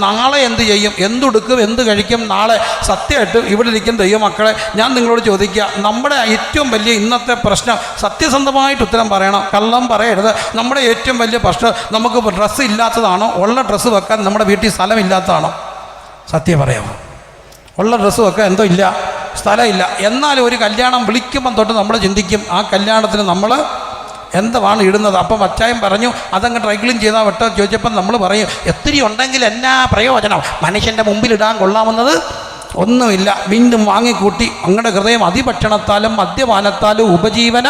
നാളെ എന്ത് ചെയ്യും, എന്തുടുക്കും, എന്ത് കഴിക്കും, നാളെ. സത്യമായിട്ട് ഇവിടെ ഇരിക്കുന്ന ദൈവമക്കളെ, ഞാൻ നിങ്ങളോട് ചോദിക്കുക, നമ്മുടെ ഏറ്റവും വലിയ ഇന്നത്തെ പ്രശ്നം, സത്യസന്ധമായിട്ട് ഉത്തരം പറയണം, കള്ളം പറയരുത്. നമ്മുടെ ഏറ്റവും വലിയ പ്രശ്നം, നമുക്ക് ഡ്രസ്സ് ഇല്ലാത്തതാണോ, ഉള്ള ഡ്രസ്സ് വെക്കാൻ നമ്മുടെ വീട്ടിൽ സ്ഥലമില്ലാത്തതാണോ? സത്യം പറയാമോ? ഉള്ള ഡ്രസ്സ് വെക്കാൻ എന്തോ ഇല്ല, സ്ഥലമില്ല. എന്നാലും ഒരു കല്യാണം വിളിക്കുമ്പം തൊട്ട് നമ്മൾ ചിന്തിക്കും, ആ കല്യാണത്തിന് നമ്മൾ എന്താണ് ഇടുന്നത്. അപ്പം അച്ചായൻ പറഞ്ഞു, അതങ്ങ് ഡ്രൈ ക്ലീൻ ചെയ്താൽ വിട്ടോ ചോദിച്ചപ്പം നമ്മൾ പറയും, എത്തിരി ഉണ്ടെങ്കിൽ എന്നാ പ്രയോജനം, മനുഷ്യൻ്റെ മുമ്പിൽ ഇടാൻ കൊള്ളാവുന്നത് ഒന്നുമില്ല. വീണ്ടും വാങ്ങിക്കൂട്ടി. അങ്ങയുടെ ഹൃദയം അതിഭക്ഷണത്താലും മദ്യപാനത്താലും ഉപജീവന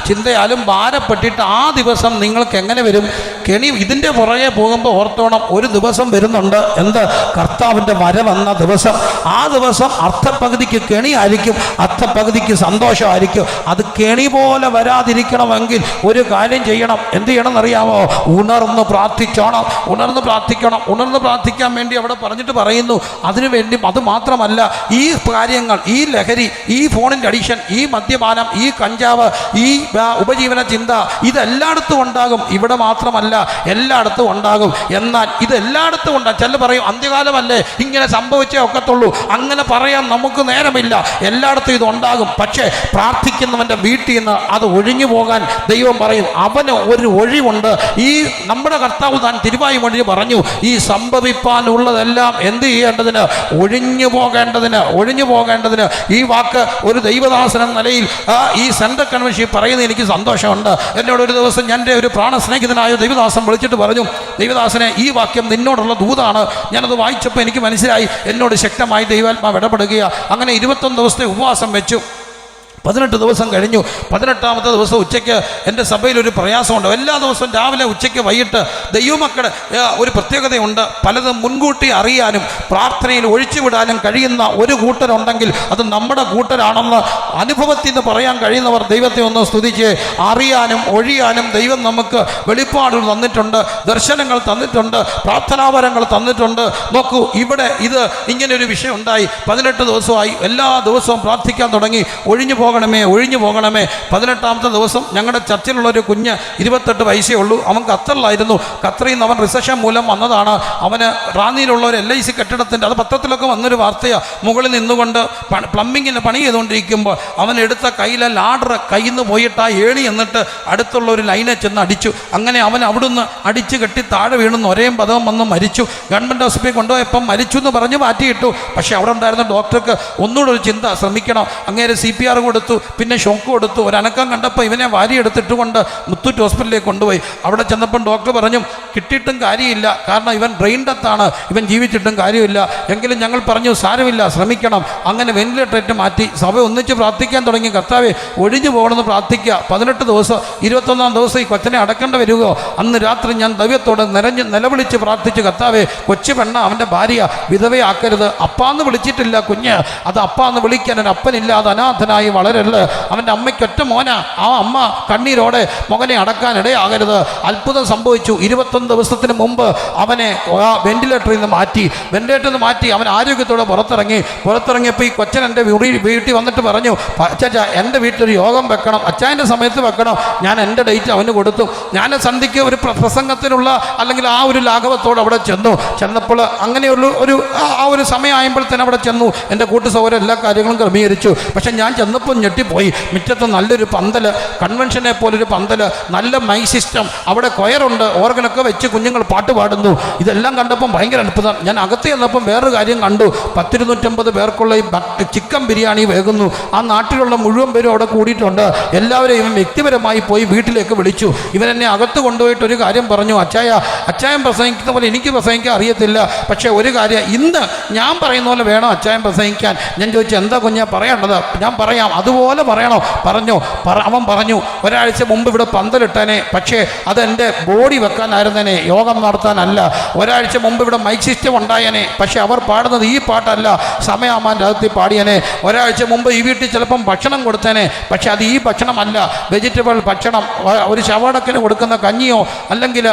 ചിന്തയാലും ഭാരപ്പെട്ടിട്ട് ആ ദിവസം നിങ്ങൾക്ക് എങ്ങനെ വരും? കെണി. ഇതിൻ്റെ പുറകെ പോകുമ്പോൾ ഓർത്തോണം, ഒരു ദിവസം വരുന്നുണ്ട്. എന്ത്? കർത്താവിൻ്റെ വരവെന്ന ദിവസം. ആ ദിവസം അർത്ഥപകുതിക്ക് കെണിയായിരിക്കും, അർത്ഥപകുതിക്ക് സന്തോഷമായിരിക്കും. അത് കെണി പോലെ വരാതിരിക്കണമെങ്കിൽ ഒരു കാര്യം ചെയ്യണം. എന്ത് ചെയ്യണം എന്നറിയാമോ? ഉണർന്ന് പ്രാർത്ഥിച്ചോണം. ഉണർന്ന് പ്രാർത്ഥിക്കാൻ വേണ്ടി അവിടെ പറഞ്ഞിട്ട് പറയുന്നു, അതിനുവേണ്ടി അത് മാത്രമല്ല, ഈ കാര്യങ്ങൾ, ഈ ലഹരി, ഈ ഫോണിൻ്റെ അഡിക്ഷൻ, ഈ മദ്യപാനം, ഈ കഞ്ചാവ്, ഈ ഉപജീവന ചിന്ത, ഇതെല്ലായിടത്തും ഉണ്ടാകും. ഇവിടെ മാത്രമല്ല, എല്ലായിടത്തും ഉണ്ടാകും. എന്നാൽ ഇതെല്ലായിടത്തും ഉണ്ടാകും. ചില പറയും, അന്ത്യകാലമല്ലേ, ഇങ്ങനെ സംഭവിച്ചേ ഒക്കത്തുള്ളൂ. അങ്ങനെ പറയാൻ നമുക്ക് നേരമില്ല. എല്ലായിടത്തും ഇതുണ്ടാകും. പക്ഷേ പ്രാർത്ഥിക്കുന്നവൻ്റെ വീട്ടിൽ നിന്ന് അത് ഒഴിഞ്ഞു പോകാൻ ദൈവം പറയും, അവന് ഒരു ഒഴിവുണ്ട്. ഈ നമ്മുടെ കർത്താവ് താൻ തിരുവായി വഴി പറഞ്ഞു, ഈ സംഭവിപ്പാനുള്ളതെല്ലാം എന്ത് ചെയ്യേണ്ടതിന്? ഒഴിഞ്ഞു പോകേണ്ടതിന്. ഈ വാക്ക് ഒരു ദൈവദാസൻ എന്ന നിലയിൽ ഈ സെൻട്രൽ കൺവെൻഷൻ പറയുന്നത് എനിക്ക് സന്തോഷമുണ്ട്. എന്നോട് ഒരു ദിവസം എൻ്റെ ഒരു പ്രാണസ്നേഹിതനായ ദൈവദാസൻ വിളിച്ചിട്ട് പറഞ്ഞു, ദൈവദാസനെ, ഈ വാക്യം നിന്നോടുള്ള ദൂതാണ്. ഞാനത് വായിച്ചപ്പോൾ എനിക്ക് മനസ്സിലായി, എന്നോട് ശക്തമായി ദൈവാത്മാവ് ഇടപെടുകയാണ്. അങ്ങനെ 21 ദിവസത്തെ ഉപവാസം വെച്ചു. 18 ദിവസം കഴിഞ്ഞു. 18ാമത്തെ ദിവസം ഉച്ചയ്ക്ക് എൻ്റെ സഭയിൽ ഒരു പ്രയാസമുണ്ട്. എല്ലാ ദിവസവും രാവിലെ, ഉച്ചയ്ക്ക്, വൈകിട്ട് ദൈവമക്കളുടെ ഒരു പ്രത്യേകതയുണ്ട്. പലതും മുൻകൂട്ടി അറിയാനും പ്രാർത്ഥനയിൽ ഒഴിച്ചുവിടാനും കഴിയുന്ന ഒരു കൂട്ടരുണ്ടെങ്കിൽ അത് നമ്മുടെ കൂട്ടരാണെന്ന് അനുഭവത്തിൽ നിന്ന് പറയാൻ കഴിയുന്നവർ ദൈവത്തെ ഒന്ന് സ്തുതിച്ച്. അറിയാനും ഒഴിയാനും ദൈവം നമുക്ക് വെളിപ്പാടുകൾ തന്നിട്ടുണ്ട്, ദർശനങ്ങൾ തന്നിട്ടുണ്ട്, പ്രാർത്ഥനാപരങ്ങൾ തന്നിട്ടുണ്ട്. നോക്കൂ, ഇവിടെ ഇത് ഇങ്ങനെയൊരു വിഷയം ഉണ്ടായി. 18 ദിവസമായി. എല്ലാ ദിവസവും പ്രാർത്ഥിക്കാൻ തുടങ്ങി. ഒഴിഞ്ഞു പോകണമേ. 18ാമത്തെ ദിവസം ഞങ്ങളുടെ ചർച്ചിലുള്ളൊരു കുഞ്ഞ്, 28 വയസ്സേ ഉള്ളൂ. അവൻ ഖത്തറിലായിരുന്നു. ഖത്തറിൽ നിന്ന് അവൻ റിസഷൻ മൂലം വന്നതാണ്. അവന് റാന്നിയിലുള്ള ഒരു LIC കെട്ടിടത്തിൻ്റെ, അത് പത്രത്തിലൊക്കെ വന്നൊരു വാർത്തയാണ്, മുകളിൽ നിന്നുകൊണ്ട് പ്ലംബിങ്ങിന് പണി ചെയ്തുകൊണ്ടിരിക്കുമ്പോൾ അവൻ എടുത്ത കയ്യിലെ ലാഡർ കയ്യിൽ നിന്ന് പോയിട്ട് ആ ഏണി എന്നിട്ട് അടുത്തുള്ള ഒരു ലൈനെ ചെന്ന് അടിച്ചു. അങ്ങനെ അവൻ അവിടുന്ന് അടിച്ച് കെട്ടി താഴെ വീണുന്നു. ഒരേം പദവും വന്ന് മരിച്ചു. ഗവൺമെൻറ് ഹോസ്പിറ്റലിൽ കൊണ്ടുപോയപ്പം മരിച്ചു എന്ന് പറഞ്ഞ് മാറ്റിയിട്ടു. പക്ഷേ അവിടെ ഉണ്ടായിരുന്ന ഡോക്ടർക്ക് ഒന്നുകൂടെ ഒരു ചിന്ത, ശ്രമിക്കണം. അങ്ങേരെ CPR കൊടുത്തു, പിന്നെ ഷോക്ക് കൊടുത്തു. ഒരനക്കം കണ്ടപ്പോൾ ഇവനെ വാരിയെടുത്തിട്ടുകൊണ്ട് മുത്തൂറ്റ് ഹോസ്പിറ്റലിലേക്ക് കൊണ്ടുപോയി. അവിടെ ചെന്നപ്പം ഡോക്ടർ പറഞ്ഞു, കിട്ടിയിട്ടും കാര്യമില്ല, കാരണം ഇവൻ ബ്രെയിൻ ഡെത്താണ്, ഇവൻ ജീവിച്ചിട്ടും കാര്യമില്ല. എങ്കിലും ഞങ്ങൾ പറഞ്ഞു, സാരമില്ല, ശ്രമിക്കണം. അങ്ങനെ വെന്റിലേറ്ററേറ്റ് മാറ്റി. സഭ ഒന്നിച്ച് പ്രാർത്ഥിക്കാൻ തുടങ്ങി. കർത്താവേ, ഒഴിഞ്ഞു പോകണമെന്ന് പ്രാർത്ഥിക്കുക. 18 ദിവസം. 21ാം ദിവസം ഈ കൊച്ചനെ അടക്കേണ്ടി വരുമോ? അന്ന് രാത്രി ഞാൻ ദൈവത്തോട് നിലവിളിച്ച് പ്രാർത്ഥിച്ചു, കർത്താവേ, കൊച്ചു പെണ്ണ, അവൻ്റെ ഭാര്യ, വിധവയാക്കരുത്. അപ്പാന്ന് വിളിച്ചിട്ടില്ല കുഞ്ഞ്, അത് അപ്പാന്ന് വിളിക്കാൻ ഒരു അപ്പനില്ലാതെ അനാഥനായി വളരരുത്. അവൻ്റെ അമ്മയ്ക്ക് ഒറ്റ മോനാ. ആ അമ്മ കണ്ണീരോടെ മകനെ അടക്കാൻ ഇടയാകരുത്. അത്ഭുതം സംഭവിച്ചു. 21 ദിവസത്തിന് മുമ്പ് അവനെ വെന്റിലേറ്ററിൽ നിന്ന് മാറ്റി. അവൻ ആരോഗ്യത്തോടെ പുറത്തിറങ്ങിയപ്പോൾ ഈ കൊച്ചൻ എൻ്റെ വീട്ടിൽ വന്നിട്ട് പറഞ്ഞു, അച്ചാ, എൻ്റെ വീട്ടിലൊരു യോഗം വെക്കണം, അച്ചായൻ്റെ സമയത്ത് വെക്കണം. ഞാൻ എൻ്റെ ഡേറ്റ് അവന് കൊടുത്തു. ഞാൻ സന്ധ്യയ്ക്ക് ഒരു പ്രസംഗത്തിനുള്ള അല്ലെങ്കിൽ ആ ഒരു ലാഘവത്തോടെ അവിടെ ചെന്നപ്പോൾ അങ്ങനെയുള്ള ഒരു സമയമായപ്പോൾ തന്നെ അവിടെ ചെന്നു. എൻ്റെ കൂട്ടു സൗകര്യം എല്ലാ കാര്യങ്ങളും ക്രമീകരിച്ചു. പക്ഷെ ഞാൻ ചെന്നപ്പോൾ ഞെട്ടിപ്പോയി. മുറ്റത്ത് നല്ലൊരു പന്തല്, കൺവെൻഷനെ പോലൊരു പന്തല്, നല്ല മൈ സിസ്റ്റം, അവിടെ കൊയറുണ്ട്, ഓർഗനൊക്കെ വെച്ച് കുഞ്ഞുങ്ങൾ പാട്ട് പാടുന്നു. ഇതെല്ലാം കണ്ടപ്പം ഭയങ്കര അത്ഭുതം. ഞാൻ അകത്ത് ചെന്നപ്പം വേറൊരു കാര്യം കണ്ടു. 250 പേർക്കുള്ള ഈ ചിക്കൻ ബിരിയാണി വേകുന്നു. ആ നാട്ടിലുള്ള മുഴുവൻ പേരും അവിടെ കൂടിയിട്ടുണ്ട്. എല്ലാവരെയും ഇവൻ വ്യക്തിപരമായി പോയി വീട്ടിലേക്ക് വിളിച്ചു. ഇവൻ എന്നെ അകത്ത് കൊണ്ടുപോയിട്ട് ഒരു കാര്യം പറഞ്ഞു, അച്ചായൻ പ്രസംഗിക്കുന്ന പോലെ എനിക്ക് പ്രസംഗിക്കാൻ അറിയത്തില്ല, പക്ഷേ ഒരു കാര്യം, ഇന്ന് ഞാൻ പറയുന്ന പോലെ വേണം അച്ചായൻ പ്രസംഗിക്കാൻ. ഞാൻ ചോദിച്ചു, എന്താ കുഞ്ഞാ പറയേണ്ടത്? ഞാൻ പറയാം, അതുപോലെ പറയണോ? അവൻ പറഞ്ഞു, ഒരാഴ്ച മുമ്പ് ഇവിടെ പന്തലിട്ടനെ, പക്ഷേ അതെൻ്റെ ബോഡി വെക്കാനായിരുന്നേനെ, യോഗം നടത്താനല്ല. ഒരാഴ്ച മുമ്പ് ഇവിടെ മൈക്ക് സിസ്റ്റം ഉണ്ടായനെ, പക്ഷേ അവർ പാടുന്നത് ഈ പാട്ടല്ല, സമയാമാൻ രാഗത്തിൽ പാടിയനെ. ഒരാഴ്ച മുമ്പ് ഈ വീട്ടിൽ ചിലപ്പം ഭക്ഷണം കൊടുത്തേനെ, പക്ഷേ അത് ഈ ഭക്ഷണമല്ല, വെജിറ്റബിൾ ഭക്ഷണം, ഒരു ശവാടക്കിന് കൊടുക്കുന്ന കഞ്ഞിയോ അല്ലെങ്കിൽ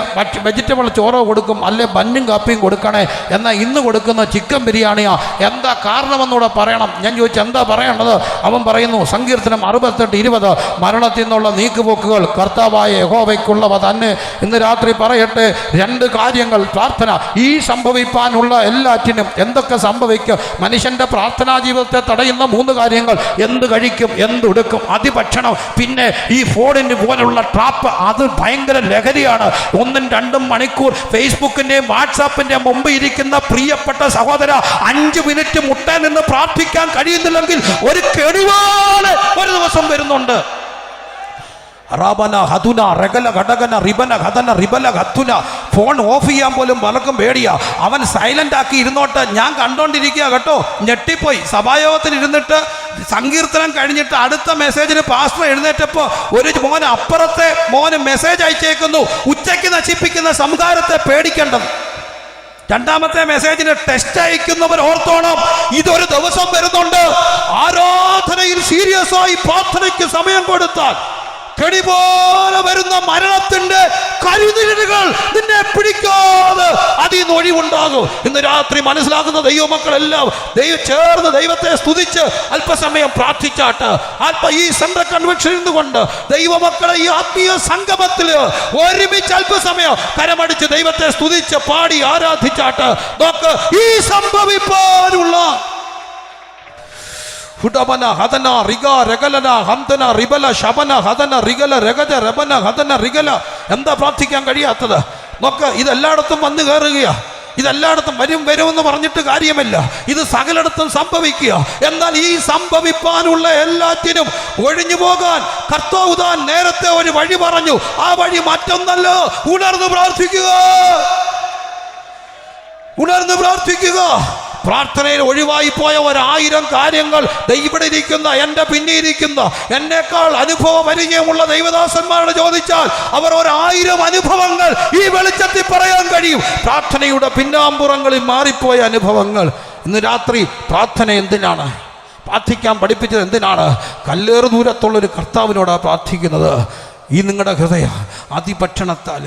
വെജിറ്റബിൾ ചോറോ കൊടുക്കും, അല്ലെ ബന്നും കാപ്പിയും കൊടുക്കണേ. എന്നാൽ ഇന്ന് കൊടുക്കുന്ന ചിക്കൻ ബിരിയാണിയാ. എന്താ കാരണമെന്നൂടെ പറയണം. ഞാൻ ചോദിച്ചു, എന്താ പറയേണ്ടത്? അവൻ പറയുന്നു, സങ്കീർത്തനം 68:20, മരണത്തിൽ നിന്നുള്ള നീക്കുപോക്കുകൾ കർത്താവായ യഹോവയ്ക്കുള്ളവ തന്നെ. ഇന്ന് രാത്രി പറയട്ടെ, 2 കാര്യങ്ങൾ പ്രാർത്ഥന. ഈ സംഭവിപ്പാനുള്ള എല്ലാറ്റിനും എന്തൊക്കെ സംഭവിക്കും? മനുഷ്യൻ്റെ പ്രാർത്ഥനാ ജീവിതത്തെ തടയുന്ന 3 കാര്യങ്ങൾ: എന്ത് കഴിക്കും, എന്തുടുക്കും, അതിഭക്ഷണം, പിന്നെ ഈ ഫോണിന് പോലുള്ള ട്രാപ്പ്. അത് ഭയങ്കര ലഹരിയാണ്. 1-2 മണിക്കൂർ ഫേസ്ബുക്കിൻ്റെയും വാട്സാപ്പിൻ്റെയും മുമ്പ് ഇരിക്കുന്ന പ്രിയപ്പെട്ട സഹോദര, 5 മിനിറ്റ് മുട്ടേ നിന്ന് പ്രാർത്ഥിക്കാൻ കഴിയുന്നില്ലെങ്കിൽ ഒരു കെടുവാണ് ഒരു ദിവസം വരുന്നുണ്ട്. റബന ഹതുന റഗല ഘടകന റിബന ഘതന റിബല ഘത്തുന. ഫോൺ ഓഫ് ചെയ്യാൻ പോലും പലർക്കും പേടിയാ. അവൻ സൈലന്റ് ആക്കി ഇരുന്നോട്ട്, ഞാൻ കണ്ടോണ്ടിരിക്കുക കേട്ടോ. ഞെട്ടിപ്പോയി. സഭായോഗത്തിൽ ഇരുന്നിട്ട് സങ്കീർത്തനം കഴിഞ്ഞിട്ട് അടുത്ത മെസ്സേജിന് പാസ്റ്റർ എഴുന്നേറ്റപ്പോൾ ഒരു അപ്പുറത്തെ മോന് മെസ്സേജ് അയച്ചേക്കുന്നു, ഉച്ചയ്ക്ക് നശിപ്പിക്കുന്ന സംഹാരത്തെ പേടിക്കേണ്ടത്. 2ാമത്തെ മെസ്സേജിന് ടെസ്റ്റ് അയക്കുന്നവർ ഓർത്തോണം, ഇതൊരു ദിവസം വരുന്നുണ്ട്. ആരാധനയിൽ സീരിയസ് ആയി പ്രാർത്ഥനയ്ക്ക് സമയം കൊടുത്താൽ കെടി പോലെ വരുന്ന മരണത്തിന്റെ കരുതിരുകൾ നിന്നെ പിടിക്കാതെ അതിൽ നിന്ന് ഒഴിവുണ്ടാകും. ഇന്ന് രാത്രി മനസ്സിലാക്കുന്ന ദൈവമക്കളെല്ലാം ചേർന്ന് ദൈവത്തെ സ്തുതിച്ച് അല്പസമയം പ്രാർത്ഥിച്ചാട്ട്. ഈ സെൻട്രൽ കൺവെൻഷനിൽ നിന്നുകൊണ്ട് ദൈവമക്കളെ ഈ ആത്മീയ സംഗമത്തിൽ ഒരുമിച്ച് അല്പസമയം കരമടിച്ച് ദൈവത്തെ സ്തുതിച്ച് പാടി ആരാധിച്ചാട്ട്. നോക്ക്, ഈ സംഭവിപ്പാനുള്ള ഹുഡബന ഹദന റിഗ രഗലന ഹംദന റിബല ശബന ഹദന റിഗല രഗജ രബന ഹദന റിഗല. എന്താ പ്രാർത്ഥിക്കാൻ കഴിയാത്തത്? നോക്ക്, ഇതെല്ലായിടത്തും വന്നു കയറുകയാ. ഇതെല്ലായിടത്തും വരുമെന്ന് പറഞ്ഞിട്ട് കാര്യമില്ല. ഇത് സകലയിടത്തും സംഭവിക്കുക. എന്നാൽ ഈ സംഭവിപ്പാനുള്ള എല്ലാറ്റിനും ഒഴിഞ്ഞു പോകാൻ കർത്താവ് താൻ നേരത്തെ ഒരു വഴി പറഞ്ഞു. ആ വഴി മറ്റൊന്നല്ല. ഉണർന്ന് പ്രാർത്ഥിക്കുക, ഉണർന്ന് പ്രാർത്ഥിക്കുക. പ്രാർത്ഥനയിൽ ഒഴിവായി പോയ 1000 കാര്യങ്ങൾ ഇവിടെ ഇരിക്കുന്ന, എൻ്റെ പിന്നിരിക്കുന്ന, എന്നേക്കാൾ അനുഭവ പരിചയമുള്ള ദൈവദാസന്മാരോട് ചോദിച്ചാൽ അവർ 1000 അനുഭവങ്ങൾ ഈ വെളിച്ചത്തിൽ പറയാൻ കഴിയും. പ്രാർത്ഥനയുടെ പിന്നാമ്പുറങ്ങളിൽ മാറിപ്പോയ അനുഭവങ്ങൾ. ഇന്ന് രാത്രി പ്രാർത്ഥന എന്തിനാണ്? പ്രാർത്ഥിക്കാൻ പഠിപ്പിച്ചത് എന്തിനാണ്? കല്ലേറ് ദൂരത്തുള്ളൊരു കർത്താവിനോടാണ് പ്രാർത്ഥിക്കുന്നത്. ഈ നിങ്ങളുടെ ഹൃദയ അതിഭക്ഷണത്താൽ,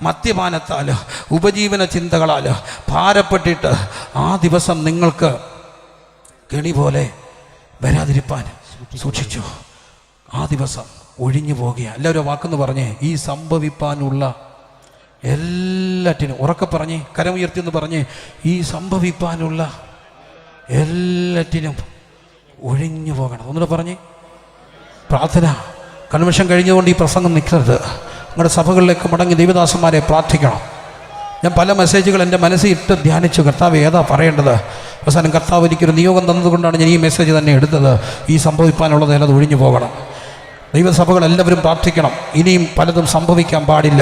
മദ്യപാനത്താൽ, ഉപജീവന ചിന്തകളാൽ ഭാരപ്പെട്ടിട്ട് ആ ദിവസം നിങ്ങൾക്ക് കെണി പോലെ വരാതിരിപ്പാൻ സൂക്ഷിച്ചു. ആ ദിവസം ഒഴിഞ്ഞു പോകുക. എല്ലാവരും വാക്കെന്ന് പറഞ്ഞേ, ഈ സംഭവിപ്പാനുള്ള എല്ലാറ്റിനും. ഉറക്കെ പറഞ്ഞേ, കരമുയർത്തിയെന്ന് പറഞ്ഞേ, ഈ സംഭവിപ്പാനുള്ള എല്ലാറ്റിനും ഒഴിഞ്ഞു പോകണം. ഒന്നുകൂടെ പറഞ്ഞേ. പ്രാർത്ഥന. കൺവെൻഷൻ കഴിഞ്ഞുകൊണ്ട് ഈ പ്രസംഗം നിൽക്കരുത്. നിങ്ങളുടെ സഭകളിലേക്ക് മടങ്ങി ദൈവദാസന്മാരെ പ്രാർത്ഥിക്കണം. ഞാൻ പല മെസ്സേജുകൾ എൻ്റെ മനസ്സിൽ ഇട്ട് ധ്യാനിച്ചു, കർത്താവ് ഏതാ പറയേണ്ടത്. അവസാനം കർത്താവ് എനിക്കൊരു നിയോഗം തന്നതുകൊണ്ടാണ് ഞാൻ ഈ മെസ്സേജ് തന്നെ എടുത്തത്. ഈ സംഭവിക്കാനുള്ളത് അത് ഒഴിഞ്ഞു പോകണം. ദൈവസഭകൾ എല്ലാവരും പ്രാർത്ഥിക്കണം. ഇനിയും പലതും സംഭവിക്കാൻ പാടില്ല,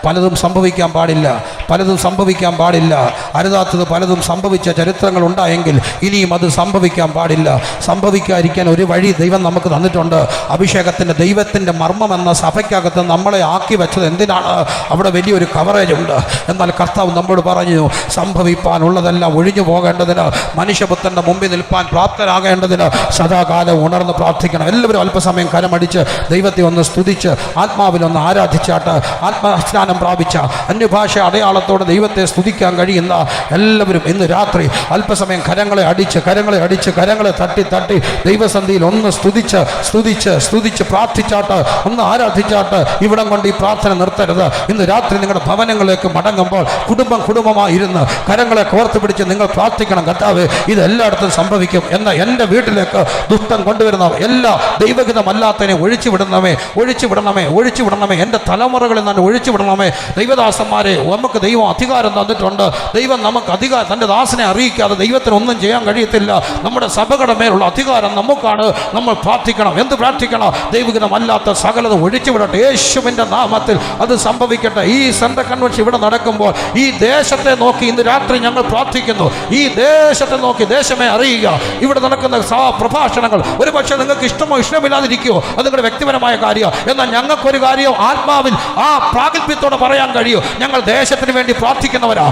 പലതും സംഭവിക്കാൻ പാടില്ല, പലതും സംഭവിക്കാൻ പാടില്ല. അരുതാത്തത് പലതും സംഭവിച്ച ചരിത്രങ്ങൾ ഉണ്ടായെങ്കിൽ ഇനിയും അത് സംഭവിക്കാൻ പാടില്ല. സംഭവിക്കാതിരിക്കാൻ ഒരു വഴി ദൈവം നമുക്ക് തന്നിട്ടുണ്ട്. അഭിഷേകത്തിൻ്റെ ദൈവത്തിൻ്റെ മർമ്മം എന്ന സഭയ്ക്കകത്ത് നമ്മളെ ആക്കി വെച്ചത് എന്തിനാണ്? അവിടെ വലിയൊരു കവറേജ് ഉണ്ട്. എന്നാൽ കർത്താവ് നമ്മോട് പറഞ്ഞു, സംഭവിപ്പാനുള്ളതെല്ലാം ഒഴിഞ്ഞു പോകേണ്ടതിന്, മനുഷ്യപുത്രൻ്റെ മുമ്പിൽ നിൽപ്പാൻ പ്രാപ്തരാകേണ്ടതിന് സദാകാലം ഉണർന്ന് പ്രാർത്ഥിക്കണം. എല്ലാവരും അല്പസമയം കരമടിച്ച് ദൈവത്തെ ഒന്ന് സ്തുതിച്ച് ആത്മാവിലൊന്ന് ആരാധിച്ചാട്ട് ആത്മസ്നാനം പ്രാപിച്ച അന്യഭാഷ അടയാളത്തോടെ ദൈവത്തെ സ്തുതിക്കാൻ കഴിയുന്ന എല്ലാവരും ഇന്ന് രാത്രി അല്പസമയം കരങ്ങളെ അടിച്ച് തട്ടി ദൈവസന്ധിയിൽ ഒന്ന് സ്തുതിച്ച് പ്രാർത്ഥിച്ചാട്ട് ഒന്ന് ആരാധിച്ചാട്ട് ഇവിടം കൊണ്ട് ഈ പ്രാർത്ഥന നിർത്തരുത്. ഇന്ന് രാത്രി നിങ്ങളുടെ ഭവനങ്ങളിലേക്ക് മടങ്ങുമ്പോൾ കുടുംബമായി ഇരുന്ന് കരങ്ങളെ കോർത്ത് പിടിച്ച് നിങ്ങൾ പ്രാർത്ഥിക്കണം. കർത്താവേ, ഇത് എല്ലായിടത്തും സംഭവിക്കും എന്ന എൻ്റെ വീട്ടിലേക്ക് ദുഷ്ടം കൊണ്ടുവരുന്ന എല്ലാ ദൈവഹിതമല്ലാത്തതിനെ ഒഴിച്ചു വിടണമേ. എൻ്റെ തലമുറകളിൽ നിന്ന് ഒഴിച്ചു വിടണമേ. ദൈവദാസന്മാരെ, നമുക്ക് ദൈവം അധികാരം തന്നിട്ടുണ്ട്. ദൈവം നമുക്ക് അധികാരം, തൻ്റെ ദാസനെ അറിയിക്കാതെ ദൈവത്തിന് ഒന്നും ചെയ്യാൻ കഴിയത്തില്ല. നമ്മുടെ സഭകളുടെ മേലുള്ള അധികാരം നമുക്കാണ്. നമ്മൾ പ്രാർത്ഥിക്കണം. എന്ത് പ്രാർത്ഥിക്കണം? ദൈവഹിതമല്ലാത്ത സകലത് ഒഴിച്ചു വിടട്ടെ യേശുവിൻ്റെ നാമത്തിൽ. അത് സംഭവിക്കട്ടെ. ഈ സെൻട്രൽ കൺവെൻഷൻ ഇവിടെ നടക്കുമ്പോൾ ഈ ദേശത്തെ നോക്കി ഇന്ന് രാത്രി ഞങ്ങൾ പ്രാർത്ഥിക്കുന്നു. ഈ ദേശത്തെ നോക്കി ദേശമേ അറിയുക. ഇവിടെ നടക്കുന്ന പ്രഭാഷണങ്ങൾ ഒരുപക്ഷെ നിങ്ങൾക്ക് ഇഷ്ടമോ ഇഷ്ടമില്ലാതിരിക്കുമോ, അത് നിങ്ങളുടെ വ്യക്തിപരമായ കാര്യം. എന്നാൽ ഞങ്ങൾക്കൊരു കാര്യം ആത്മാവിൽ ആ പ്രാഗൽഭ്യത്തോടെ പറയാൻ കഴിയും. ഞങ്ങൾ ദേശത്തിന് വേണ്ടി പ്രാർത്ഥിക്കുന്നവരാ.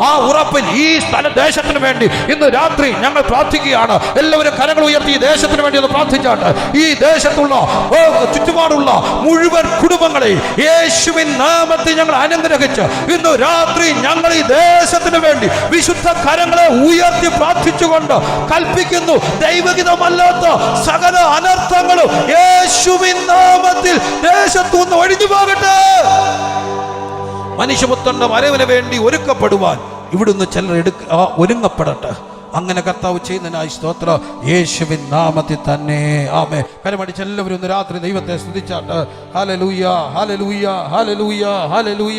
ആ ഉറപ്പിൽ ഈ ദേശത്തിന് വേണ്ടി ഇന്ന് രാത്രി ഞങ്ങൾ പ്രാർത്ഥിക്കുകയാണ്. എല്ലാവരും കരങ്ങൾ ഉയർത്തി ഈ ദേശത്തിന് വേണ്ടി ഒന്ന് പ്രാർത്ഥിച്ചാട്ട് ഈ ദേശത്തുള്ള ചുറ്റുപാടുള്ള മുഴുവൻ കുടുംബങ്ങളെ യേശുവിൻ നാമത്തിൽ ഞങ്ങൾ അനുഗ്രഹിച്ച് ഇന്ന് രാത്രി ഞങ്ങൾ ഈ ദേശത്തിന് വേണ്ടി വിശുദ്ധ കരങ്ങളെ ഉയർത്തി പ്രാർത്ഥിച്ചുകൊണ്ട് കൽപ്പിക്കുന്നു. ദൈവഹിതമല്ലാത്ത സകല അനർത്ഥങ്ങളും യേശുവിൻ നാമത്തിൽ ദേശത്തുനിന്ന് ഒഴിഞ്ഞു പോകട്ടെ. മനുഷ്യപുത്രന്റെ വരവിന് വേണ്ടി ഒരുക്കപ്പെടുവാൻ ഇവിടുന്ന് ചിലർ ഒരുങ്ങപ്പെടട്ടെ. അങ്ങനെ കർത്താവ് ചെയ്യുന്നതിനായി സ്തോത്രം. യേശുവിൻ നാമത്തിൽ തന്നെ ആമേൻ. കരമടിച്ച് എല്ലാവരും ഇന്ന് രാത്രി ദൈവത്തെ സ്തുതിച്ചാട്ട്. Hallelujah, hallelujah, hallelujah, hallelujah.